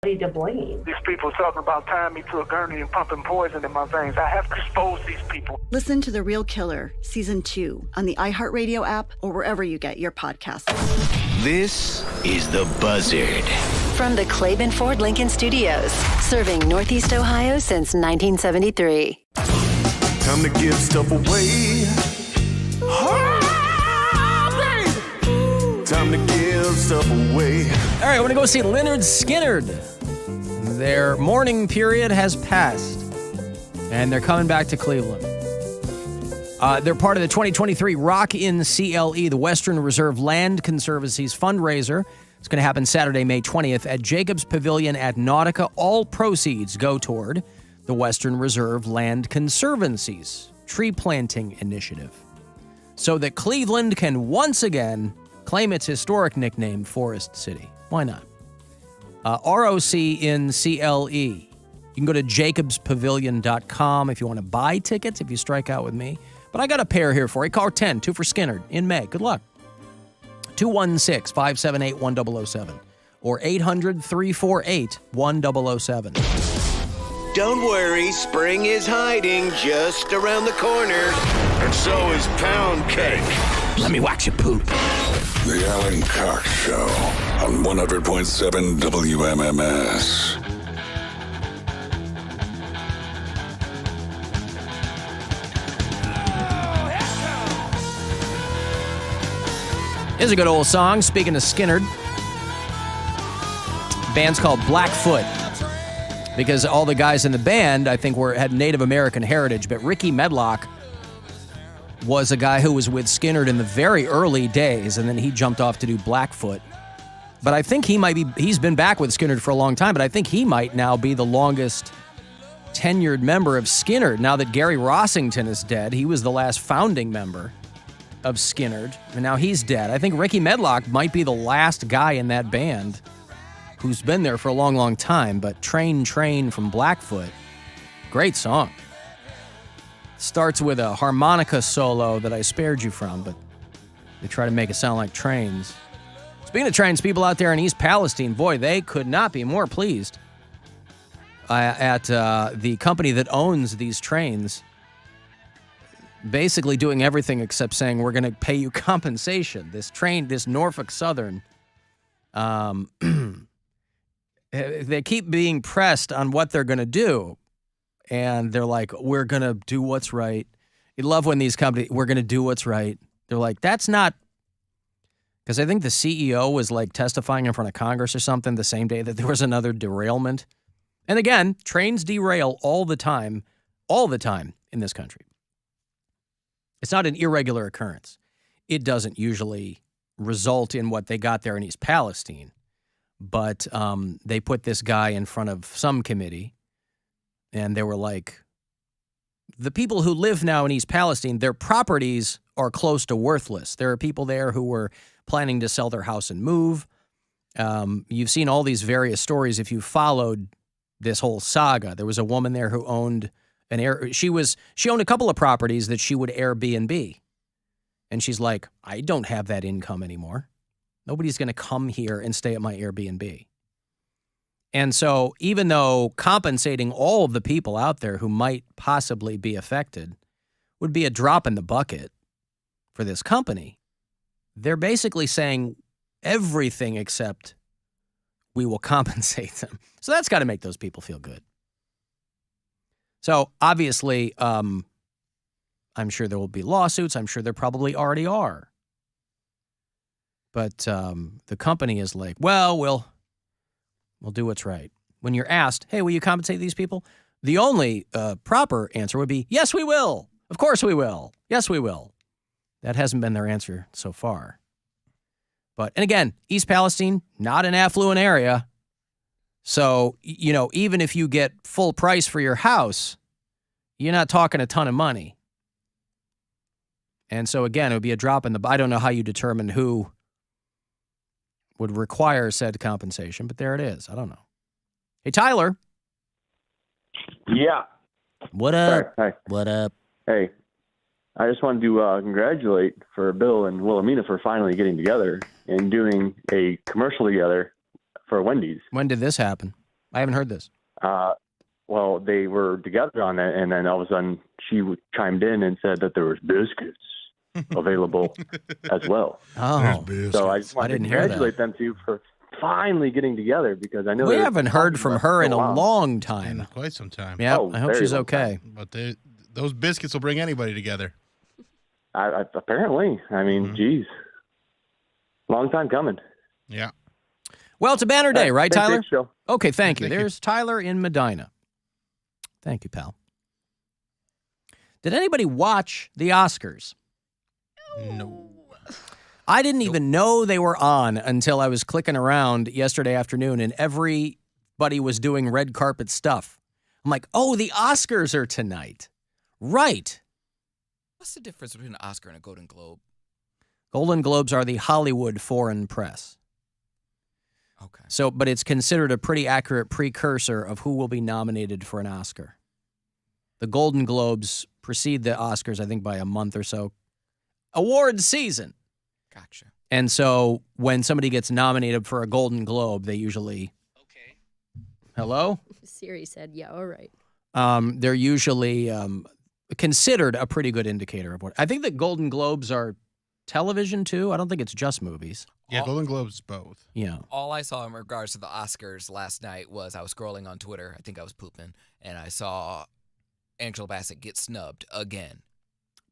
to blame. These people talking about tying me to a gurney and pumping poison in my veins. I have to expose these people. Listen to The Real Killer, Season 2, on the iHeartRadio app or wherever you get your podcasts. This is The Buzzard. From the Claiborne Ford Lincoln Studios, serving Northeast Ohio since 1973. Time to give stuff away. Time to give stuff away. All right, I want to go see Lynyrd Skynyrd. Their mourning period has passed, and they're coming back to Cleveland. They're part of the 2023 Rock in CLE, the Western Reserve Land Conservancy's fundraiser. It's going to happen Saturday, May 20th at Jacobs Pavilion at Nautica. All proceeds go toward the Western Reserve Land Conservancy's tree planting initiative, so that Cleveland can once again claim its historic nickname, Forest City. Why not? ROC in CLE. You can go to jacobspavilion.com if you want to buy tickets, if you strike out with me. But I got a pair here for you. Call 10, 2 for Skynyrd in May. Good luck. 216-578-1007 or 800-348-1007. Don't worry, spring is hiding just around the corner. And so is Poundcake. Let me wax your poop. The Alan Cox Show on 100.7 WMMS. Here's a good old song. Speaking of Skynyrd, band's called Blackfoot, because all the guys in the band, I think, had Native American heritage, but Ricky Medlock was a guy who was with Skynyrd in the very early days, and then he jumped off to do Blackfoot. But I think he's been back with Skynyrd for a long time, but I think he might now be the longest tenured member of Skynyrd. Now that Gary Rossington is dead, he was the last founding member of Skynyrd, and now he's dead. I think Ricky Medlock might be the last guy in that band who's been there for a long, long time, but Train from Blackfoot, great song. Starts with a harmonica solo that I spared you from, but they try to make it sound like trains. Speaking of trains, people out there in East Palestine, boy, they could not be more pleased at the company that owns these trains basically doing everything except saying, we're going to pay you compensation. This Norfolk Southern, they keep being pressed on what they're going to do. And they're like, we're going to do what's right. You love when these companies, we're going to do what's right. They're like, that's not, because I think the CEO was like testifying in front of Congress or something the same day that there was another derailment. And again, trains derail all the time in this country. It's not an irregular occurrence. It doesn't usually result in what they got there in East Palestine. But they put this guy in front of some committee, and they were like, the people who live now in East Palestine, their properties are close to worthless. There are people there who were planning to sell their house and move. You've seen all these various stories if you followed this whole saga. There was a woman there who owned she owned a couple of properties that she would Airbnb. And she's like, I don't have that income anymore. Nobody's going to come here and stay at my Airbnb. And so even though compensating all of the people out there who might possibly be affected would be a drop in the bucket for this company, they're basically saying everything except we will compensate them. So that's got to make those people feel good. So obviously, I'm sure there will be lawsuits. I'm sure there probably already are. But the company is like, well, we'll do what's right. When you're asked, hey, will you compensate these people? The only proper answer would be, yes, we will. Of course we will. Yes, we will. That hasn't been their answer so far. And again, East Palestine, not an affluent area. So, even if you get full price for your house, you're not talking a ton of money. And so, again, it would be a drop in the... I don't know how you determine who would require said compensation, but there it is. I don't know. Hey, Tyler. Yeah. What up? Hi. What up? Hey, I just wanted to congratulate for Bill and Wilhelmina for finally getting together and doing a commercial together for Wendy's. When did this happen? I haven't heard this. Well, they were together on it, and then all of a sudden she chimed in and said that there was biscuits available as well. Oh. So I just wanted to didn't hear congratulate them two for finally getting together because I know We they were haven't heard talking from about her it in for a while. long time. In quite some time. Yeah, Oh, I hope very she's long okay. But those biscuits will bring anybody together. Apparently. I mean, geez. Long time coming. Yeah. Well, it's a banner day, right, Thanks, Tyler? Dave Show. Okay, thank you. Thank you. There's Tyler in Medina. Thank you, pal. Did anybody watch the Oscars? No. I didn't even know they were on until I was clicking around yesterday afternoon and everybody was doing red carpet stuff. I'm like, oh, the Oscars are tonight. Right. What's the difference between an Oscar and a Golden Globe? Golden Globes are the Hollywood foreign press. Okay. So, but it's considered a pretty accurate precursor of who will be nominated for an Oscar. The Golden Globes precede the Oscars, I think, by a month or so. Awards season. Gotcha. And so when somebody gets nominated for a Golden Globe, they usually... Okay. Hello? Siri said, yeah, all right. They're usually considered a pretty good indicator of what... I think that Golden Globes are television, too. I don't think it's just movies. Yeah, Golden Globes both. Yeah. All I saw in regards to the Oscars last night was I was scrolling on Twitter. I think I was pooping, and I saw Angela Bassett get snubbed again.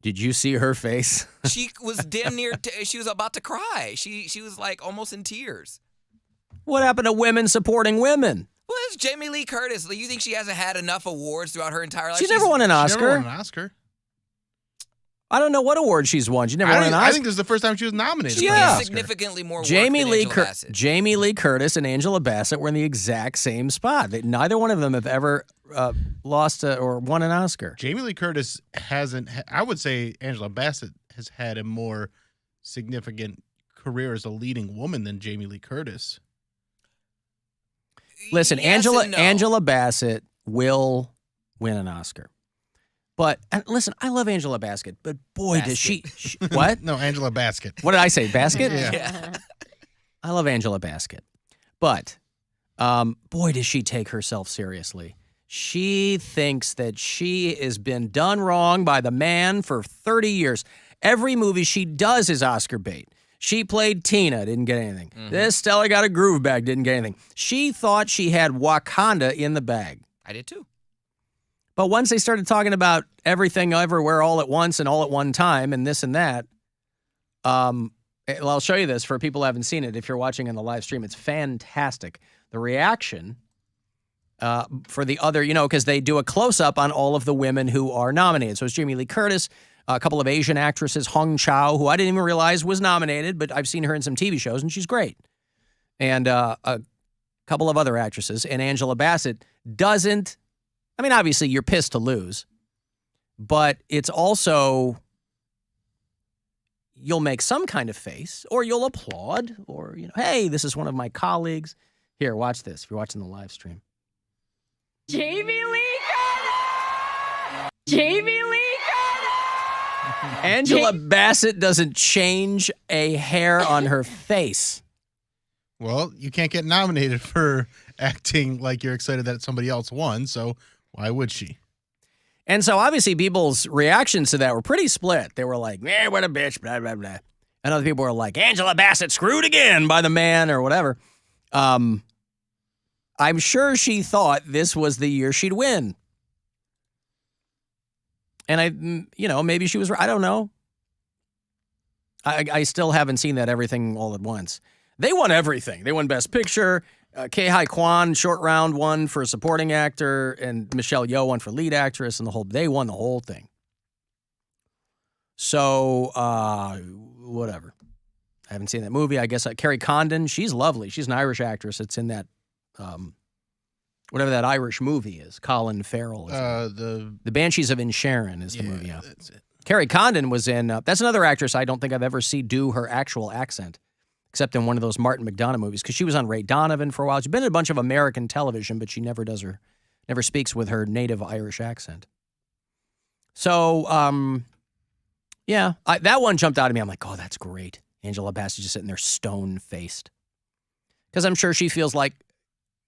Did you see her face? She was damn near. She was about to cry. She was like almost in tears. What happened to women supporting women? Well, it's Jamie Lee Curtis. You think she hasn't had enough awards throughout her entire life? She's never won an Oscar. She never won an Oscar. I don't know what award she's won. She never won an Oscar. I think this is the first time she was nominated. She for an has Oscar. significantly more work Jamie than Lee Angela Bassett. Jamie Lee Curtis and Angela Bassett were in the exact same spot. Neither one of them have ever lost or won an Oscar. Jamie Lee Curtis hasn't. I would say Angela Bassett has had a more significant career as a leading woman than Jamie Lee Curtis. Listen, Yes and no. Angela Bassett will win an Oscar. But and listen, I love Angela Bassett, but boy, does she what? No, Angela Basket. What did I say? Basket? Yeah. I love Angela Bassett. But boy, does she take herself seriously. She thinks that she has been done wrong by the man for 30 years. Every movie she does is Oscar bait. She played Tina, didn't get anything. This Stella Got a Groove Bag, didn't get anything. She thought she had Wakanda in the bag. I did too. But once they started talking about everything everywhere all at once and all at one time and this and that, I'll show you this for people who haven't seen it. If you're watching in the live stream, it's fantastic. The reaction for the other, because they do a close-up on all of the women who are nominated. So it's Jamie Lee Curtis, a couple of Asian actresses, Hong Chow, who I didn't even realize was nominated, but I've seen her in some TV shows, and she's great. And a couple of other actresses. And Angela Bassett doesn't, obviously you're pissed to lose, but it's also, you'll make some kind of face, or you'll applaud, or, hey, this is one of my colleagues. Here, watch this if you're watching the live stream. Jamie Lee Curtis! Jamie Lee Curtis! Angela Bassett doesn't change a hair on her face. Well, you can't get nominated for acting like you're excited that somebody else won, so why would she? And so obviously people's reactions to that were pretty split. They were like, what a bitch, blah, blah, blah. And other people were like, Angela Bassett screwed again by the man or whatever. I'm sure she thought this was the year she'd win. And maybe she was right. I don't know. I still haven't seen that Everything All at Once. They won everything. They won Best Picture. Ke-Huy Quan, short round, won for supporting actor, and Michelle Yeoh won for lead actress, and they won the whole thing. So, whatever. I haven't seen that movie. I guess Carrie Condon, she's lovely. She's an Irish actress. It's in that, whatever that Irish movie is. Colin Farrell. The Banshees of Inisherin is the movie. Yeah, that's it. Carrie Condon was in, that's another actress I don't think I've ever seen do her actual accent, except in one of those Martin McDonagh movies, because she was on Ray Donovan for a while. She's been in a bunch of American television, but she never speaks with her native Irish accent. So, that one jumped out at me. I'm like, oh, that's great. Angela Bassett just sitting there stone-faced. Because I'm sure she feels like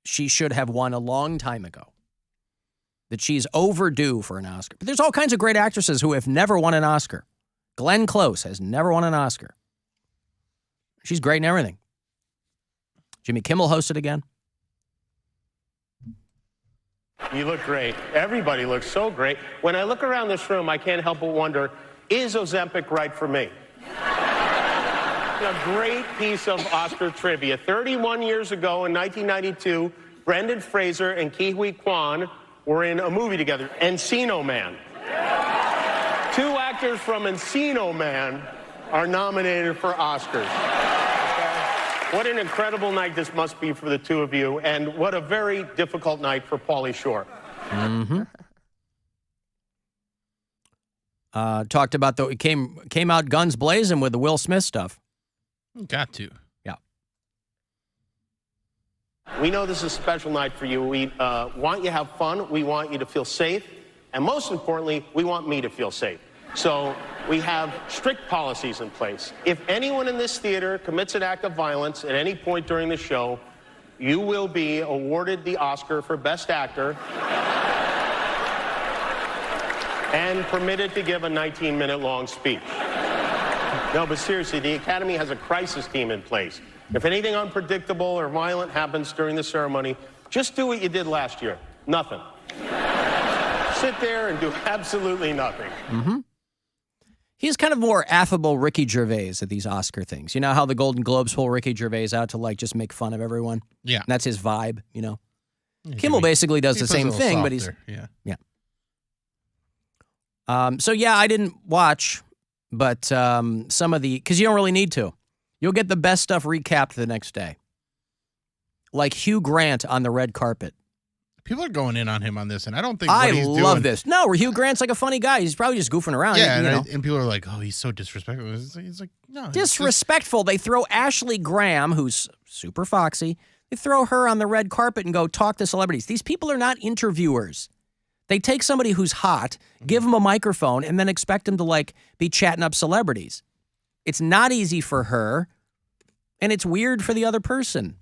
she should have won a long time ago. That she's overdue for an Oscar. But there's all kinds of great actresses who have never won an Oscar. Glenn Close has never won an Oscar. She's great in everything. Jimmy Kimmel hosted again. You look great. Everybody looks so great. When I look around this room, I can't help but wonder, is Ozempic right for me? A great piece of Oscar trivia. 31 years ago in 1992, Brendan Fraser and Ke Huy Quan were in a movie together, Encino Man. 2 actors from Encino Man are nominated for Oscars. What an incredible night this must be for the two of you, and what a very difficult night for Pauly Shore. Mm-hmm. Talked about the came out guns blazing with the Will Smith stuff. Got to. Yeah. We know this is a special night for you. We want you to have fun. We want you to feel safe. And most importantly, we want me to feel safe. So we have strict policies in place. If anyone in this theater commits an act of violence at any point during the show, you will be awarded the Oscar for Best Actor and permitted to give a 19-minute long speech. No, but seriously, the Academy has a crisis team in place. If anything unpredictable or violent happens during the ceremony, just do what you did last year. Nothing. Sit there and do absolutely nothing. Mm-hmm. He's kind of more affable Ricky Gervais at these Oscar things. You know how the Golden Globes pull Ricky Gervais out to, like, just make fun of everyone? Yeah. And that's his vibe, you know? Yeah, Kimmel basically does the same thing, softer. but he's... Yeah. So, yeah, I didn't watch, but some of the... Because you don't really need to. You'll get the best stuff recapped the next day. Like Hugh Grant on the red carpet. People are going in on him on this, and I don't think I what he's love doing, this. No, Hugh Grant's like a funny guy. He's probably just goofing around. Yeah, you know. and people are like, oh, he's so disrespectful. He's like, no. Disrespectful. They throw Ashley Graham, who's super foxy, they throw her on the red carpet and go talk to celebrities. These people are not interviewers. They take somebody who's hot, give them a microphone, and then expect them to, like, be chatting up celebrities. It's not easy for her, and it's weird for the other person.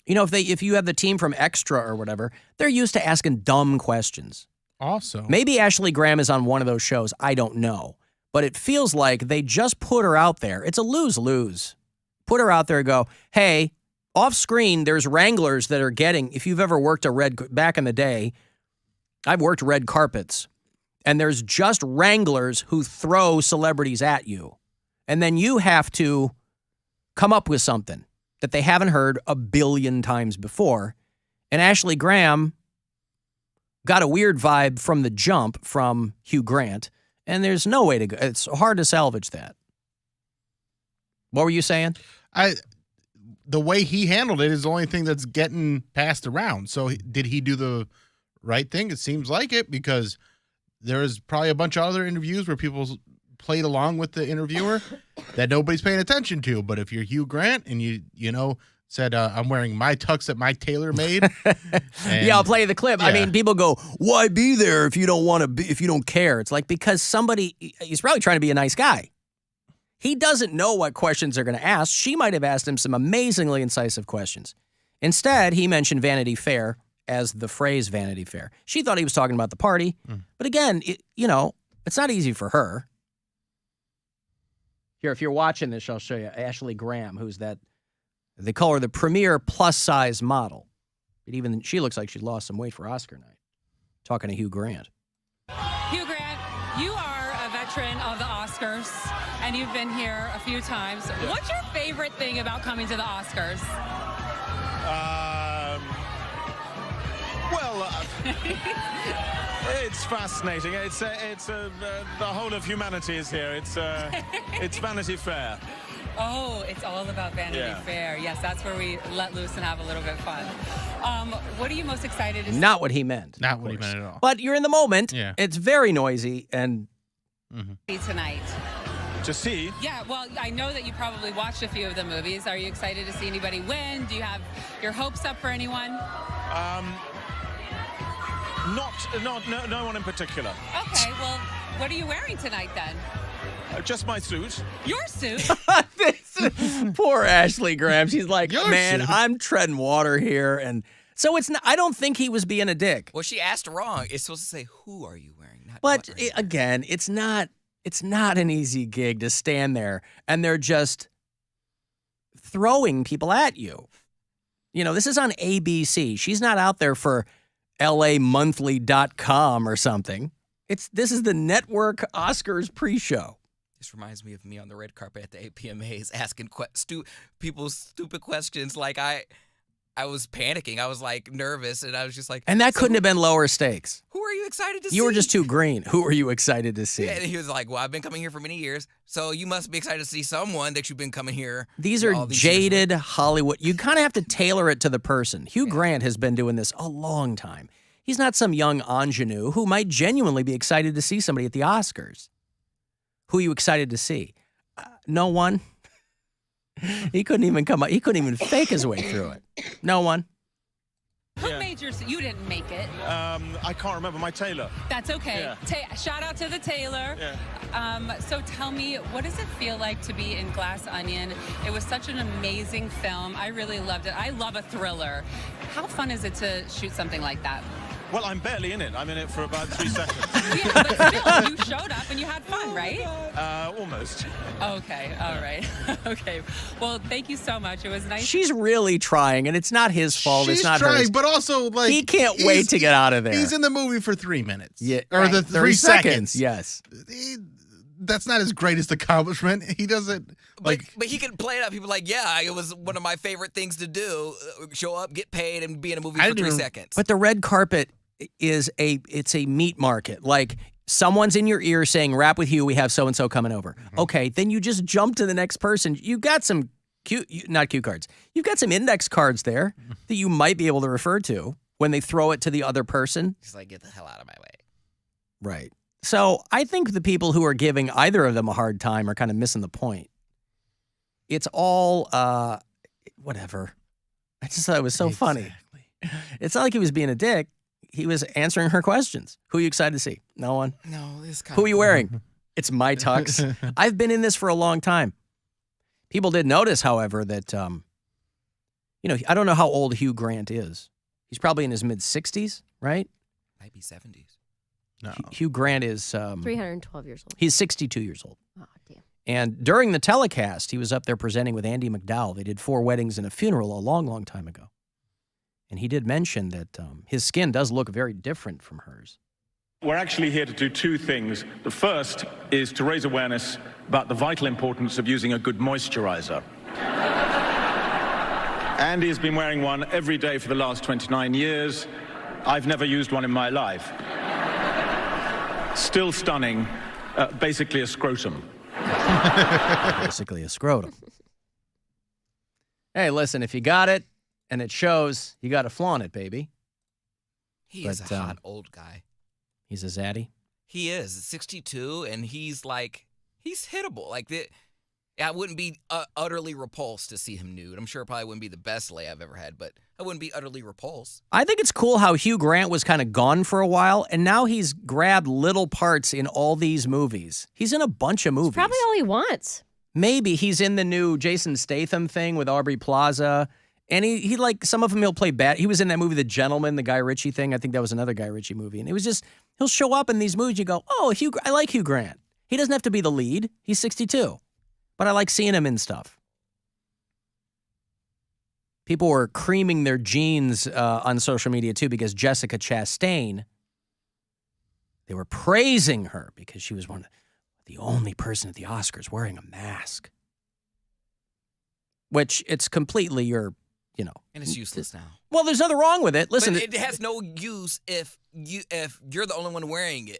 You know, if you have the team from Extra or whatever, they're used to asking dumb questions. Also, maybe Ashley Graham is on one of those shows. I don't know. But it feels like they just put her out there. It's a lose-lose. Put her out there and go, hey, off screen, there's wranglers that are getting, if you've ever worked back in the day, I've worked red carpets, and there's just wranglers who throw celebrities at you. And then you have to come up with something that they haven't heard a billion times before. And Ashley Graham got a weird vibe from the jump from Hugh Grant, and there's no way to go. It's hard to salvage that. What were you saying? The way he handled it is the only thing that's getting passed around. So did he do the right thing? It seems like it, because there's probably a bunch of other interviews where people played along with the interviewer that nobody's paying attention to. But if you're Hugh Grant and you said, I'm wearing my tux that my tailor made. Yeah, I'll play you the clip. Yeah. I mean, people go, why be there if you don't want to be, if you don't care? It's like, because he's probably trying to be a nice guy. He doesn't know what questions they're going to ask. She might have asked him some amazingly incisive questions. Instead, he mentioned Vanity Fair as the phrase Vanity Fair. She thought he was talking about the party. But again, it's not easy for her. Here, if you're watching this, I'll show you Ashley Graham, who's that, they call her the premier plus-size model. But even she looks like she lost some weight for Oscar night. Talking to Hugh Grant. Hugh Grant, you are a veteran of the Oscars, and you've been here a few times. What's your favorite thing about coming to the Oscars? It's fascinating. It's the whole of humanity is here. It's Vanity Fair. Oh, it's all about Vanity Fair. Yes, that's where we let loose and have a little bit of fun. What are you most excited to see? Not what he meant. Not what he meant at all. But you're in the moment. Yeah. It's very noisy and... Tonight. To see? Yeah, well, I know that you probably watched a few of the movies. Are you excited to see anybody win? Do you have your hopes up for anyone? No one in particular. Okay, well, what are you wearing tonight then? Just my suit. Your suit? Poor Ashley Graham. She's like, You're man, sick." I'm treading water here. And so it's not, I don't think he was being a dick. Well, she asked wrong. It's supposed to say, who are you wearing? Not But what are you again, it's not an easy gig to stand there and they're just throwing people at you. You know, this is on ABC. She's not out there for LAmonthly.com or something. This is the network Oscars pre-show. This reminds me of me on the red carpet at the APMAs asking people stupid questions. Like I was panicking. I was like nervous, and I was just like. And that couldn't have been lower stakes. Who are you excited to see? You were just too green. Who are you excited to see? Yeah, and he was like, "Well, I've been coming here for many years, so you must be excited to see someone that you've been coming here." These are all these jaded Hollywood. You kind of have to tailor it to the person. Hugh Grant has been doing this a long time. He's not some young ingenue who might genuinely be excited to see somebody at the Oscars. Who are you excited to see? No one. He couldn't even come up. He couldn't even fake his way through it. No one. Who made you didn't make it. I can't remember. My tailor. That's okay. Yeah. Shout out to the tailor. Yeah. So tell me, what does it feel like to be in Glass Onion? It was such an amazing film. I really loved it. I love a thriller. How fun is it to shoot something like that? Well, I'm barely in it. I'm in it for about 3 seconds. Yeah, but still, you showed up and you had fun, right? Almost. Okay, all right. Okay. Well, thank you so much. It was nice. She's really trying, and it's not his fault. She's it's not trying, hers. but also like he can't wait to get out of there. He's in the movie for 3 minutes. Yeah, or the 3 seconds. Yes. That's not his greatest accomplishment. He doesn't like. But he can play it up. People are like, yeah, it was one of my favorite things to do. Show up, get paid, and be in a movie for 3 seconds. But the red carpet is it's a meat market. Like someone's in your ear saying, "Rap with you. We have so and so coming over." Mm-hmm. Okay, then you just jump to the next person. You got some not cue cards. You've got some index cards there that you might be able to refer to when they throw it to the other person. Just like, get the hell out of my way. Right. So I think the people who are giving either of them a hard time are kind of missing the point. It's all whatever. I just thought it was so funny. It's not like he was being a dick. He was answering her questions. Who are you excited to see? No one. No, this kind Who are you wearing? It's my tux. I've been in this for a long time. People did notice, however, that I don't know how old Hugh Grant is. He's probably in his mid-60s, right? Might be 70s. No. Hugh Grant is 312 years old. He's 62 years old. Oh, damn. And during the telecast, he was up there presenting with Andy McDowell. They did 4 weddings and a funeral a long, long time ago. And he did mention that his skin does look very different from hers. We're actually here to do 2 things. The first is to raise awareness about the vital importance of using a good moisturizer. Andy has been wearing one every day for the last 29 years. I've never used one in my life. Still stunning. Basically a scrotum. Basically a scrotum. Hey, listen, if you got it and it shows, you got to flaunt it, baby. He is a hot old guy. He's a zaddy? He is 62, and he's hittable. Like, I wouldn't be utterly repulsed to see him nude. I'm sure it probably wouldn't be the best lay I've ever had, but I wouldn't be utterly repulsed. I think it's cool how Hugh Grant was kind of gone for a while, and now he's grabbed little parts in all these movies. He's in a bunch of movies. It's probably all he wants. Maybe he's in the new Jason Statham thing with Aubrey Plaza. And he like, some of them he'll play bad. He was in that movie, The Gentleman, the Guy Ritchie thing. I think that was another Guy Ritchie movie. And it was just, he'll show up in these movies. You go, oh, I like Hugh Grant. He doesn't have to be the lead. He's 62. But I like seeing him in stuff. People were creaming their jeans on social media, too, because Jessica Chastain, they were praising her because she was the only person at the Oscars wearing a mask. Which it's completely and it's useless now. Well, there's nothing wrong with it. Listen, but it has no use if you're the only one wearing it.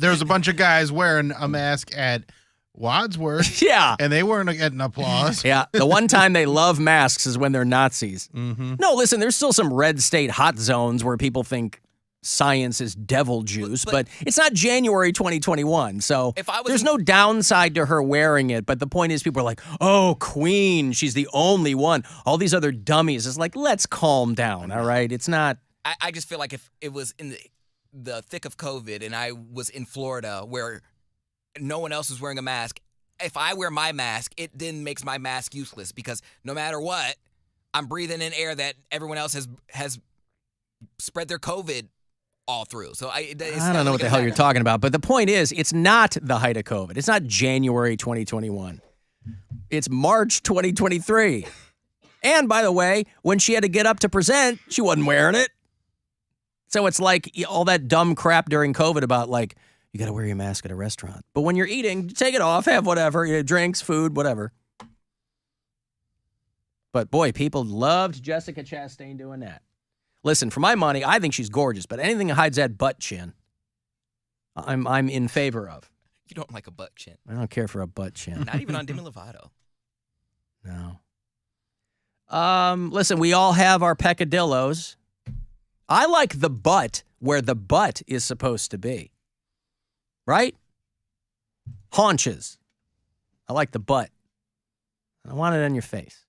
There's a bunch of guys wearing a mask at Wadsworth. Yeah. And they weren't getting applause. Yeah. The one time they love masks is when they're Nazis. Mm-hmm. No, listen, there's still some red state hot zones where people think science is devil juice, but it's not January 2021, so there's no downside to her wearing it, but the point is people are like, oh, Queen, she's the only one. All these other dummies. It's like, let's calm down, all right? It's not... I just feel like if it was in the thick of COVID and I was in Florida where no one else was wearing a mask, if I wear my mask, it then makes my mask useless because no matter what, I'm breathing in air that everyone else has spread their COVID all through. So I don't know what the hell you're talking about, but the point is, it's not the height of COVID. It's not January 2021. It's March 2023. And by the way, when she had to get up to present, she wasn't wearing it. So it's like all that dumb crap during COVID about like, you got to wear your mask at a restaurant. But when you're eating, take it off, have whatever, drinks, food, whatever. But boy, people loved Jessica Chastain doing that. Listen, for my money, I think she's gorgeous, but anything that hides that butt chin, I'm in favor of. You don't like a butt chin. I don't care for a butt chin. Not even on Demi Lovato. No. Listen, we all have our peccadillos. I like the butt where the butt is supposed to be. Right? Haunches. I like the butt. I want it on your face.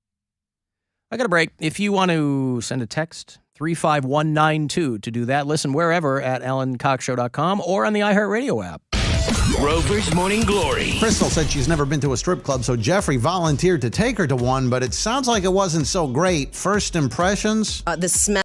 I got a break. If you want to send a text, 35192 to do that. Listen wherever at alancoxshow.com or on the iHeartRadio app. Rover's Morning Glory. Crystal said she's never been to a strip club, so Jeffrey volunteered to take her to one, but it sounds like it wasn't so great. First impressions? The smell.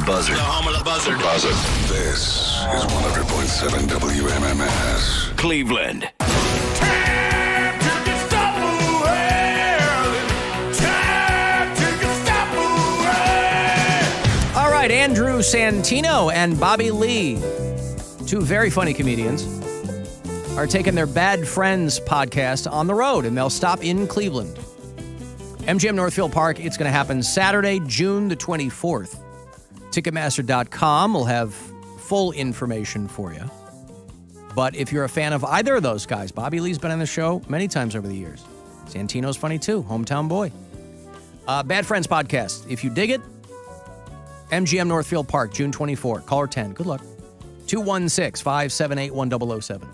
buzzard. The home of the buzzard. Buzzard. This is 100.7 WMMS. Cleveland. All right, Andrew Santino and Bobby Lee, two very funny comedians, are taking their Bad Friends podcast on the road, and they'll stop in Cleveland. MGM Northfield Park, it's going to happen Saturday, June the 24th. Ticketmaster.com will have full information for you. But if you're a fan of either of those guys, Bobby Lee's been on the show many times over the years. Santino's funny too, hometown boy. Bad Friends podcast. If you dig it, MGM Northfield Park, June 24. Caller 10. Good luck. 216-578-1007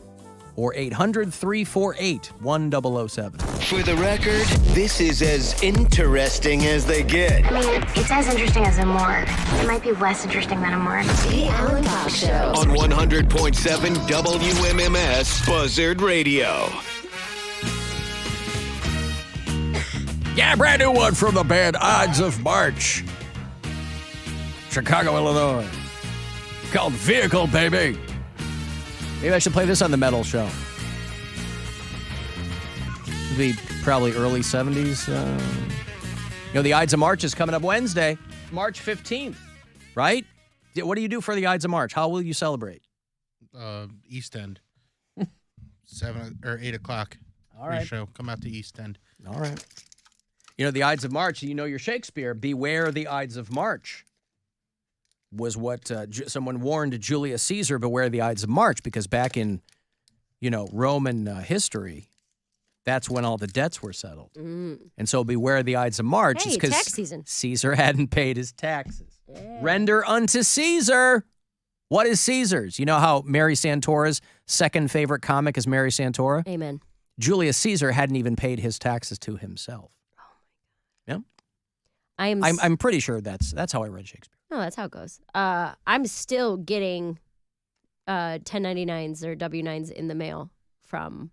or 800-348-1007. For the record, this is as interesting as they get. I mean, it's as interesting as a morgue. It might be less interesting than a morgue. The Alan Cox Show. On 100.7 WMMS Buzzard Radio. Yeah, brand new one from the band Odds of March. Chicago, Illinois. Called Vehicle, baby. Maybe I should play this on the metal show. It'll be probably early 70s. The Ides of March is coming up Wednesday, March 15th, right? What do you do for the Ides of March? How will you celebrate? East End. 7 or 8 o'clock. All right. Show. Come out to East End. All right. The Ides of March, your Shakespeare, beware the Ides of March, was what someone warned Julius Caesar, beware the Ides of March, because back in, Roman history, that's when all the debts were settled. And so beware the Ides of March is because tax season. Caesar hadn't paid his taxes. Yeah. Render unto Caesar. What is Caesar's? You know how Mary Santora's second favorite comic is Mary Santora? Amen. Julius Caesar hadn't even paid his taxes to himself. Oh my God. Yeah. I'm pretty sure that's how I read Shakespeare. No, that's how it goes. I'm still getting 1099s or W-9s in the mail from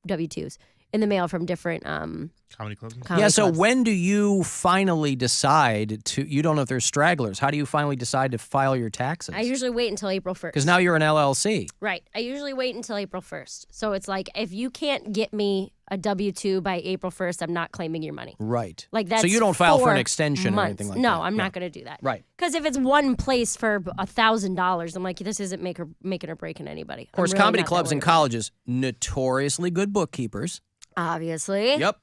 W-2s in the mail from different comedy clubs. So when do you finally decide to? You don't know if there's stragglers. How do you finally decide to file your taxes? I usually wait until April 1st. Because now you're an LLC. Right. I usually wait until April 1st. So it's like, if you can't get me a W-2 by April 1st, I'm not claiming your money. Right. Like that's so you don't file for an 4 extension months. or anything like no, that. I'm not going to do that. Right. Because if it's one place for $1,000, I'm like, this isn't making or breaking anybody. Of course, comedy clubs and colleges, notoriously good bookkeepers. Obviously. Yep.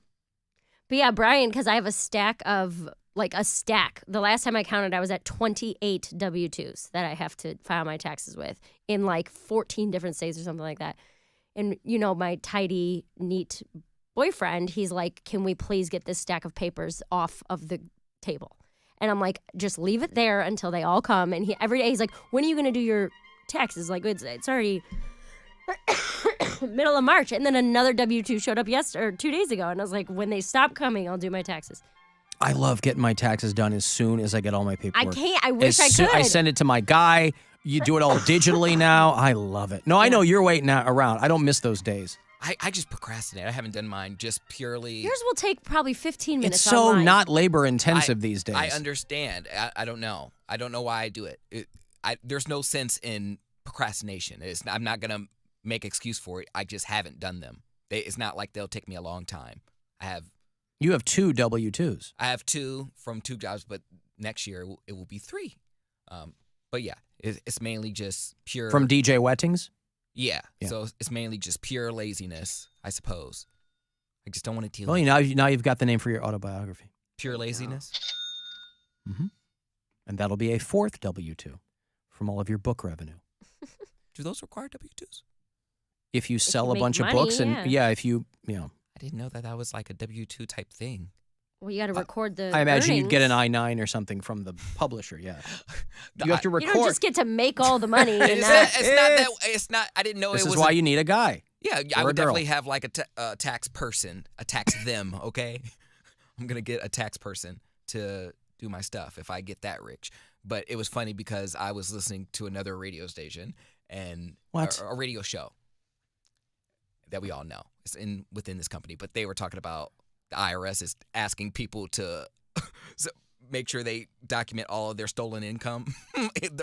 But yeah, Brian, because I have a stack. The last time I counted, I was at 28 W-2s that I have to file my taxes with in 14 different states or something like that. And, my tidy, neat boyfriend, he's like, can we please get this stack of papers off of the table? And I'm like, just leave it there until they all come. And every day he's like, when are you going to do your taxes? Like, it's already middle of March. And then another W-2 showed up 2 days ago. And I was like, when they stop coming, I'll do my taxes. I love getting my taxes done as soon as I get all my paperwork. I can't. I wish I could. I send it to my guy. You do it all digitally now. I love it. No, I know you're waiting around. I don't miss those days. I just procrastinate. I haven't done mine just purely. Yours will take probably 15 minutes. It's so online. not labor intensive these days. I understand. I don't know. I don't know why I do it. There's no sense in procrastination. I'm not going to make excuse for it. I just haven't done them. It's not like they'll take me a long time. You have 2 W-2s. I have 2 from 2 jobs, but next year it will be 3. But yeah, it's mainly just pure. From DJ Wettings? Yeah. So it's mainly just pure laziness, I suppose. I just don't want to deal with it. Well, now you've got the name for your autobiography. Pure laziness? Mm-hmm. And that'll be a 4th W-2 from all of your book revenue. Do those require W-2s? If you sell a bunch money, of books and if you. I didn't know that was like a W-2 type thing. Well, you got to record the I imagine earnings. you'd get an I-9 or something from the publisher, yeah. You have to record. You don't just get to make all the money. It's not. I didn't know this it was. This is why you need a guy. Yeah, I would definitely have like a tax person, a tax them, okay? I'm going to get a tax person to do my stuff if I get that rich. But it was funny because I was listening to another radio station and a radio show that we all know. It's within this company, but they were talking about the IRS is asking people to make sure they document all of their stolen income,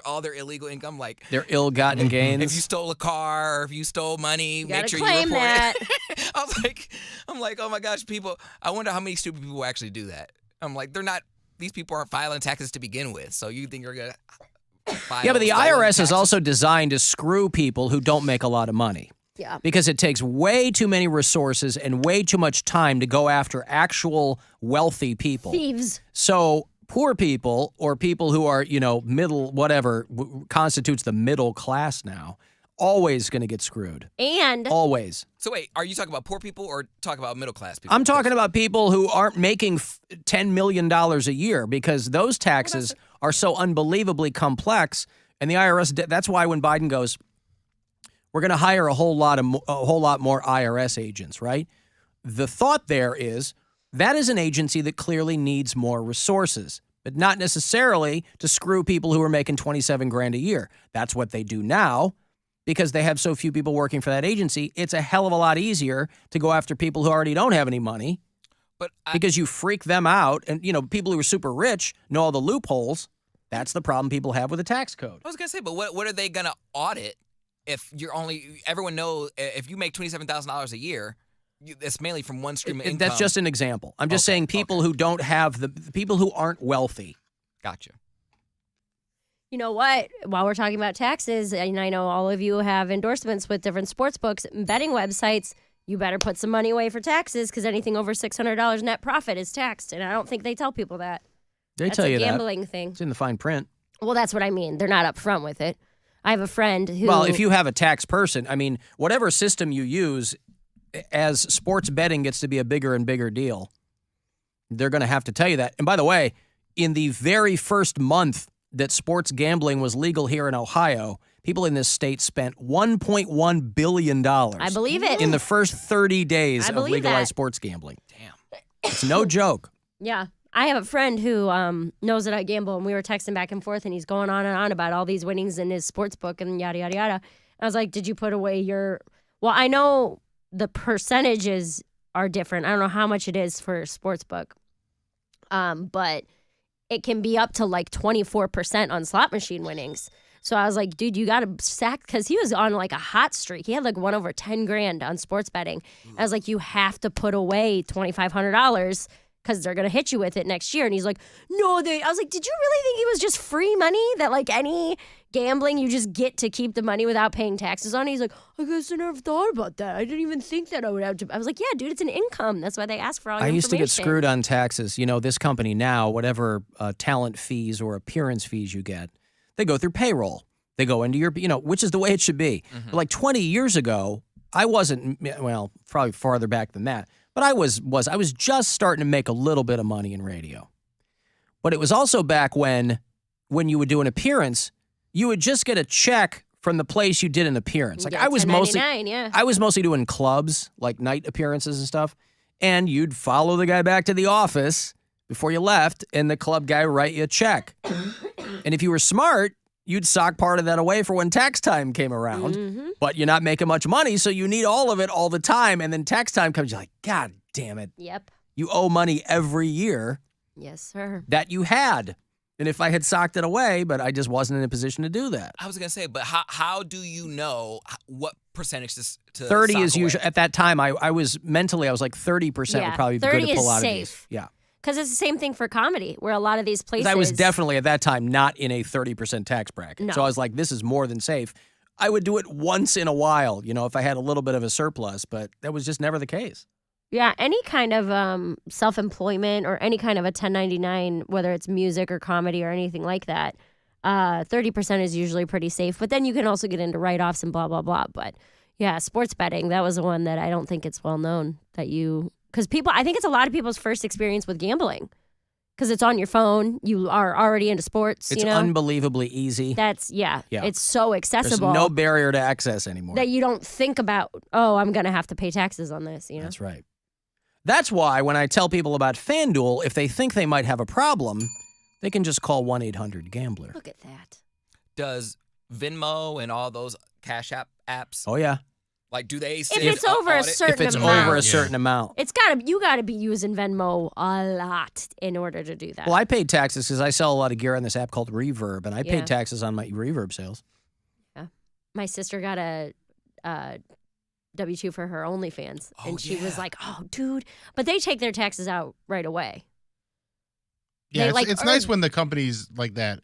all their illegal income, like Their ill-gotten gains. if you stole a car, or if you stole money, You make gotta sure you claim report that. it. I'm like, oh my gosh, people. I wonder how many stupid people actually do that. I'm like, these people aren't filing taxes to begin with, so you think you're gonna file? Yeah, but the stolen IRS is taxes? also designed to screw people who don't make a lot of money. Yeah. Because it takes way too many resources and way too much time to go after actual wealthy people. Thieves. So poor people or people who are, middle, whatever constitutes the middle class now, always going to get screwed. And Always. So wait, are you talking about poor people or talking about middle class people? I'm talking about people who aren't making $10 million a year because those taxes are so unbelievably complex. And the IRS, that's why when Biden goes, we're going to hire a whole lot more IRS agents, right? The thought there is that is an agency that clearly needs more resources, but not necessarily to screw people who are making $27,000 a year. That's what they do now because they have so few people working for that agency. It's a hell of a lot easier to go after people who already don't have any money because you freak them out. And, people who are super rich know all the loopholes. That's the problem people have with the tax code. I was gonna say, but what are they gonna audit? If everyone knows, if you make $27,000 a year, it's mainly from one stream of income. That's just an example. I'm just saying people who don't have the people who aren't wealthy. Gotcha. you know what? While we're talking about taxes, and I know all of you have endorsements with different sports books and betting websites, you better put some money away for taxes because anything over $600 net profit is taxed. And I don't think they tell people that. They tell you that. That's a gambling thing. It's in the fine print. Well, that's what I mean. They're not upfront with it. I have a friend who... Well, if you have a tax person, I mean, whatever system you use, as sports betting gets to be a bigger and bigger deal, they're going to have to tell you that. And by the way, in the very first month that sports gambling was legal here in Ohio, people in this state spent $1.1 billion. I believe it. In the first 30 days of legalized sports gambling. Damn. It's no joke. Yeah. I have a friend who knows that I gamble, and we were texting back and forth, and he's going on and on about all these winnings in his sports book and yada, yada, yada. I was like, did you put away your... Well, I know the percentages are different. I don't know how much it is for a sports book, but it can be up to like 24% on slot machine winnings. So I was like, dude, you got to sack, because he was on like a hot streak. He had like won over 10 grand on sports betting. I was like, you have to put away $2,500 because they're going to hit you with it next year. And he's like, no, I was like, did you really think it was just free money? That like any gambling, you just get to keep the money without paying taxes on it? He's like, I guess I never thought about that. I didn't even think that I would have to. I was like, yeah, dude, it's an income. That's why they ask for all your I used to get information. screwed on taxes. You know, this company now, whatever talent fees or appearance fees you get, they go through payroll. They go into your, which is the way it should be. But like 20 years ago, I wasn't, well, probably farther back than that. But I was just starting to make a little bit of money in radio. But it was also back when you would do an appearance, you would just get a check from the place you did an appearance. Like Yeah, I was mostly $10.99, I was mostly doing clubs, like night appearances and stuff. And you'd follow the guy back to the office before you left, and the club guy would write you a check. And if you were smart, you'd sock part of that away for when tax time came around. But you're not making much money, so you need all of it all the time. And then tax time comes, you're like, God damn it. Yep. You owe money every year Yes, sir. that you had. And if I had socked it away, but I just wasn't in a position to do that. I was going to say, but how do you know what percentage to 30 sock is away? usually, at that time, I was mentally, I was like 30% Yeah, would probably be 30 good to pull is out safe. of these. Yeah. Because it's the same thing for comedy, where a lot of these 'Cause places... I was definitely at that time not in a 30% tax bracket. No. So I was like, this is more than safe. I would do it once in a while, if I had a little bit of a surplus, but that was just never the case. Yeah, any kind of self-employment or any kind of a 1099, whether it's music or comedy or anything like that, 30% is usually pretty safe. But then you can also get into write-offs and blah, blah, blah. But yeah, sports betting, that was the one that I don't think it's well known that you... Because I think it's a lot of people's first experience with gambling. Because it's on your phone. You are already into sports, It's unbelievably easy. Yeah, Yeah. it's so accessible. There's no barrier to access anymore. that you don't think about, I'm going to have to pay taxes on this, That's right. That's why when I tell people about FanDuel, if they think they might have a problem, they can just call 1-800-GAMBLER. Look at that. Does Venmo and all those Cash App apps, Oh, yeah. Like, do they If send it's over a audit? certain If it's amount. over a certain amount. You gotta be using Venmo a lot in order to do that. Well, I paid taxes because I sell a lot of gear on this app called Reverb, and I Yeah. paid taxes on my Reverb sales. Yeah. My sister got a W-2 for her OnlyFans, and she was like, "Oh, dude!" But they take their taxes out right away. Yeah, They, it's nice when the companies like that.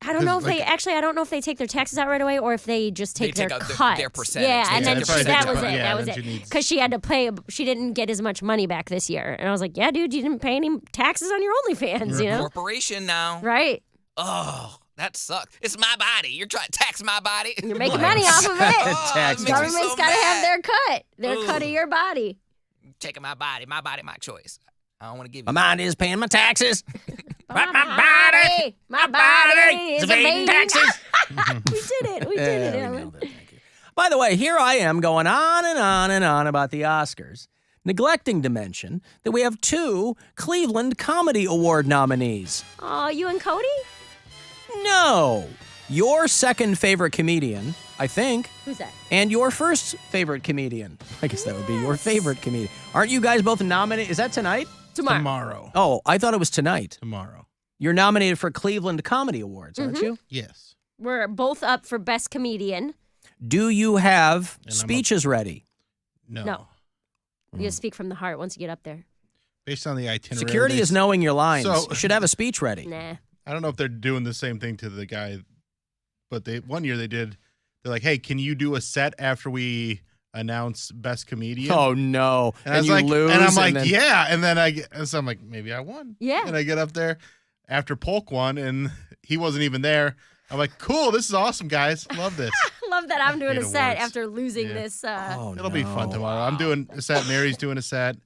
I don't know if 'Cause, I don't know if they take their taxes out right away or if they just take They take their out cut. their percentage. Yeah, They and take then their percentage that was out. it. Yeah, That was then it. she needs- Because she had to pay. She didn't get as much money back this year, and I was like, "Yeah, dude, you didn't pay any taxes on your OnlyFans, you know?" Corporation now. Right. Oh, that sucks. It's my body. You're trying to tax my body. You're making money off of it. Tax makes me Government's so got to have mad. their cut. Their cut of your body. Taking my body, my choice. I don't want to give you. My mind is paying my taxes. My body is evading taxes. We did it. We did it, Alan. By the way, here I am going on and on and on about the Oscars, neglecting to mention that we have 2 Cleveland Comedy Award nominees. Oh, you and Cody? No. Your second favorite comedian, I think, Who's that? and your first favorite comedian. I guess that would be your favorite comedian. Aren't you guys both nominated? Is that tonight? Tomorrow. Oh, I thought it was tonight. Tomorrow. You're nominated for Cleveland Comedy Awards, aren't you? Yes. We're both up for Best Comedian. Do you have And I'm speeches ready? No. You just speak from the heart once you get up there. Based on the itinerary. Security is knowing your lines. So- You should have a speech ready. Nah. I don't know if they're doing the same thing to the guy, but one year they did. They're like, "Hey, can you do a set after we announce best comedian?" Oh no! And I was you like, lose, and I'm like, then- yeah. And then so I'm like, maybe I won. Yeah. And I get up there after Polk won, and he wasn't even there. I'm like, cool, this is awesome, guys. Love this. Love that I'm doing a Hate set awards. after losing Yeah. this. It'll be fun tomorrow. I'm doing a set. Mary's doing a set.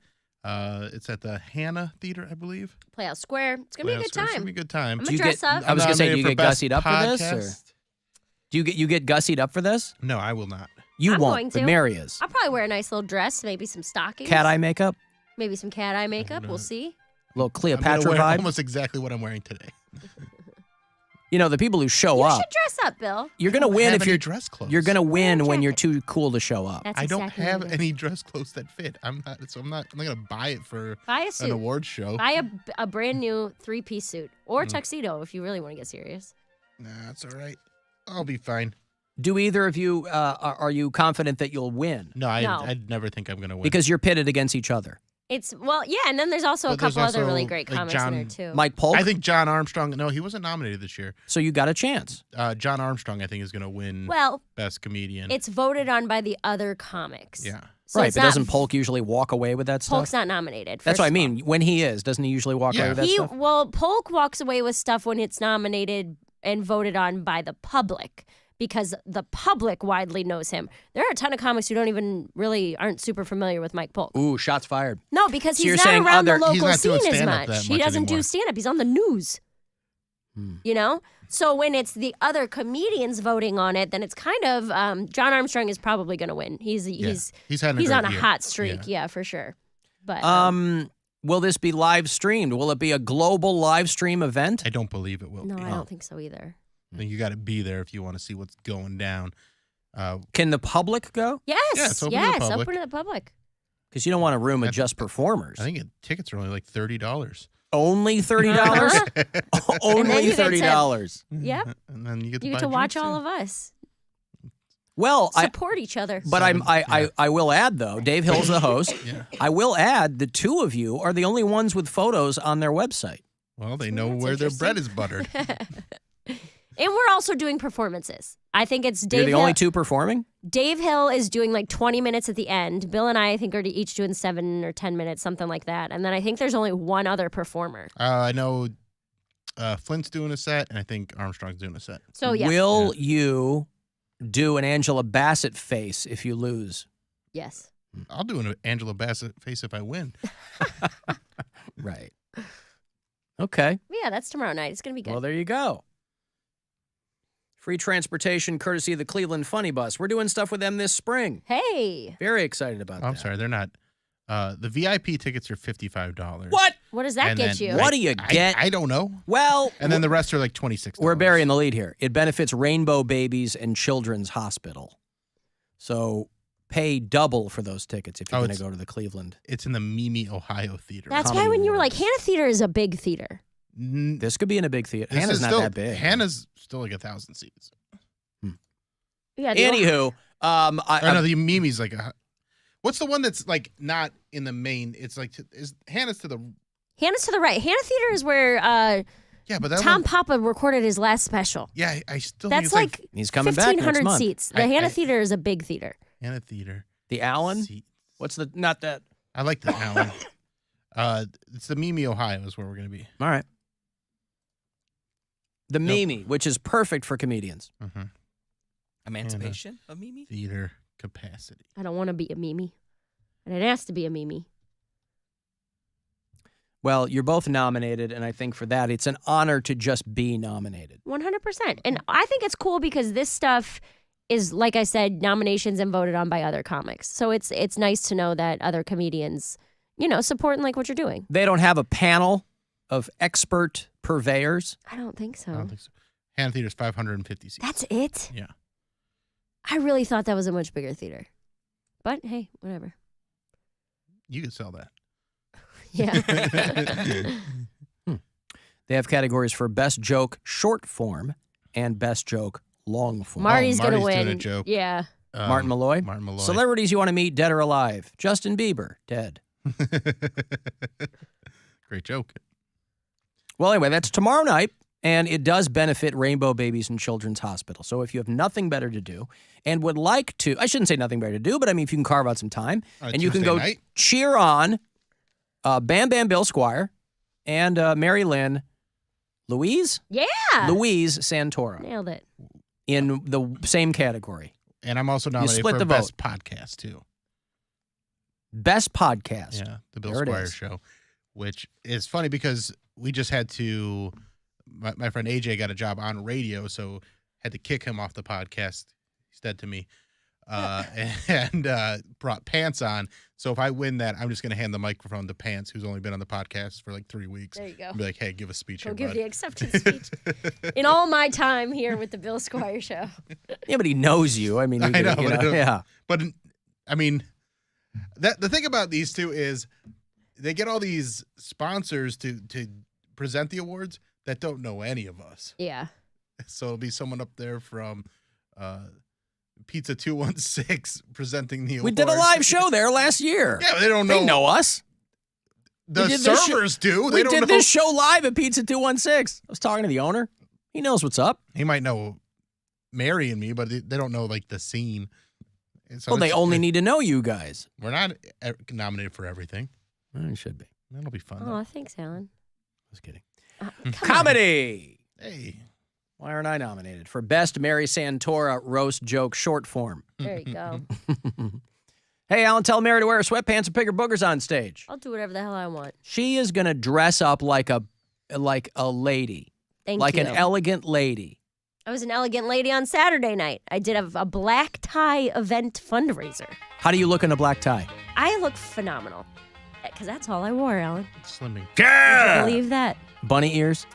It's at the Hannah Theater, I believe. Playhouse Square. It's gonna be a good It's gonna time. be a good time. I'm gonna dress up. I was gonna say, do you Nominated get for best gussied up for this? Or? podcast. Do you get gussied up for this? No, I will not. You I'm won't, going but to. Mary is. I'll probably wear a nice little dress, maybe some stockings. Cat eye makeup, Maybe some cat eye makeup. We'll see. little I'm Cleopatra gonna wear vibe. almost exactly what I'm wearing today. You know, the people who show You up, should dress up, Bill. you're gonna don't win have if any you're dress clothes. You're gonna win Wear a when you're jacket. too cool to show up. That's I don't exactly have what it is. any dress clothes that fit. I'm not gonna buy it for Buy a an suit. award show. Buy a brand new 3-piece suit or tuxedo if you really want to get serious. Nah, it's all right. I'll be fine. Do either of you are you confident that you'll win? No, No. I'd never think I'm gonna win. Because you're pitted against each other. Yeah, and then there's also a But there's couple other really also, great like, comics John- in there too. Mike Polk. I think John Armstrong. No, he wasn't nominated this year. So you got a chance. John Armstrong, I think, is gonna win. Well, best comedian. it's voted on by the other comics. Yeah. So right, it's but not- doesn't Polk usually walk away with that stuff? Polk's not nominated. That's first what I of all. mean. When he is, doesn't he usually walk away with that stuff? Polk walks away with stuff when it's nominated and voted on by the public because the public widely knows him. There are a ton of comics who aren't super familiar with Mike Polk. Ooh, shots fired. No, because So you're he's not saying around the other- He's local not doing scene as stand-up much. that He much doesn't do anymore. stand-up. He's on the news. You know? So when it's the other comedians voting on it, then it's kind of John Armstrong is probably going to win. He's having a great on a year. hot streak, yeah, for sure. But Will this be live streamed? Will it be a global live stream event? I don't believe it will no, be. I don't think so either. I think you got to be there if you want to see what's going down. Can the public go? Yes, Yeah, it's open to the public. open to the public. Because you don't want a room of just performers. I think tickets are only like $30. Only $30? And Only then you get to- $30. Yep. And then you get to You buy get to watch drinks, all yeah. of us Well, support each other. But I will add, though, Dave Hill's the host. Yeah. I will add the two of you are the only ones with photos on their website. Well, they know where their bread is buttered. And we're also doing performances. I think it's Dave You're the Hill. only two performing? Dave Hill is doing like 20 minutes at the end. Bill and I think are each doing 7 or 10 minutes, something like that. And then I think there's only one other performer. I know Flint's doing a set, and I think Armstrong's doing a set. So, yes. Will you do an Angela Bassett face if you lose? Yes. I'll do an Angela Bassett face if I win. Right. Okay. Yeah, that's tomorrow night. It's going to be good. Well, there you go. Free transportation courtesy of the Cleveland Funny Bus. We're doing stuff with them this spring. Hey. Very excited about that. I'm sorry, they're not. The VIP tickets are $55. What? What does that And get then you? What do you get? I don't know. Well, And then the rest are like $26. we're burying the lead here. It benefits Rainbow Babies and Children's Hospital. So pay double for those tickets if you're Oh, going to go to the Cleveland. It's in the Mimi, Ohio theater. That's why when you were like, Hannah Theater is a big theater. This could be in a big theater. This Hannah's is not still- that big. Hannah's still like 1,000 seats. Yeah. Anywho, no, the Mimi's like what's the one that's like not in the main? It's like is Hannah's to the Hannah's to the right. Hannah Theater is where yeah, but that Tom one, Papa recorded his last special. yeah, I still That's think it's like he's coming back next 1,500 month. seats. The Hannah Theater is a big theater. Hannah Theater. The Allen? What's the not that? I like the Allen. It's the Mimi, Ohio is where we're going to be. All right. The Mimi, which is perfect for comedians. Mm-hmm. Emancipation of Mimi? Theater capacity. I don't want to be a Mimi. I didn't ask to be a Mimi. Well, you're both nominated, and I think for that, it's an honor to just be nominated. 100%. And I think it's cool because this stuff is, like I said, nominations and voted on by other comics. So it's nice to know that other comedians, support and like what you're doing. They don't have a panel of expert purveyors. I don't think so. I don't think so. Hannah Theater's 550 seats. That's it? Yeah. I really thought that was a much bigger theater. But hey, whatever. You could sell that. Yeah. They have categories for best joke short form and best joke long form. Marty's going to win. doing a joke. Yeah. Martin Malloy? Martin Malloy. Celebrities you want to meet, dead or alive. Justin Bieber, dead. Great joke. Well, anyway, that's tomorrow night, and it does benefit Rainbow Babies and Children's Hospital. So if you have nothing better to do and would like to, I shouldn't say nothing better to do, but I mean, if you can carve out some time, and you can Tuesday go night? cheer on Bam Bam Bill Squire and Mary Lynn Louise Santora Nailed it. in the same category. And I'm also nominated split for the Best vote. Podcast, too. Best podcast. Yeah, the Bill There it Squire is. Show, which is funny because we just had to, my friend AJ got a job on radio, so had to kick him off the podcast. He's dead to me. And brought Pants on. So if I win that, I'm just going to hand the microphone to Pants, who's only been on the podcast for like 3 weeks. There you go. And be like, hey, give a speech Go here, give bud. the acceptance speech. In all my time here with the Bill Squire Show. Yeah, but he knows you. I mean, I know, you but know, yeah. But I mean, the thing about these two is they get all these sponsors to present the awards that don't know any of us. Yeah. So it'll be someone up there from Pizza 216 presenting the awards. We did a live show there last year. Yeah, but they don't know. They know us. The We did this servers show- do. We They don't did know. this show live at Pizza 216. I was talking to the owner. He knows what's up. He might know Mary and me, but they don't know like the scene. And so Well, they it's- only need to know you guys. We're not nominated for everything. Well, you should be. That'll be fun. Oh, thanks, Alan. Just kidding. Come Comedy. Hey. Why aren't I nominated for Best Mary Santora Roast Joke Short Form? on. There you go. Hey, Alan, tell Mary to wear her sweatpants and pick her boogers on stage. I'll do whatever the hell I want. She is going to dress up like a lady. Thank like you. an elegant lady. I was an elegant lady on Saturday night. I did a black tie event fundraiser. How do you look in a black tie? I look phenomenal. Because that's all I wore, Alan. Slimming. Would you believe that? Bunny ears?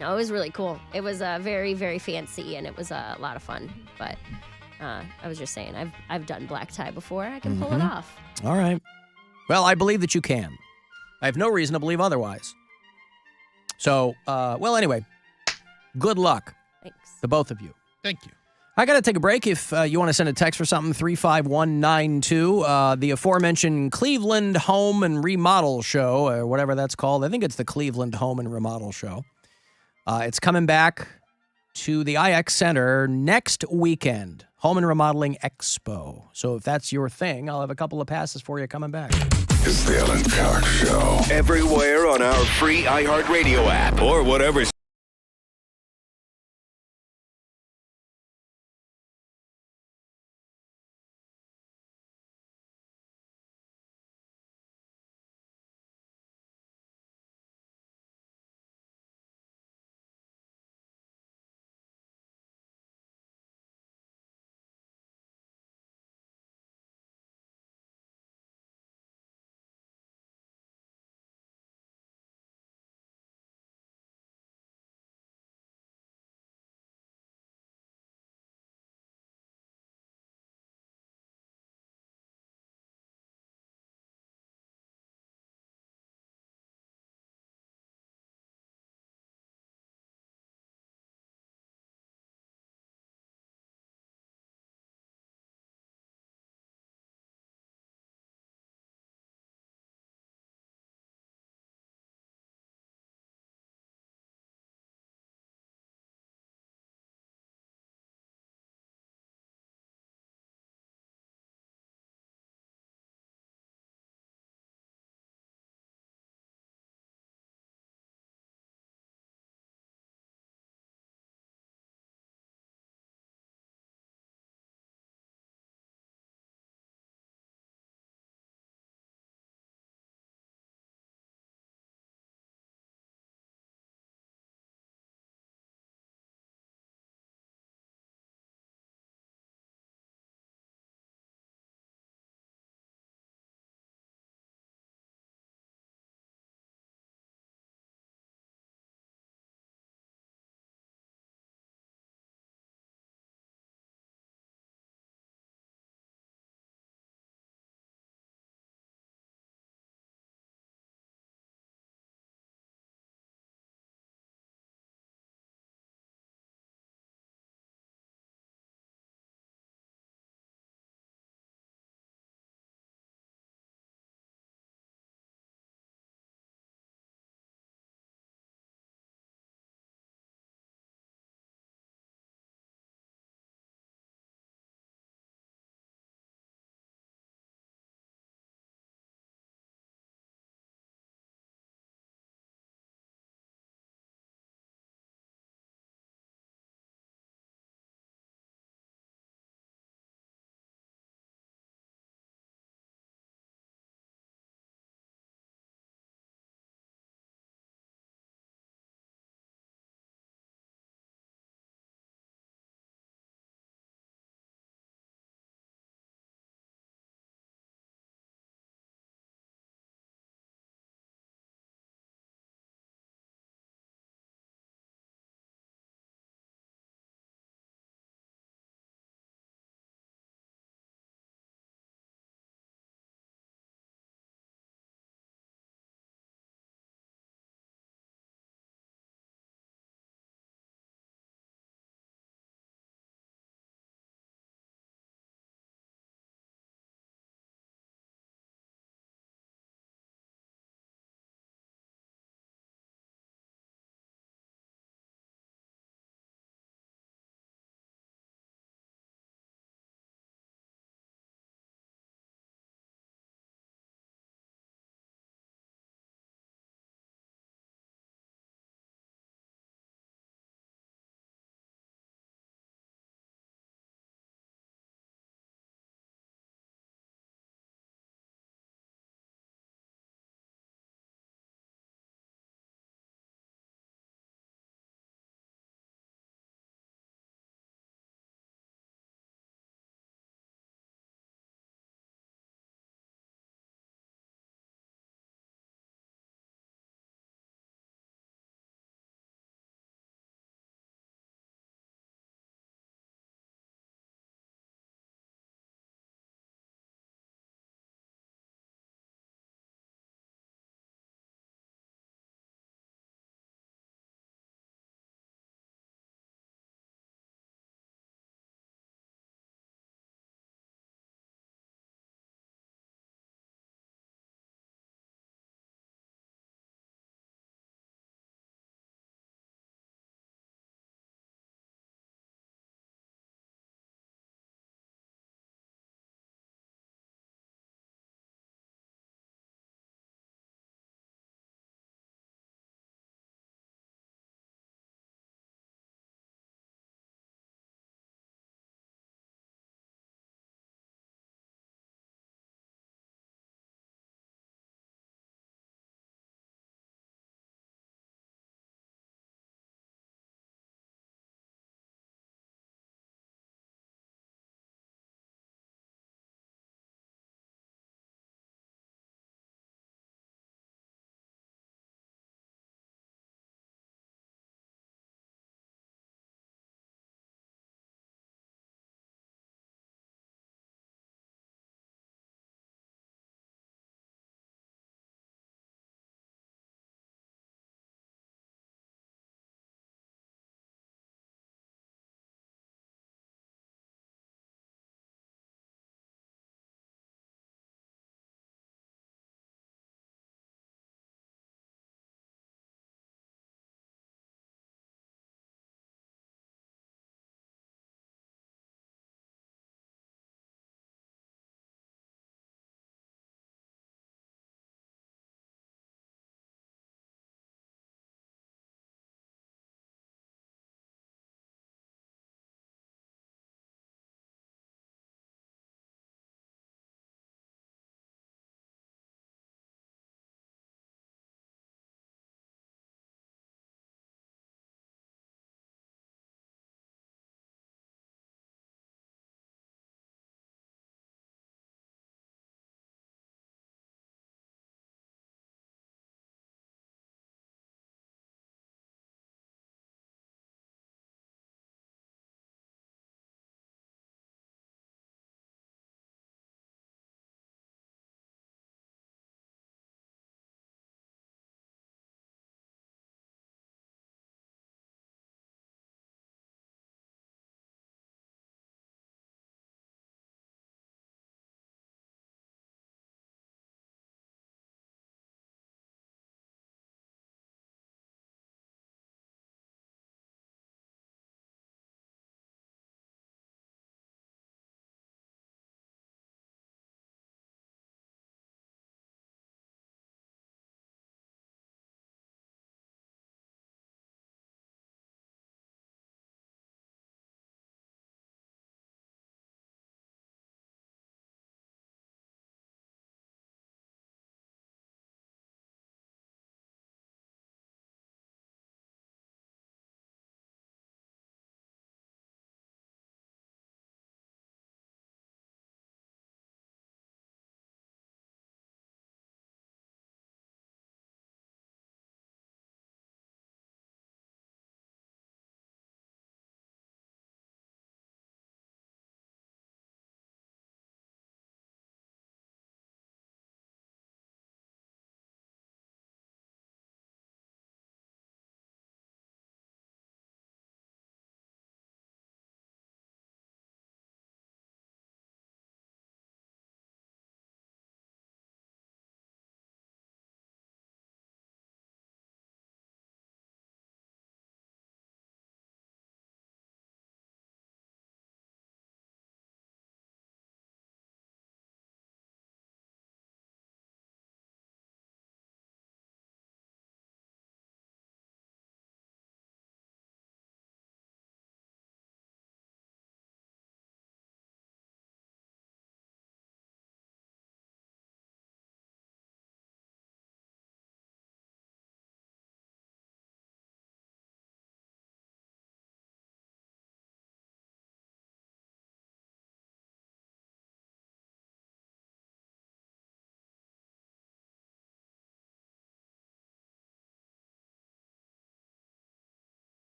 No, it was really cool. It was very, very fancy, and it was a lot of fun. But I was just saying, I've done black tie before. I can pull it off. All right. Well, I believe that you can. I have no reason to believe otherwise. So, anyway, good luck. Thanks. The both of you. Thank you. I got to take a break. If you want to send a text for something, 35192. The aforementioned Cleveland Home and Remodel Show, or whatever that's called. I think it's the Cleveland Home and Remodel Show. It's coming back to the IX Center next weekend. Home and Remodeling Expo. So if that's your thing, I'll have a couple of passes for you coming back. It's the Alan Cox Show. Everywhere on our free iHeartRadio app or whatever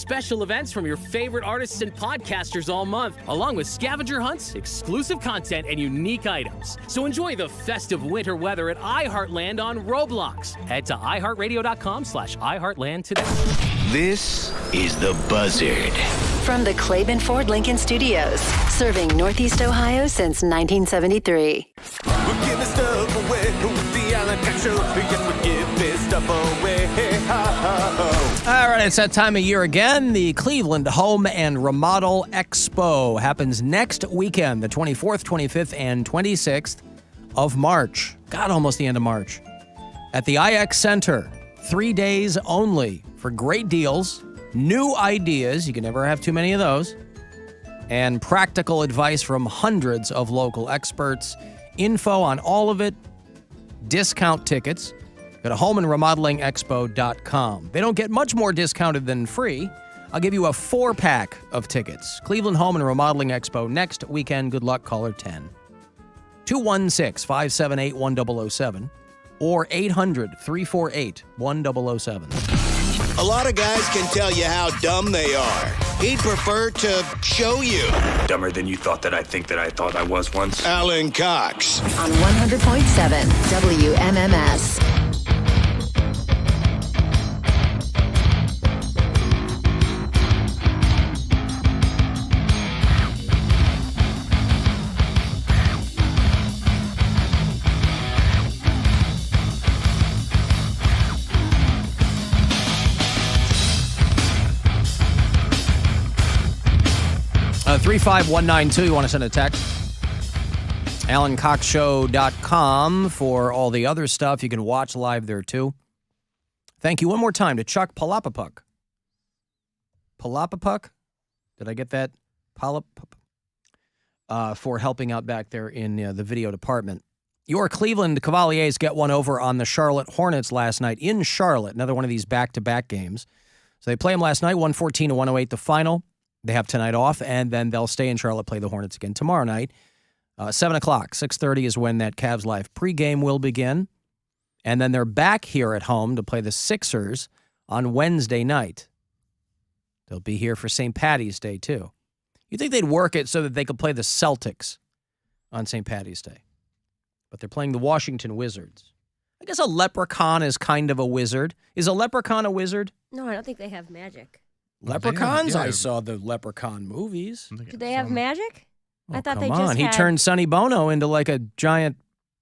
special events from your favorite artists and podcasters all month, along with scavenger hunts, exclusive content, and unique items. So enjoy the festive winter weather at iHeartland on Roblox. Head to iHeartRadio.com/iHeartland today. This is The Buzzard. From the Claiborne Ford Lincoln Studios, serving Northeast Ohio since 1973. We're giving stuff away with the Alan Cox Show. Yes, we're giving stuff away. All right, it's that time of year again. The Cleveland Home and Remodel Expo happens next weekend, the 24th, 25th, and 26th of March. God, almost the end of March. At the IX Center, 3 days only for great deals, new ideas, you can never have too many of those, and practical advice from hundreds of local experts. Info on all of it, discount tickets. Go to homeandremodelingexpo.com. They don't get much more discounted than free. I'll give you a 4-pack of tickets. Cleveland Home and Remodeling Expo next weekend. Good luck. Caller 10. 216-578-1007 or 800-348-1007. A lot of guys can tell you how dumb they are. He'd prefer to show you. Dumber than you thought that I thought I was once. Alan Cox. On 100.7 WMMS. Uh, 35192, you want to send a text? AlanCoxShow.com for all the other stuff. You can watch live there, too. Thank you one more time to Chuck Palapapuk. Palapapuk? Did I get that? For helping out back there in the video department. Your Cleveland Cavaliers get one over on the Charlotte Hornets last night in Charlotte. Another one of these back-to-back games. So they play them last night, 114-108 the final. They have tonight off, and then they'll stay in Charlotte, play the Hornets again tomorrow night. 7 o'clock, 6:30 is when that Cavs Live pregame will begin. And then they're back here at home to play the Sixers on Wednesday night. They'll be here for St. Paddy's Day, too. You'd think they'd work it so that they could play the Celtics on St. Paddy's Day. But they're playing the Washington Wizards. I guess a leprechaun is kind of a wizard. Is a leprechaun a wizard? No, I don't think they have magic. Leprechauns? Yeah. I saw the Leprechaun movies. Do they have magic? I thought Come they on, just he had... turned Sonny Bono into like a giant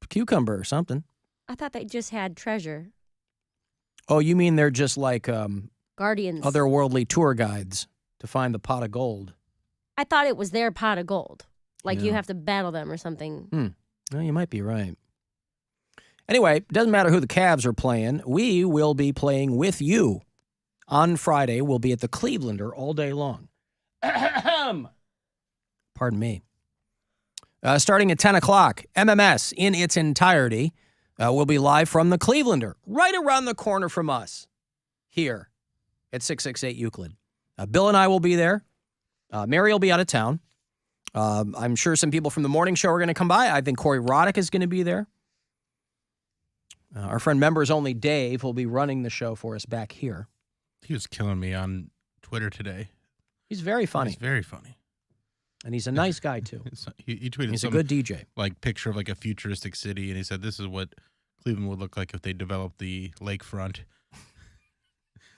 cucumber or something. I thought they just had treasure. Oh, you mean they're just like Guardians. otherworldly tour guides to find the pot of gold? I thought it was their pot of gold. Like you Yeah. have to battle them or something. Well, you might be right. Anyway, it doesn't matter who the Cavs are playing. We will be playing with you. On Friday, we'll be at the Clevelander all day long. Pardon me. Starting at 10 o'clock, MMS in its entirety will be live from the Clevelander, right around the corner from us, here at 668 Euclid. Bill and I will be there. Mary will be out of town. I'm sure some people from the morning show are going to come by. I think Corey Roddick is going to be there. Our friend Members Only Dave will be running the show for us back here. He was killing me on Twitter today. He's very funny. He's very funny. And he's a nice guy, too. He tweeted He's a some, good DJ. Like picture of like a futuristic city, and he said this is what Cleveland would look like if they developed the lakefront.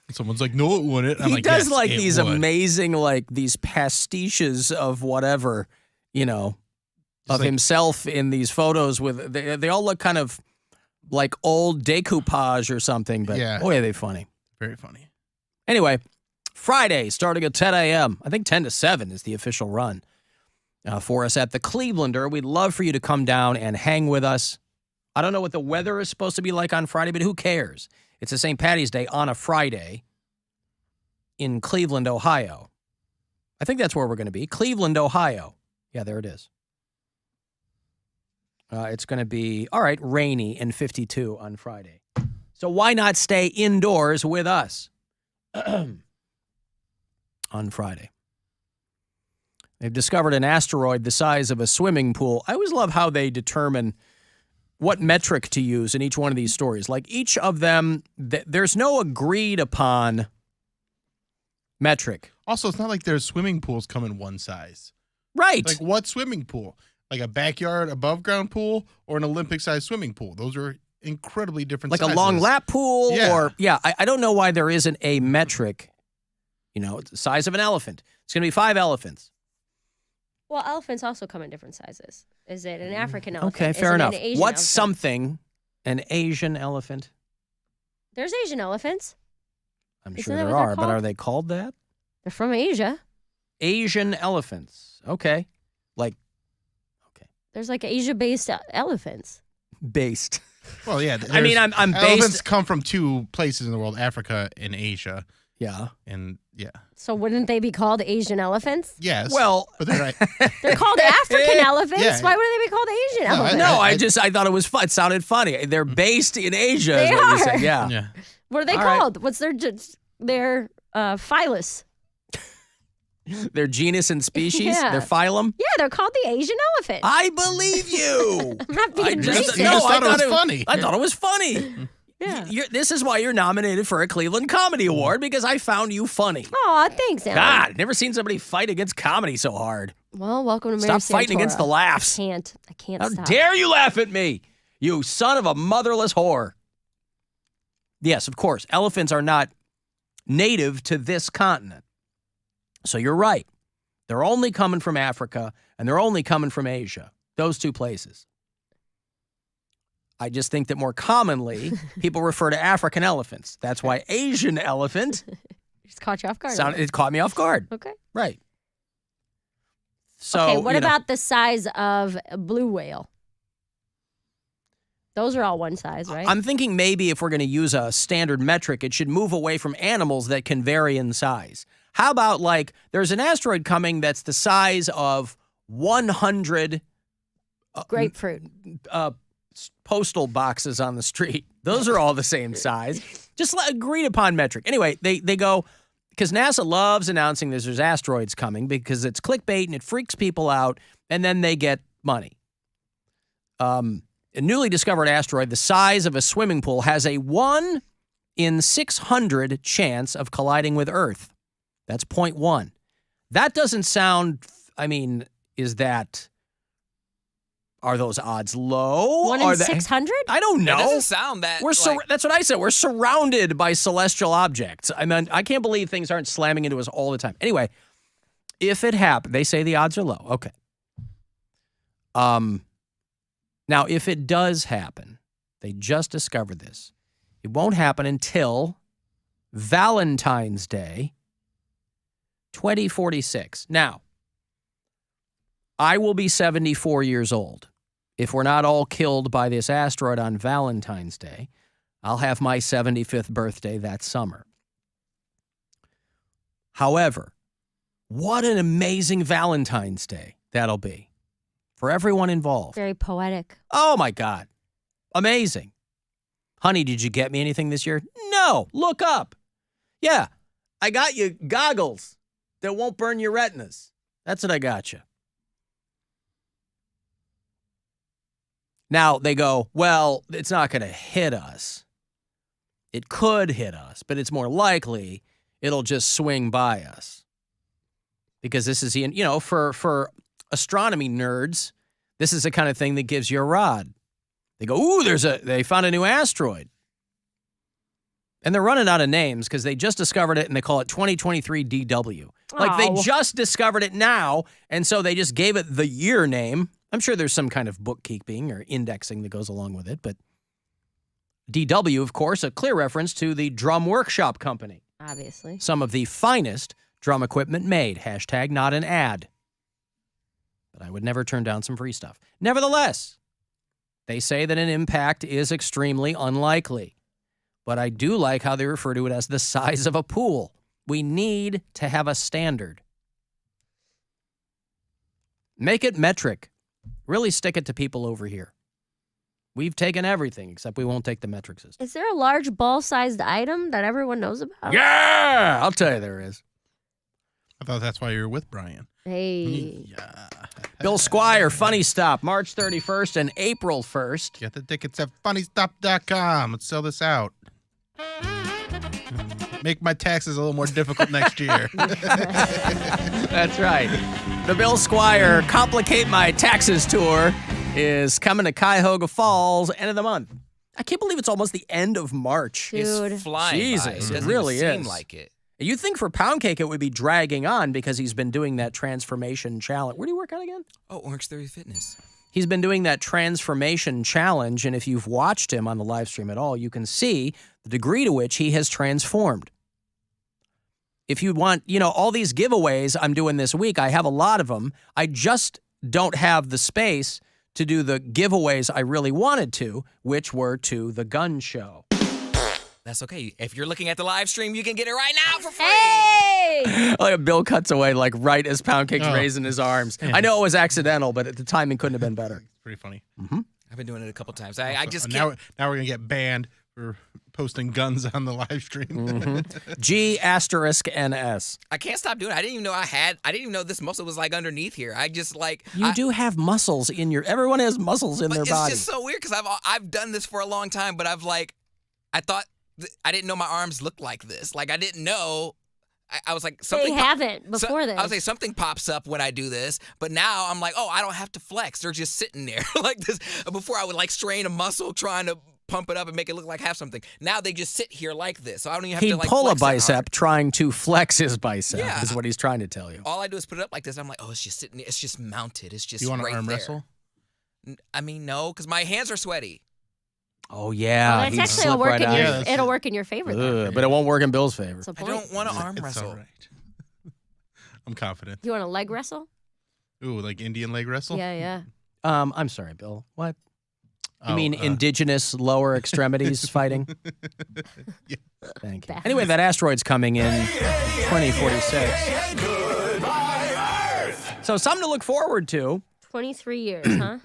And someone's like, no, it wouldn't. I'm He like, does yes, like it these would. amazing, like these pastiches of whatever, of like- himself in these photos with, they all look kind of like old decoupage or something, but Yeah. boy, are they funny. Very funny. Anyway, Friday, starting at 10 a.m., I think 10 to 7 is the official run for us at the Clevelander. We'd love for you to come down and hang with us. I don't know what the weather is supposed to be like on Friday, but who cares? It's a St. Paddy's Day on a Friday in Cleveland, Ohio. I think that's where we're going to be. Cleveland, Ohio. Yeah, there it is. It's going to be, all right, rainy and 52 on Friday. So why not stay indoors with us on Friday? They've discovered an asteroid the size of a swimming pool. I always love how they determine what metric to use in each one of these stories. Like each of them, there's no agreed upon Metric. Also, it's not like their swimming pools come in one size. Right. Like what swimming pool? Like a backyard above ground pool or an Olympic-sized swimming pool? Those are incredibly different Like sizes. a long lap pool Yeah. or, I don't know why there isn't a metric. It's the size of an elephant. It's going to be 5 elephants. Well, elephants also come in different sizes. Is it an African elephant? Okay, Is fair it enough. An Asian What's elephant? something an Asian elephant? There's Asian elephants. I'm Isn't sure that there what they're are, but called? are they called that? They're from Asia. Asian elephants. Okay. Like There's like Asia-based elephants. based. Well, yeah. I mean, I'm elephants based. come from 2 places in the world, Africa and Asia. Yeah. And yeah. So wouldn't they be called Asian elephants? Yes. Well, but they're right. They're called African elephants. Yeah. Why wouldn't they be called Asian elephants? No, I thought it was fun. It sounded funny. They're based in Asia. They is what you are. said. Yeah. What are they All right. called? What's their phylus? Their genus and species. Yeah. Their phylum. Yeah, they're called the Asian elephant. I believe you. I'm not being racist. You just thought it was funny. I thought it was funny. Yeah. This is why you're nominated for a Cleveland Comedy Award, because I found you funny. Aw, thanks, Alan. God, never seen somebody fight against comedy so hard. Well, welcome to Mary Stop fighting Santora. against the laughs. I can't How stop. dare you laugh at me, you son of a motherless whore. Yes, of course, elephants are not native to this continent. So you're right. They're only coming from Africa, and they're only coming from Asia. Those 2 places. I just think that more commonly, people refer to African elephants. That's why Asian elephant Just caught you off guard. it caught me off guard. Okay. Right. So, Okay, what about the size of a blue whale? Those are all one size, right? I'm thinking maybe if we're going to use a standard metric, it should move away from animals that can vary in size. How about there's an asteroid coming that's the size of 100 grapefruit postal boxes on the street. Those are all the same size. Just agreed upon metric. Anyway, they go, because NASA loves announcing there's asteroids coming because it's clickbait and it freaks people out, and then they get money. A newly discovered asteroid the size of a swimming pool has a 1 in 600 chance of colliding with Earth. That's 0.1. That doesn't sound, are those odds low? 1 in 600? I don't know. It doesn't sound that. That's what I said. We're surrounded by celestial objects. I can't believe things aren't slamming into us all the time. Anyway, if it happened, they say the odds are low. Okay. Now, if it does happen, they just discovered this. It won't happen until Valentine's Day, 2046. Now, I will be 74 years old. If we're not all killed by this asteroid on Valentine's Day, I'll have my 75th birthday that summer. However, what an amazing Valentine's Day that'll be for everyone involved. Very poetic. Oh, my God. Amazing. Honey, did you get me anything this year? No. Look up. Yeah, I got you goggles that won't burn your retinas. That's what I got you. Now they go, well, it's not going to hit us. It could hit us, but it's more likely it'll just swing by us. Because this is, for astronomy nerds, this is the kind of thing that gives you a rod. They go, ooh, they found a new asteroid. And they're running out of names because they just discovered it and they call it 2023 DW. They just discovered it now, and so they just gave it the year name. I'm sure there's some kind of bookkeeping or indexing that goes along with it, but DW, of course, a clear reference to the Drum Workshop Company. Obviously. Some of the finest drum equipment made. # not an ad. But I would never turn down some free stuff. Nevertheless, they say that an impact is extremely unlikely. But I do like how they refer to it as the size of a pool. We need to have a standard. Make it metric. Really stick it to people over here. We've taken everything, except we won't take the metric system. Is there a large ball-sized item that everyone knows about? Yeah! I'll tell you there is. I thought that's why you were with Brian. Hey. Yeah. Bill Squire, Funny Stop, March 31st and April 1st. Get the tickets at funnystop.com. Let's sell this out. Make my taxes a little more difficult next year. That's right. The Bill Squire Complicate My Taxes Tour is coming to Cuyahoga Falls end of the month. I can't believe it's almost the end of March. Dude. It's flying Jesus, by. it doesn't really even is. seem like it. You think for Poundcake it would be dragging on because he's been doing that transformation challenge. Where do you work out again? Oh, Orange Theory Fitness. He's been doing that transformation challenge, and if you've watched him on the live stream at all, you can see the degree to which he has transformed. If you want, all these giveaways I'm doing this week, I have a lot of them. I just don't have the space to do the giveaways I really wanted to, which were to the gun show. That's okay. If you're looking at the live stream, you can get it right now for free. Hey! Like Bill cuts away right as Poundcake's raising his arms. Yeah. I know it was accidental, but the timing couldn't have been better. Pretty funny. Mm-hmm. I've been doing it a couple times. I just now can't. we're gonna get banned for posting guns on the live stream. Mm-hmm. G*NS. I can't stop doing it. I didn't even know this muscle was like underneath here. I just like. You do have muscles in everyone has muscles in their body. It's just so weird because I've done this for a long time, but I didn't know my arms looked like this. Like I didn't know. I was like, something. They haven't before this. I was like, something pops up when I do this, but now I'm like, I don't have to flex. They're just sitting there like this. Before I would like strain a muscle trying to pump it up and make it look like I have something. Now they just sit here like this, so I don't even have He'd to like pull a flex that hard. bicep trying to flex his bicep. Yeah. Is what he's trying to tell you. All I do is put it up like this. I'm like, it's just sitting. It's just mounted. It's just. You want to right arm there. wrestle? I mean, no, because my hands are sweaty. Oh yeah, Well, that's actually it'll work in your favor. Though. But it won't work in Bill's favor. I don't want to arm wrestle. All right. I'm confident. You want to leg wrestle? Ooh, like Indian leg wrestle? Yeah. I'm sorry, Bill. What? You mean Oh, indigenous lower extremities fighting? Yeah. Thank you. Anyway, that asteroid's coming in 2046. So something to look forward to. 23 years, huh?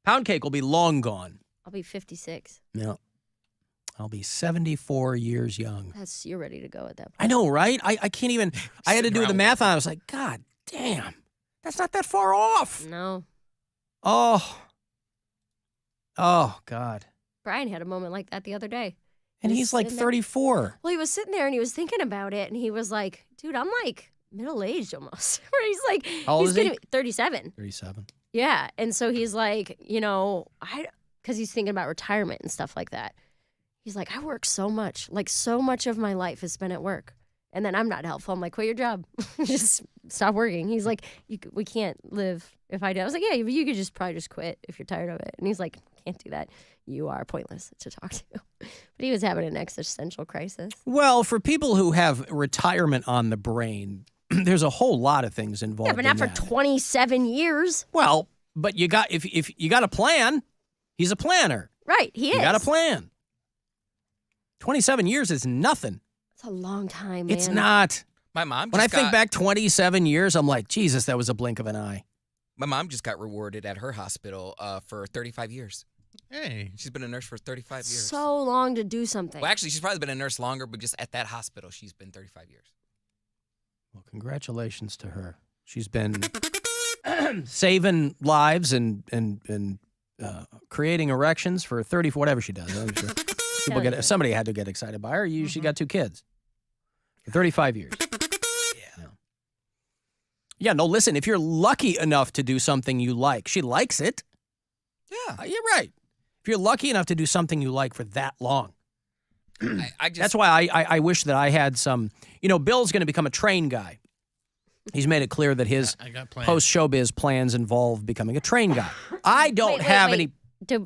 Poundcake will be long gone. I'll be 56. No. I'll be 74 years young. You're ready to go at that point. I know, right? I can't even. I had to do the math on it. I was like, God damn, that's not that far off. No. Oh, God. Brian had a moment like that the other day. And he's like 34. Well, he was sitting there and he was thinking about it, and he was like, dude, I'm like middle-aged almost. Where he's like, How old is he? 37. 37. Yeah. And so he's like, because he's thinking about retirement and stuff like that. He's like, I work so much. Like, so much of my life is spent at work. And then I'm not helpful. I'm like, quit your job. Just stop working. He's like, we can't live if I do. I was like, yeah, you could probably just quit if you're tired of it. And he's like, can't do that. You are pointless to talk to. But he was having an existential crisis. Well, for people who have retirement on the brain, there's a whole lot of things involved. Yeah, but not for 27 years. Well, but if you got a plan, he's a planner. Right, he is. You got a plan. 27 years is nothing. It's a long time, man. It's not. My mom. When I think back 27 years, I'm like, Jesus, that was a blink of an eye. My mom just got rewarded at her hospital for 35 years. Hey. She's been a nurse for 35 years. So long to do something. Well, actually, she's probably been a nurse longer, but just at that hospital, she's been 35 years. Well, congratulations to her. She's been saving lives and creating erections for 30, whatever she does. I'm sure. Somebody had to get excited by her. She got 2 kids. For 35 years. Yeah, no, listen, if you're lucky enough to do something you like, she likes it. Yeah. You're right. If you're lucky enough to do something you like for that long. That's why I wish that I had some, Bill's going to become a train guy. He's made it clear that his post-showbiz plans involve becoming a train guy. I don't have any...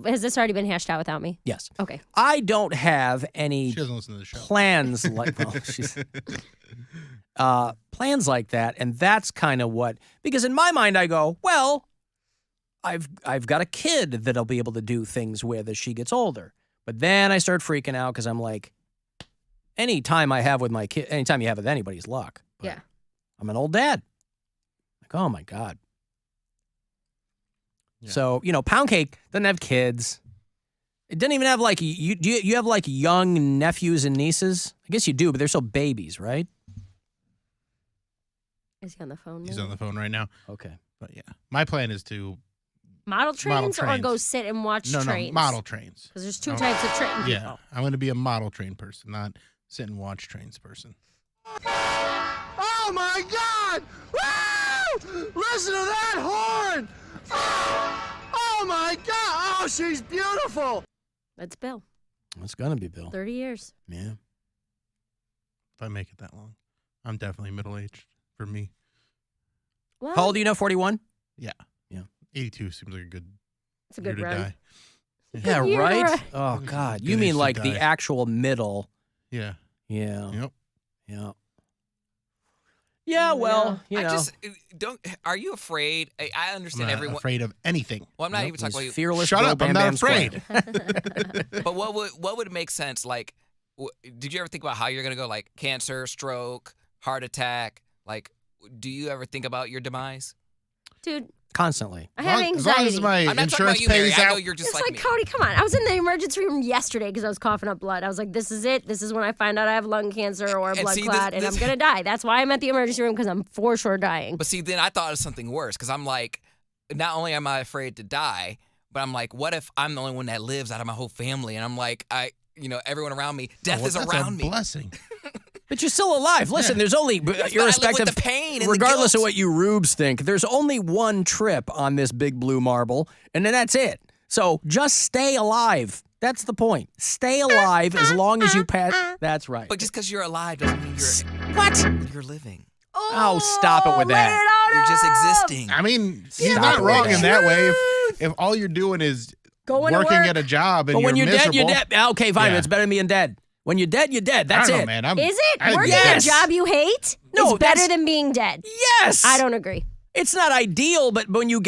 Has this already been hashed out without me? Yes. Okay. I don't have any plans like plans like that, and that's kind of what, because in my mind I go, well, I've got a kid that I'll be able to do things with as she gets older. But then I start freaking out because I'm like, any time I have with my kid, anytime you have with anybody's luck. But yeah. I'm an old dad. Like, oh my God. Yeah. So, Poundcake doesn't have kids. It doesn't even have like, you have like young nephews and nieces? I guess you do, but they're still babies, right? Is he on the phone now? He's on the phone right now. Okay. But yeah, my plan is to Model trains, or trains. go sit and watch No, trains? model trains. Because there's two types of trains. Yeah, I'm going to be a model train person, not sit and watch trains person. Oh my God! Woo! Listen to that horn! Oh my God! Oh, she's beautiful. That's Bill. It's going to be Bill. 30 years. Yeah. If I make it that long, I'm definitely middle-aged for me. Well, How old do you know? 41? Yeah. Yeah. 82 seems like a good It's a good year to run. die. Yeah, Year to right? run. Oh, Good God. age You mean to like the die. actual middle. Yeah. Yeah. Yep. Yeah. Yeah, well, you know. Are you afraid? I I'm understand not everyone. afraid of anything. Well, I'm not Nope, even talking he's about you. fearless. Shut Bill up! Bam I'm not Bam afraid. Square. But what would make sense? Like, did you ever think about how you're gonna go? Like cancer, stroke, heart attack. Like, do you ever think about your demise? Dude, Constantly. I have As long anxiety. as my I'm not talking about insurance you, Mary. pays I know out. you're just It's like like, me. Cody, come on. I was in the emergency room yesterday because I was coughing up blood. I was like, this is it. This is when I find out I have lung cancer or a And blood see, clot, and I'm this- going to die. That's why I'm at the emergency room, because I'm for sure dying. But see, then I thought of something worse because I'm like, not only am I afraid to die, but I'm like, what if I'm the only one that lives out of my whole family? And I'm like, everyone around me, death is That's around a me. blessing. But you're still alive. Listen, there's only, but I live irrespective, with the pain and the regardless of guilt. what you rubes think, there's only one trip on this big blue marble, and then that's it. So just stay alive. That's the point. Stay alive as long as you pass. That's right. But just because you're alive doesn't mean you're living. Oh, stop it with that. You're just existing. I mean, he's Stop not it wrong with in that way. If all you're doing is Going to working work. at a job and But when you're dead, miserable, you're dead. Okay, fine. Yeah. It's better than being dead. When you're dead, you're dead. That's I don't it. know, man. Is it? I Working Yes. a job you hate No, is better that's- than being dead. Yes. I don't agree. It's not ideal, but when you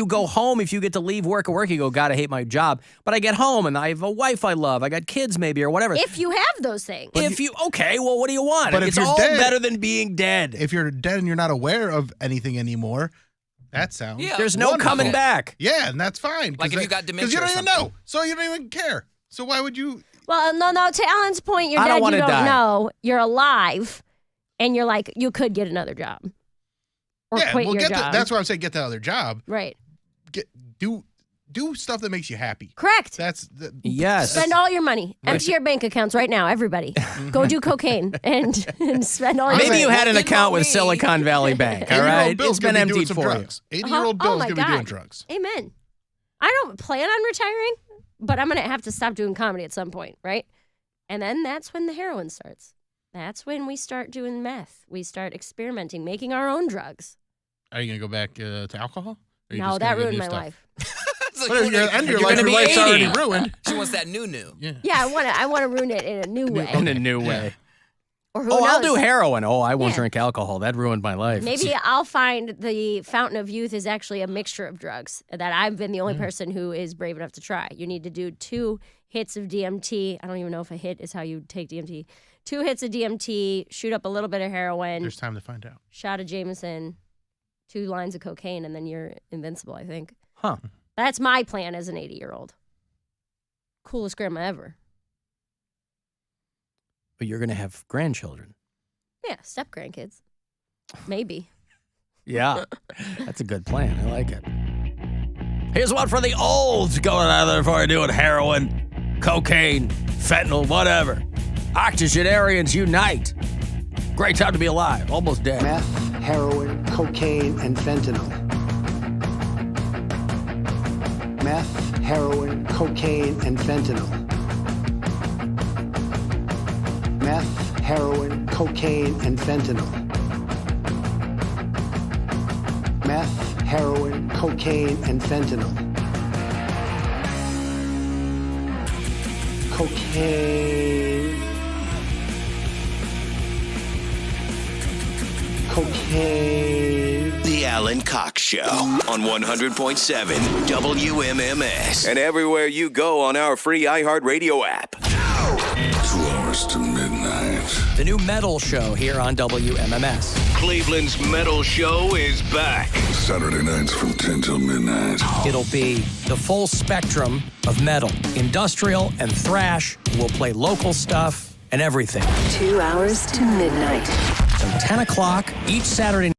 go home, if you get to leave work, you go, God, I hate my job. But I get home and I have a wife I love. I got kids maybe or whatever. If you have those things. Okay, well, what do you want? But if It's you're all dead- better than being dead. If you're dead and you're not aware of anything anymore, that sounds There's no wonderful. coming back. Yeah, and that's fine. Like if you got dementia Because you don't or even know. So you don't even care. So why would you? Well, no. To Alan's point, you're I don't dead, wanna you don't die. know. You're alive, and you're like, you could get another job. Or quit your job. That's why I'm saying get the other job. Right. Do stuff that makes you happy. Correct. Yes. Spend all your money. Empty your bank accounts right now, everybody. Go do cocaine and spend all your Maybe money. you had an account with Silicon Valley Bank, all 80-year-old right? Bill's It's been gonna be doing emptied some for you. drugs. 80-year-old Bill's Oh my going to be doing God. drugs. Amen. I don't plan on retiring, but I'm going to have to stop doing comedy at some point, right? And then that's when the heroin starts. That's when we start doing meth. We start experimenting, making our own drugs. Are you going to go back to alcohol? Or are you No, just that gonna do ruined new my stuff? life. Well, your You're life, gonna your be life's 80. already ruined. She wants that new. Yeah, I want to ruin it in a new way. In a new way. Or who Oh, knows? I'll do heroin. Oh, I won't Yeah. drink alcohol. That ruined my life. Maybe I'll find the fountain of youth is actually a mixture of drugs that I've been the only person who is brave enough to try. You need to do 2 hits of DMT. I don't even know if a hit is how you take DMT. 2 hits of DMT, shoot up a little bit of heroin, There's time to find out. shot of Jameson, 2 lines of cocaine, and then you're invincible, I think. Huh. That's my plan as an 80-year-old. Coolest grandma ever. But you're going to have grandchildren. Yeah, step grandkids. Maybe. Yeah. That's a good plan. I like it. Here's one for the olds going out there for doing heroin, cocaine, fentanyl, whatever. Octogenarians unite. Great time to be alive. Almost dead. Meth, heroin, cocaine, and fentanyl. Meth, heroin, cocaine, and fentanyl. Meth, heroin, cocaine, and fentanyl. Meth, heroin, cocaine, and fentanyl. Cocaine. Cocaine. The Alan Cox Show on 100.7 WMMS. And everywhere you go on our free iHeartRadio app. 2 hours to midnight. The new metal show here on WMMS. Cleveland's metal show is back. Saturday nights from 10 till midnight. It'll be the full spectrum of metal. Industrial and thrash. We'll play local stuff and everything. 2 hours to midnight. So 10 o'clock each Saturday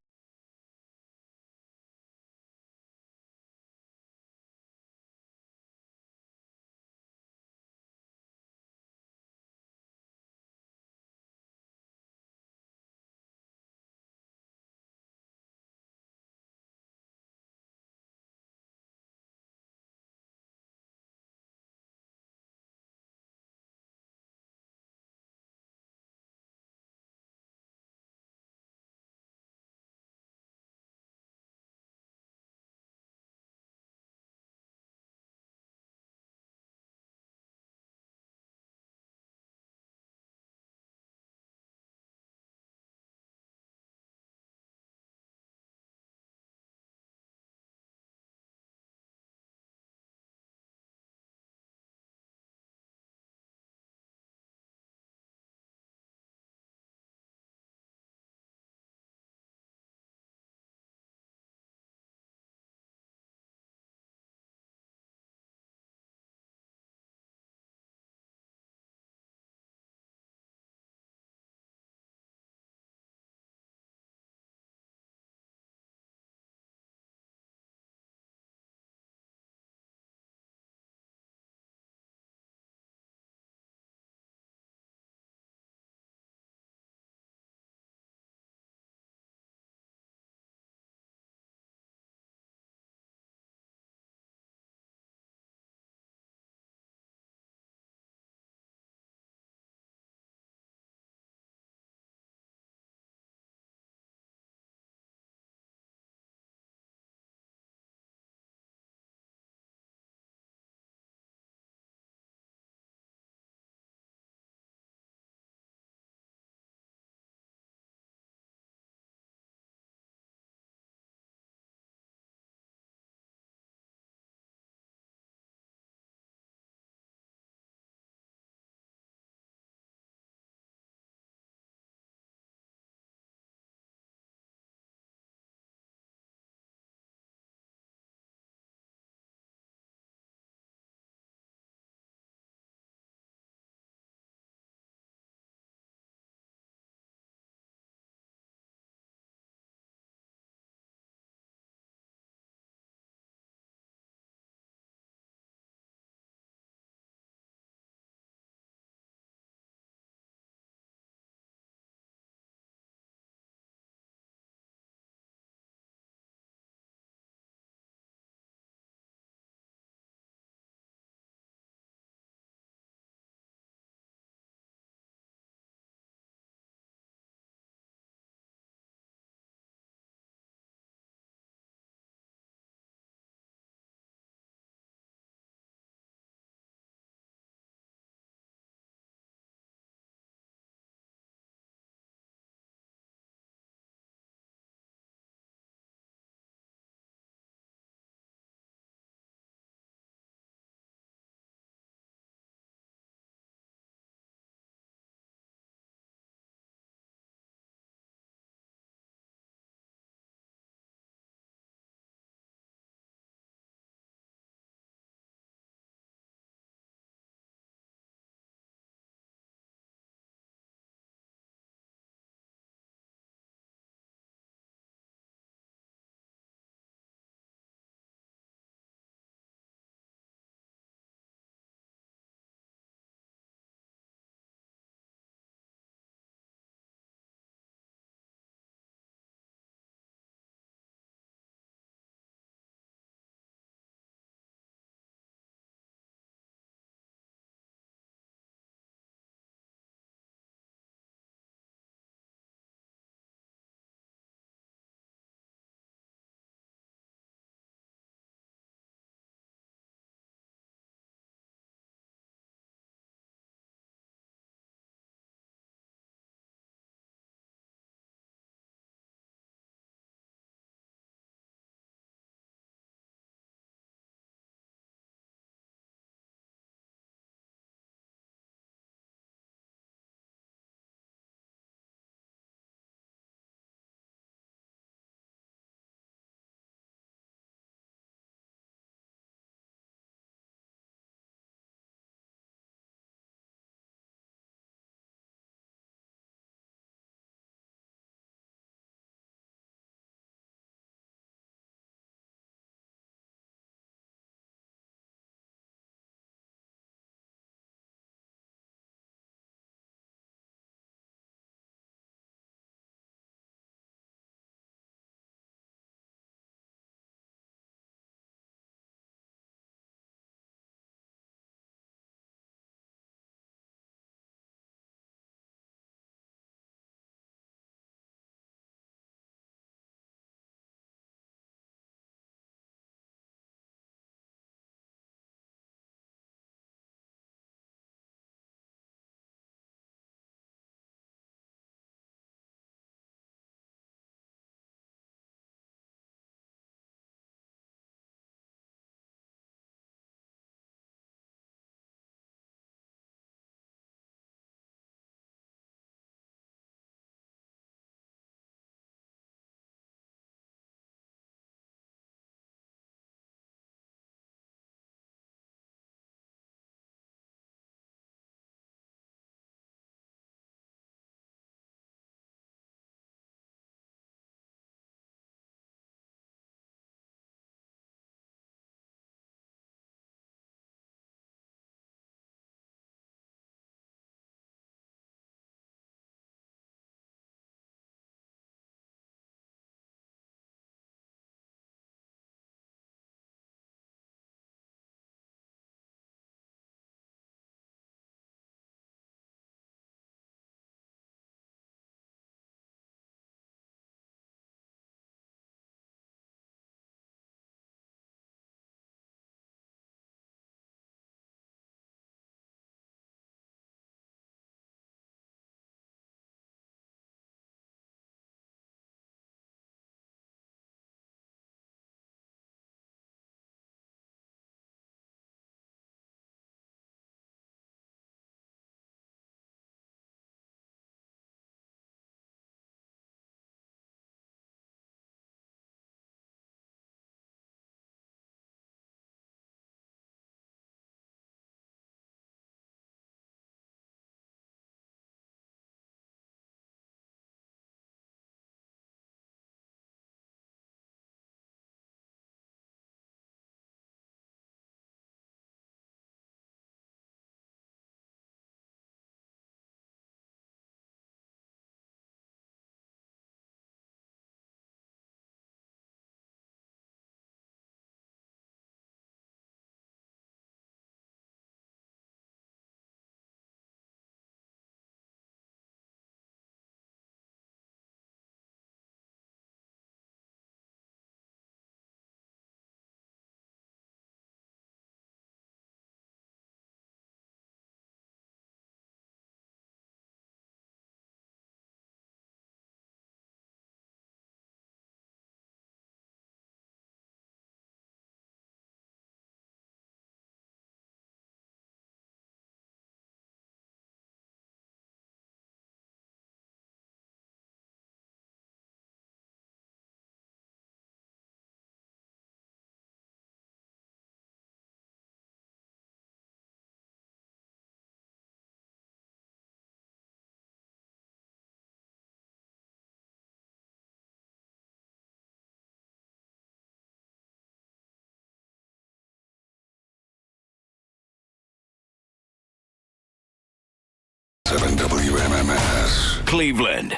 7 WMMS. Cleveland.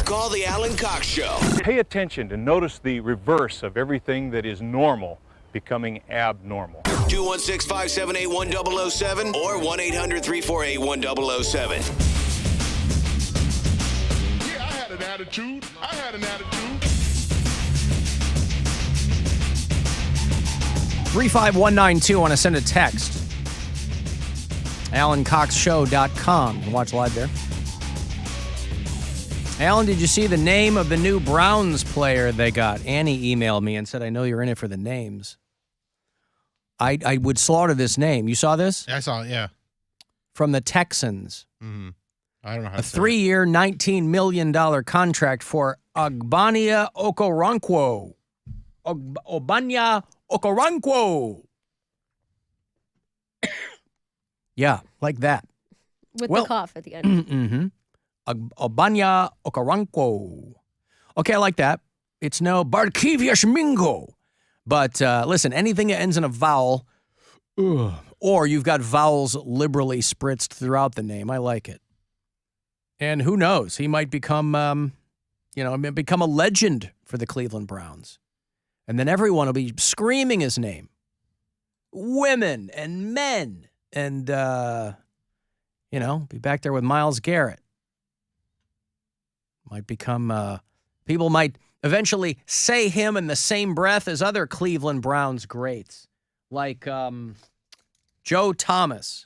Call the Alan Cox Show. Pay attention to notice the reverse of everything that is normal becoming abnormal. 216-578-1007 or 1-800-348-1007. Yeah, I had an attitude. 35192. Want to send a text. AlanCoxShow.com. You can watch live there. Alan, did you see the name of the new Browns player they got? Annie emailed me and said, I know you're in it for the names. I would slaughter this name. You saw this? I saw it, yeah. From the Texans. Mm-hmm. I don't know how A 3-year, $19 million contract for Ogbania Okoronkwo. Ogbania Okoronkwo. Yeah, like that. With the cough at the end. Mm-hmm. Ogbania Okoronkwo. Okay, I like that. It's no Barkevius Mingo. But listen, anything that ends in a vowel, or you've got vowels liberally spritzed throughout the name, I like it. And who knows? He might become, become a legend for the Cleveland Browns. And then everyone will be screaming his name. Women and men. And, be back there with Myles Garrett. Might become, people might eventually say him in the same breath as other Cleveland Browns greats. Like Joe Thomas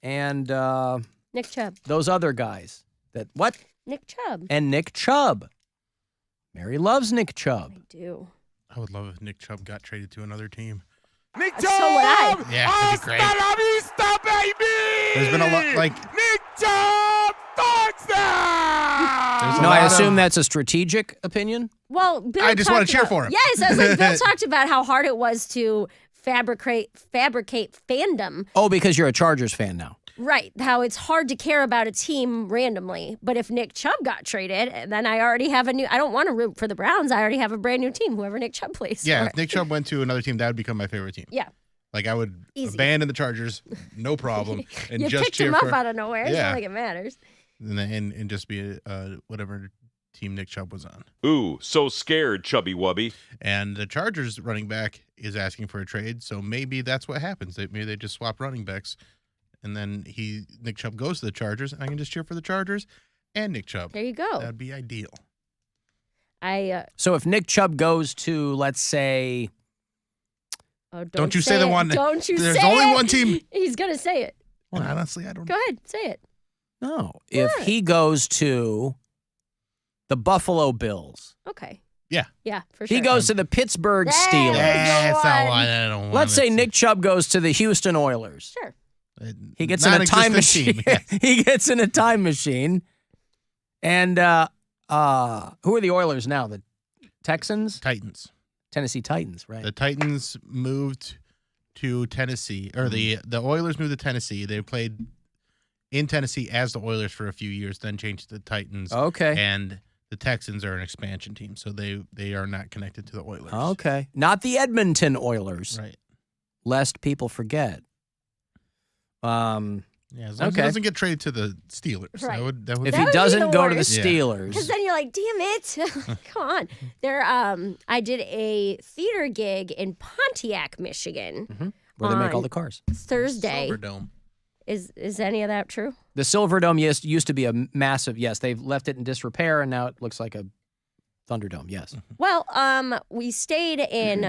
and Nick Chubb. Those other guys. What? Nick Chubb. And Nick Chubb. Mary loves Nick Chubb. I do. I would love if Nick Chubb got traded to another team. Nick So would I. Yeah, that'd be great. Hasta la vista, baby! There's been a lot, Nick Chubb touchdown! No, I assume that's a strategic opinion. Well, Bill I just want to cheer about- for him. Yes, I was like, Bill talked about how hard it was to fabricate fandom. Oh, because you're a Chargers fan now. Right, how it's hard to care about a team randomly. But if Nick Chubb got traded, then I already have I don't want to root for the Browns. I already have a brand new team, whoever Nick Chubb plays Yeah, for. if Nick Chubb went to another team, that would become my favorite team. Yeah. Like, I would Easy. abandon the Chargers, no problem, and You just picked cheer him up for, out of nowhere. It's not like it matters. and just be whatever team Nick Chubb was on. Ooh, so scared, Chubby Wubby. And the Chargers running back is asking for a trade, so maybe that's what happens. Maybe they just swap running backs, and then Nick Chubb goes to the Chargers, and I can just cheer for the Chargers and Nick Chubb. There you go. That'd be ideal. So if Nick Chubb goes to, let's say... Oh, don't you say the one. Don't you There's say only it. one team. He's going to say it. Well, honestly, I don't Go ahead, say it. No. If he goes to the Buffalo Bills. Okay. Yeah. Yeah, for sure. He goes to the Pittsburgh There's Steelers. the That's not one. why I don't want Let's say it. Nick Chubb goes to the Houston Oilers. Sure. He gets in a time machine. Non-existent team, He gets in a time machine. And who are the Oilers now? The Texans? Titans. Tennessee Titans, right? The Titans moved to Tennessee, or the Oilers moved to Tennessee. They played in Tennessee as the Oilers for a few years, then changed to the Titans. Okay. And the Texans are an expansion team, so they are not connected to the Oilers. Okay. Not the Edmonton Oilers. Right. Lest people forget. Yeah, as long as he doesn't get traded to the Steelers. Right. That would If be- he would be doesn't the go to the worst. Steelers. Because then you're like, damn it. Come on. I did a theater gig in Pontiac, Michigan. Where they make all on the cars. Thursday. Silverdome. Is any of that true? The Silverdome used to be a massive, yes, they've left it in disrepair, and now it looks like a Thunderdome, yes. Well, we stayed in,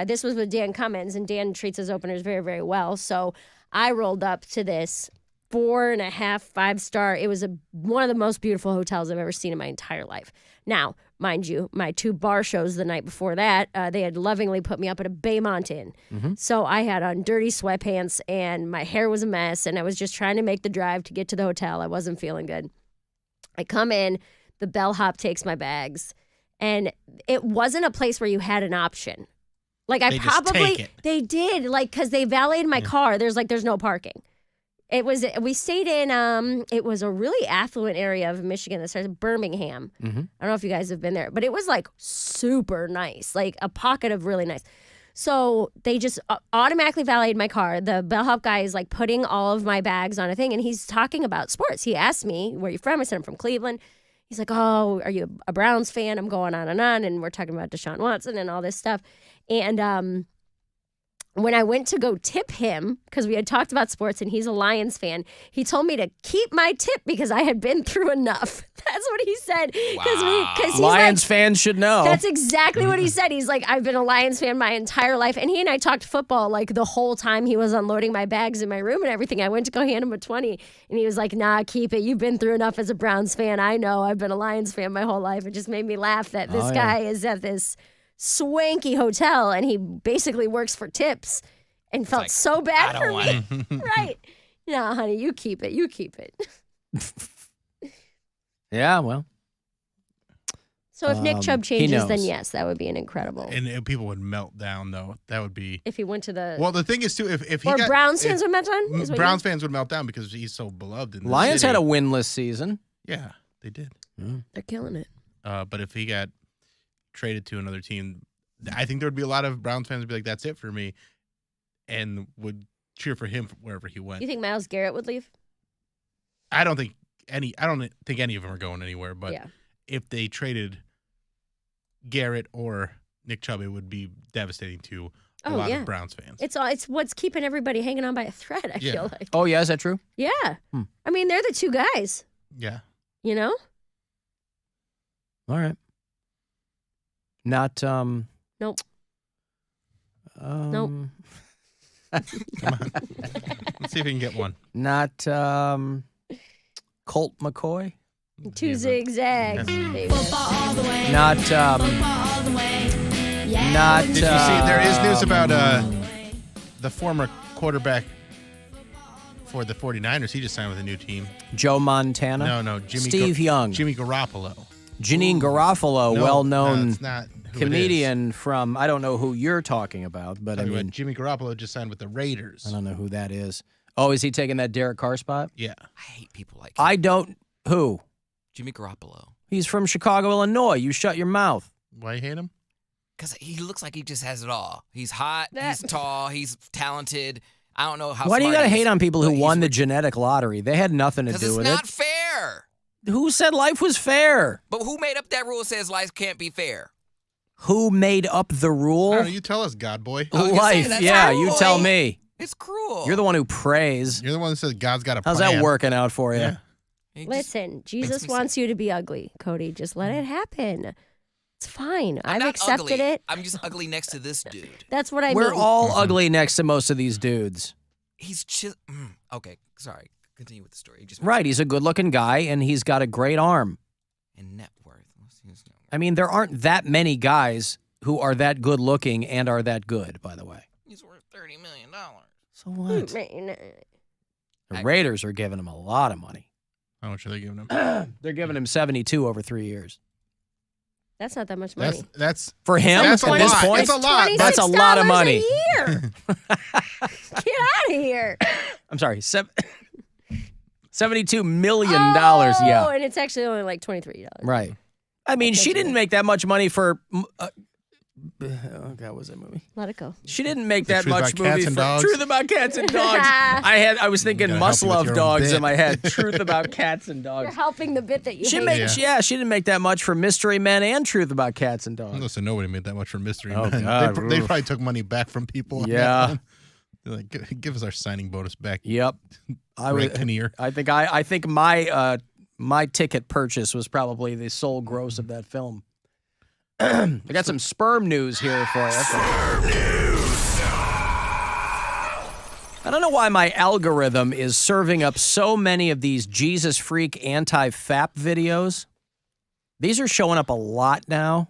this was with Dan Cummins, and Dan treats his openers very, very well. So I rolled up to this 4.5, 5-star. It was one of the most beautiful hotels I've ever seen in my entire life. Now, mind you, my 2 bar shows the night before that, they had lovingly put me up at a Baymont Inn. So I had on dirty sweatpants, and my hair was a mess, and I was just trying to make the drive to get to the hotel. I wasn't feeling good. I come in, the bellhop takes my bags, and it wasn't a place where you had an option. Like They just take it. They did, like, because they valeted my car. There's no parking. We stayed in, it was a really affluent area of Michigan that starts in Birmingham. I don't know if you guys have been there, but it was like super nice, like a pocket of really nice. So they just automatically validated my car. The bellhop guy is like putting all of my bags on a thing, and he's talking about sports. He asked me, where are you from? I said, I'm from Cleveland. He's like, oh, are you a Browns fan? I'm going on, and we're talking about Deshaun Watson and all this stuff. And when I went to go tip him, because we had talked about sports and he's a Lions fan, he told me to keep my tip because I had been through enough. That's what he said. Because Lions fans should know. That's exactly what he said. He's like, I've been a Lions fan my entire life. And he and I talked football like the whole time he was unloading my bags in my room and everything. I went to go hand him a 20 and he was like, nah, keep it. You've been through enough as a Browns fan. I know. I've been a Lions fan my whole life. It just made me laugh that this guy is at this swanky hotel and he basically works for tips and felt so bad for me. Right. No, honey, you keep it. You keep it. Yeah, well. So if Nick Chubb changes, then yes, that would be an incredible. And people would melt down, though. That would be. If he went to the. Well, the thing is, too, if he or got. Browns fans would melt down? Browns fans would melt down because he's so beloved in the Lions city. had a winless season. Yeah, they did. They're killing it. But if he got traded to another team, I think there would be a lot of Browns fans would be like, that's it for me, and would cheer for him wherever he went. You think Myles Garrett would leave? I don't think any of them are going anywhere, but if they traded Garrett or Nick Chubb, it would be devastating to a lot of Browns fans. It's what's keeping everybody hanging on by a thread, I feel like. Oh, yeah, is that true? Yeah. I mean, they're the two guys. Yeah. You know? All right. Not, Nope. Nope. Come on. Let's see if we can get one. Not, Colt McCoy? Two zigzags. Baby. Not, Did you see, there is news about the former quarterback for the 49ers. He just signed with a new team. Joe Montana? No, Steve Young. Jimmy Garoppolo. Janine Garofalo, well-known it's not who comedian from, I don't know who you're talking about, but I mean. Jimmy Garoppolo just signed with the Raiders. I don't know who that is. Oh, is he taking that Derek Carr spot? Yeah. I hate people like him. I don't. Who? Jimmy Garoppolo. He's from Chicago, Illinois. You shut your mouth. Why you hate him? Because he looks like he just has it all. He's hot, he's tall, he's talented. I don't know how Why do you got to hate on people who won the genetic lottery? They had nothing to do with it. Because it's not fair. Who said life was fair? But who made up that rule that says life can't be fair? Who made up the rule? I don't know, you tell us, God boy. Life, yeah, you tell me. It's cruel. You're the one who prays. You're the one that says God's got a How's plan. that working out for you? Yeah. Listen, Jesus wants you to be ugly, Cody. Just let it happen. It's fine. I've accepted it. I'm just ugly next to this dude. That's what I mean. We're all ugly next to most of these dudes. He's okay, sorry. Continue with the story. Right, he's a good-looking guy, and he's got a great arm. And net worth. I mean, there aren't that many guys who are that good-looking and are that good, by the way. He's worth $30 million. So what? The Raiders are giving him a lot of money. How much are they giving him? They're giving him 72 over 3 years. That's not that much money. That's for him that's at this point. That's a lot. That's a lot of money. A year. Get out of here. I'm sorry. $72 million. Oh, yeah. and it's actually only like $23. Right. I mean, she didn't make that much money for. Oh God, what was that movie? Let it go. She didn't make that much movie for for Truth About Cats and Dogs. I was thinking Must Love Dogs in my head. Truth About Cats and Dogs. You're helping the bit that you She hate. she didn't make that much for Mystery Men and Truth About Cats and Dogs. Listen, nobody made that much for Mystery Oh, Men. God, they probably took money back from people. on Yeah. that one. They're like, give us our signing bonus back. Yep. I think my ticket purchase was probably the sole gross of that film. I got some sperm news here for you. Sperm news. I don't know why my algorithm is serving up so many of these Jesus freak anti-Fap videos. These are showing up a lot now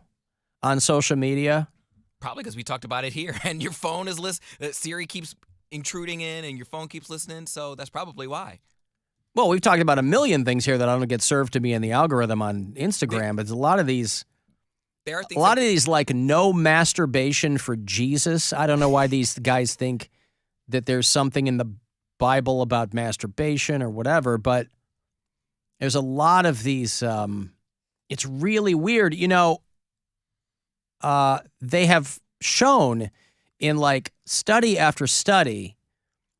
on social media. Probably because we talked about it here, and your phone is Siri keeps intruding in, and your phone keeps listening, so that's probably why. Well, we've talked about a million things here that don't get served to me in the algorithm on Instagram, but a lot of these... A lot of these, like, no masturbation for Jesus. I don't know why these guys think that there's something in the Bible about masturbation or whatever, but there's a lot of these. It's really weird. You know, they have shown in like study after study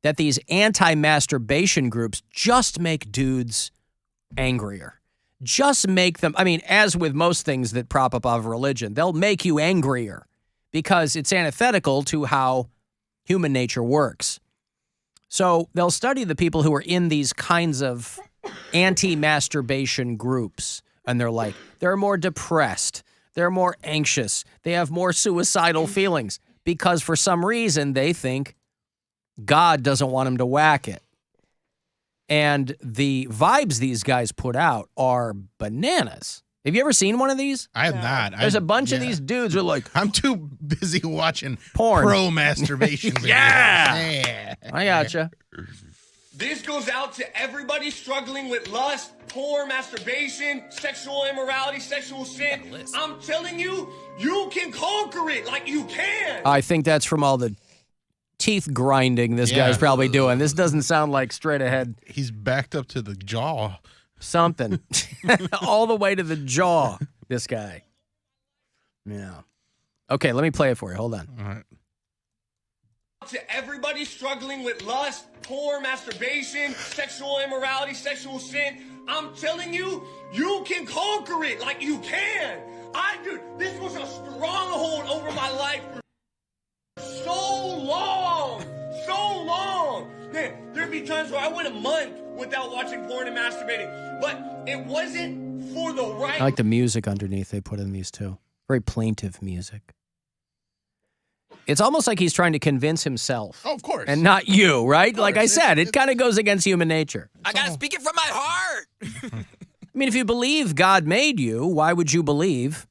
that these anti-masturbation groups just make dudes angrier. Just make them, I mean, as with most things that prop up out of religion, they'll make you angrier because it's antithetical to how human nature works. So they'll study the people who are in these kinds of anti-masturbation groups, and they're like, they're more depressed, they're more anxious, they have more suicidal feelings because for some reason they think God doesn't want them to whack it. And the vibes these guys put out are bananas. Have you ever seen one of these? I have not. There's a bunch of these dudes who are like, I'm too busy watching porn. Pro masturbation videos. Yeah. I gotcha. This goes out to everybody struggling with lust, porn, masturbation, sexual immorality, sexual sin. I'm telling you, you can conquer it like you can. I think that's from all the teeth grinding this guy's probably doing. This doesn't sound like straight ahead. He's backed up to the jaw. Something. All the way to the jaw, this guy. Yeah. Okay, let me play it for you. Hold on. All right. To everybody struggling with lust, porn, masturbation, sexual immorality, sexual sin, I'm telling you, you can conquer it like you can. Dude, this was a stronghold over my life for so long. Man, there'd be times where I went a month without watching porn and masturbating, but it wasn't for the right. I like the music underneath they put in these too. Very plaintive music. It's almost like he's trying to convince himself. Oh, of course. And not you, right? Like I said, it kind of goes against human nature. I gotta speak it from my heart. I mean, if you believe God made you, why would you believe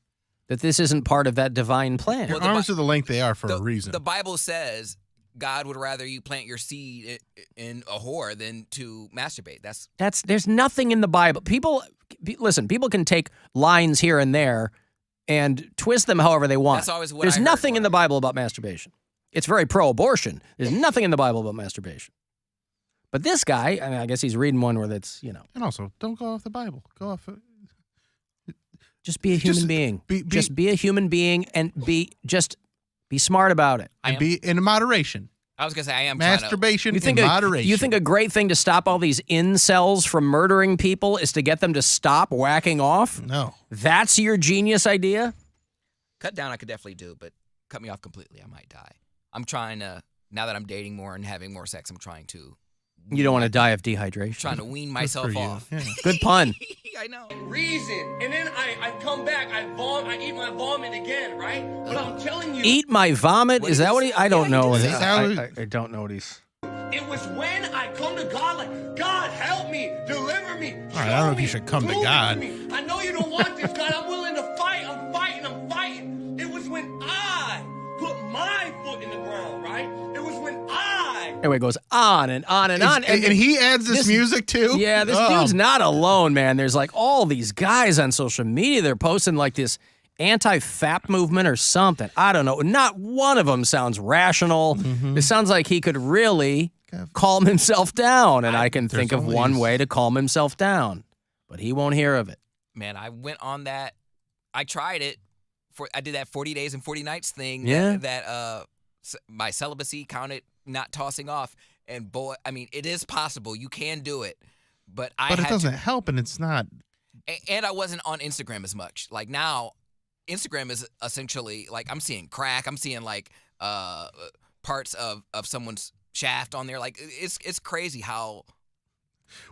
that this isn't part of that divine plan? Your arms are the length they are for a reason. The Bible says God would rather you plant your seed in a whore than to masturbate. There's nothing in the Bible. Listen, people can take lines here and there and twist them however they want. That's always what There's I heard nothing in the Bible about masturbation. It's very pro-abortion. There's nothing in the Bible about masturbation. But this guy, I mean, I guess he's reading one where that's, you know. And also, don't go off the Bible. Go off. Just be a human being. Just be a human being and be smart about it. And be in moderation. I was going to say, I am masturbation in moderation. You think a great thing to stop all these incels from murdering people is to get them to stop whacking off? No. That's your genius idea? Cut down I could definitely do, but cut me off completely, I might die. I'm trying to, now that I'm dating more and having more sex, I'm trying to. You don't want to die of dehydration. Trying to wean myself off. Yeah. Good pun. I know. Reason. And then I come back, I eat my vomit again, right? But I'm telling you. Eat my vomit? Is that what he? I don't know. I don't know what he's. It was when I come to God, like, God, help me, deliver me. All right, I don't know if you should come to God. I know you don't want this, God. I'm willing to fight. I'm fighting. It was when I put my foot in the ground, right? It was when I. Anyway, it goes on and on and on. And he adds this music too? Yeah, this dude's not alone, man. There's like all these guys on social media. They're posting like this Anti-Fap movement or something. I don't know. Not one of them sounds rational. It sounds like he could really calm himself down. And I can think of one way to calm himself down. But he won't hear of it. Man, I went on that. I tried it. I did that 40 days and 40 nights thing. Yeah. That my celibacy counted not tossing off. And boy, I mean, it is possible. You can do it. But it doesn't help, and it's not. And I wasn't on Instagram as much. Like now, Instagram is essentially like I'm seeing crack. I'm seeing like parts of someone's shaft on there. Like it's crazy how.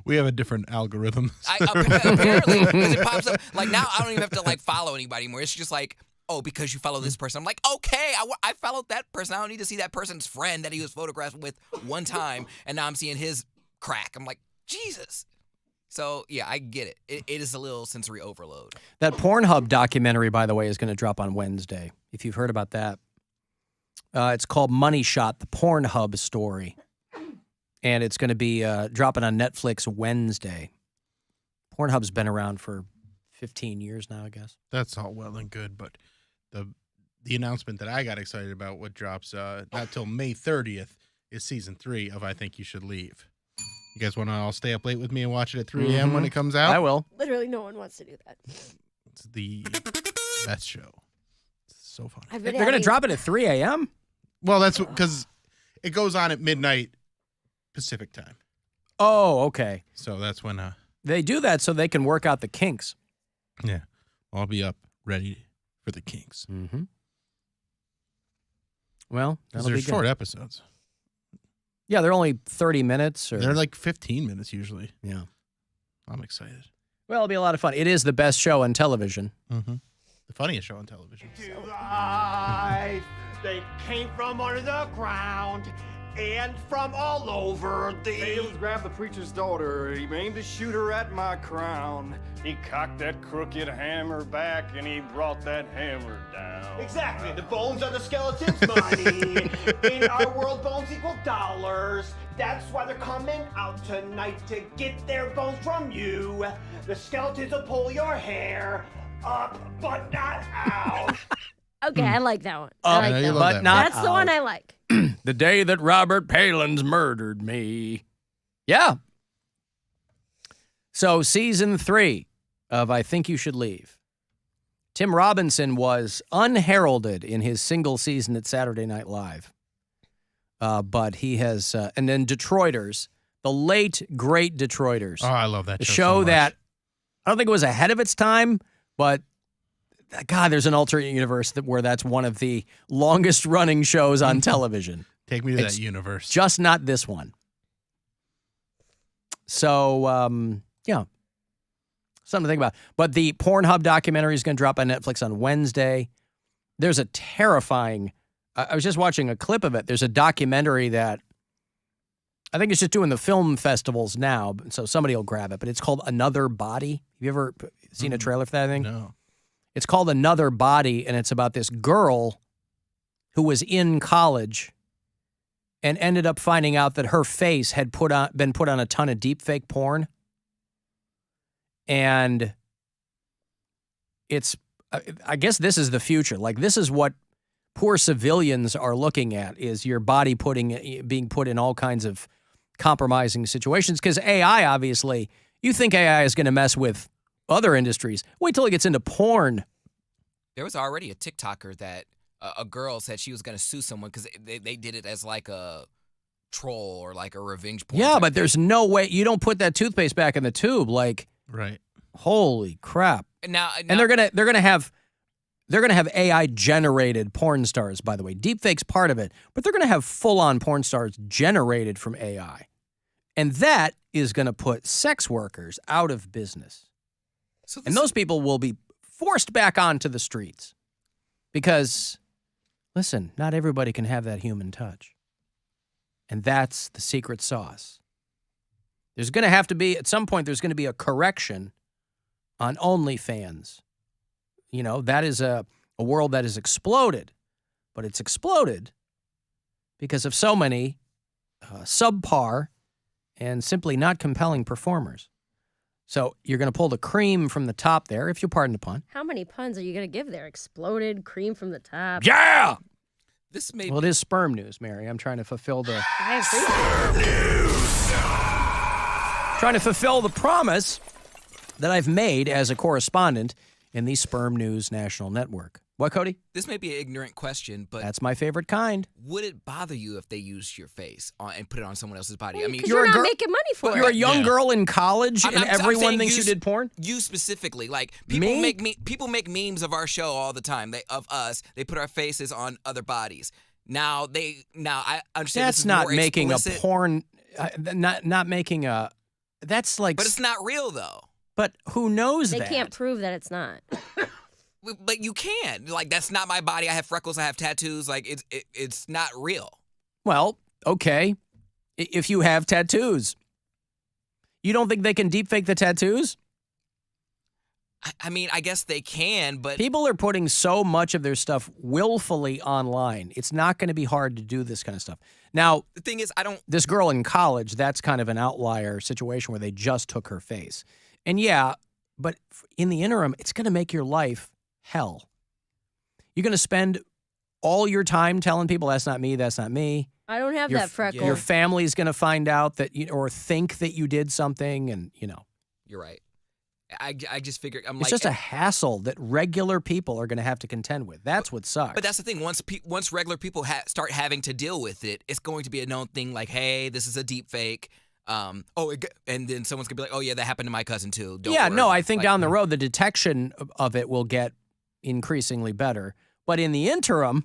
We have a different algorithm. Apparently, because it pops up. Like now, I don't even have to like follow anybody anymore. It's just like, oh, because you follow this person. I'm like, okay, I followed that person. I don't need to see that person's friend that he was photographed with one time, and now I'm seeing his crack. I'm like, Jesus. So, yeah, I get it. It is a little sensory overload. That Pornhub documentary, by the way, is going to drop on Wednesday, if you've heard about that. It's called Money Shot, the Pornhub story. And it's going to be dropping on Netflix Wednesday. Pornhub's been around for 15 years now, I guess. That's all well and good, but the announcement that I got excited about, what drops not till May 30th, is season 3 of I Think You Should Leave. You guys want to all stay up late with me and watch it at 3 a.m. when it comes out? I will. Literally no one wants to do that. It's the best show. It's so fun. They're going to drop it at 3 a.m.? Well, that's because it goes on at midnight Pacific time. Oh, okay. So that's when they do that so they can work out the kinks. Yeah. I'll be up ready for the kinks. Mm-hmm. Well, that'll they're be short good. episodes. Yeah, they're only 30 minutes. Or... They're like 15 minutes usually. Yeah. I'm excited. Well, it'll be a lot of fun. It is the best show on television. Mm-hmm. The funniest show on television. Life. They came from under the ground and from all over the... Bales grabbed the preacher's daughter. He aimed to shoot her at my crown. He cocked that crooked hammer back and he brought that hammer down. Exactly. The bones are the skeleton's money. In our world, bones equal dollars. That's why they're coming out tonight to get their bones from you. The skeletons will pull your hair up, but not out. Okay, I like that one. I like that one. But not That's the one I like. The day that Robert Palin's murdered me. Yeah. So season 3 of I Think You Should Leave. Tim Robinson was unheralded in his single season at Saturday Night Live. But he has, and then Detroiters, the late, great Detroiters. Oh, I love that show. show so much. That, I don't think it was ahead of its time, but God, there's an alternate universe where that's one of the longest running shows on television. Take me to that universe. Just not this one. So, yeah. Something to think about. But the Pornhub documentary is going to drop on Netflix on Wednesday. There's a terrifying... I was just watching a clip of it. There's a documentary that I think it's just doing the film festivals now, so somebody will grab it. But it's called Another Body. Have you ever seen a trailer for that thing? No. It's called Another Body, and it's about this girl who was in college and ended up finding out that her face had been put on a ton of deepfake porn. And it's, I guess this is the future. Like, this is what poor civilians are looking at, is your body being put in all kinds of compromising situations. Because AI, obviously, you think AI is going to mess with other industries. Wait till it gets into porn. There was already a TikToker that a girl said she was going to sue someone because they did it as like a troll or like a revenge porn. Yeah, but there's no way you don't put that toothpaste back in the tube. Like, right? Holy crap! Now and they're gonna have AI generated porn stars. By the way, deepfake's part of it, but they're gonna have full on porn stars generated from AI, and that is gonna put sex workers out of business. And those people will be forced back onto the streets because, listen, not everybody can have that human touch. And that's the secret sauce. There's going to have to be, at some point, there's going to be a correction on OnlyFans. You know, that is a world that has exploded. But it's exploded because of so many subpar and simply not compelling performers. So you're going to pull the cream from the top there, if you'll pardon the pun. How many puns are you going to give there? Exploded, cream from the top. Yeah! This may Well, it is sperm news, Mary. I'm trying to fulfill the... Trying to fulfill the promise that I've made as a correspondent in the Sperm News National Network. What, Cody? This may be an ignorant question, but That's my favorite kind. would it bother you if they used your face and put it on someone else's body? Well, because you're not making money for But it. you're a young girl in college, and I'm everyone saying thinks you did porn? You specifically, like people people make memes of our show all the time. Of us, they put our faces on other bodies. Now I understand That's this is not more making explicit, a porn. Not making a. That's like. but it's not real though. But who knows They that? can't prove that it's not. But you can. Like, that's not my body. I have freckles. I have tattoos. Like, it's not real. Well, okay. If you have tattoos, you don't think they can deepfake the tattoos? I mean, I guess they can, but People are putting so much of their stuff willfully online. It's not going to be hard to do this kind of stuff. Now, the thing is, this girl in college, that's kind of an outlier situation where they just took her face. And yeah, but in the interim, it's going to make your life hell. You're going to spend all your time telling people, that's not me, that's not me. I don't have that freckle. Your family's going to find out that or think that you did something, and, You're right. I just figured It's just a hassle that regular people are going to have to contend with. That's what sucks. But that's the thing. Once regular people start having to deal with it, it's going to be a known thing. Like, hey, this is a deep fake. And then someone's gonna be like, oh yeah, that happened to my cousin too. Don't worry. I think down the road the detection of it will get increasingly better. But in the interim,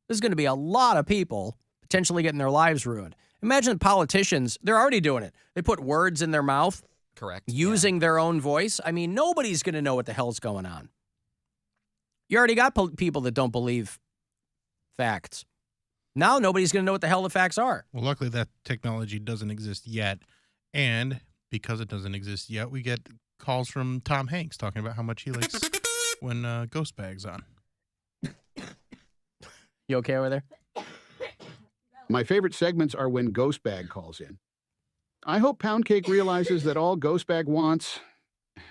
there's going to be a lot of people potentially getting their lives ruined. Imagine politicians, they're already doing it. They put words in their mouth. Correct. Using their own voice. I mean, nobody's going to know what the hell's going on. You already got people that don't believe facts. Now nobody's going to know what the hell the facts are. Well, luckily that technology doesn't exist yet. And because it doesn't exist yet, we get calls from Tom Hanks talking about how much he likes when Ghost Bag's on. You okay over there? My favorite segments are when Ghost Bag calls in. I hope Poundcake realizes that all Ghost Bag wants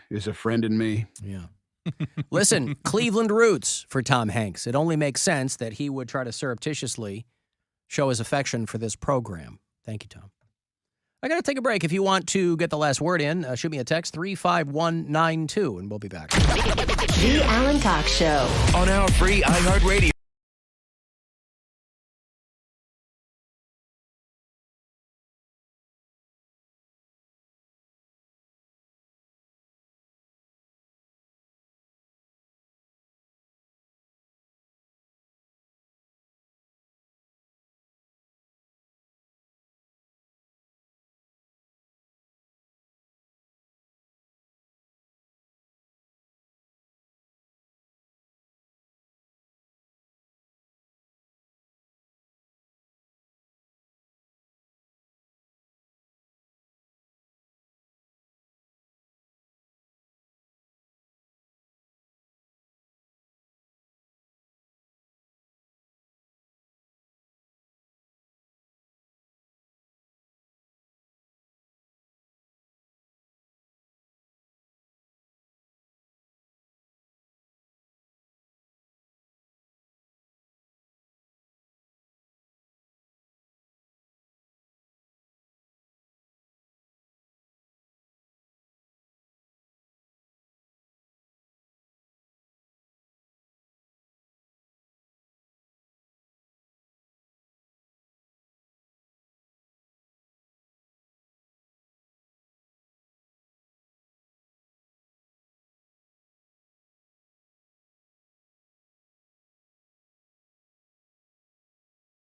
is a friend in me. Yeah. Listen, Cleveland roots for Tom Hanks. It only makes sense that he would try to surreptitiously show his affection for this program. Thank you, Tom. I got to take a break. If you want to get the last word in, shoot me a text, 35192, and we'll be back. The Alan Cox Show. On our free iHeartRadio.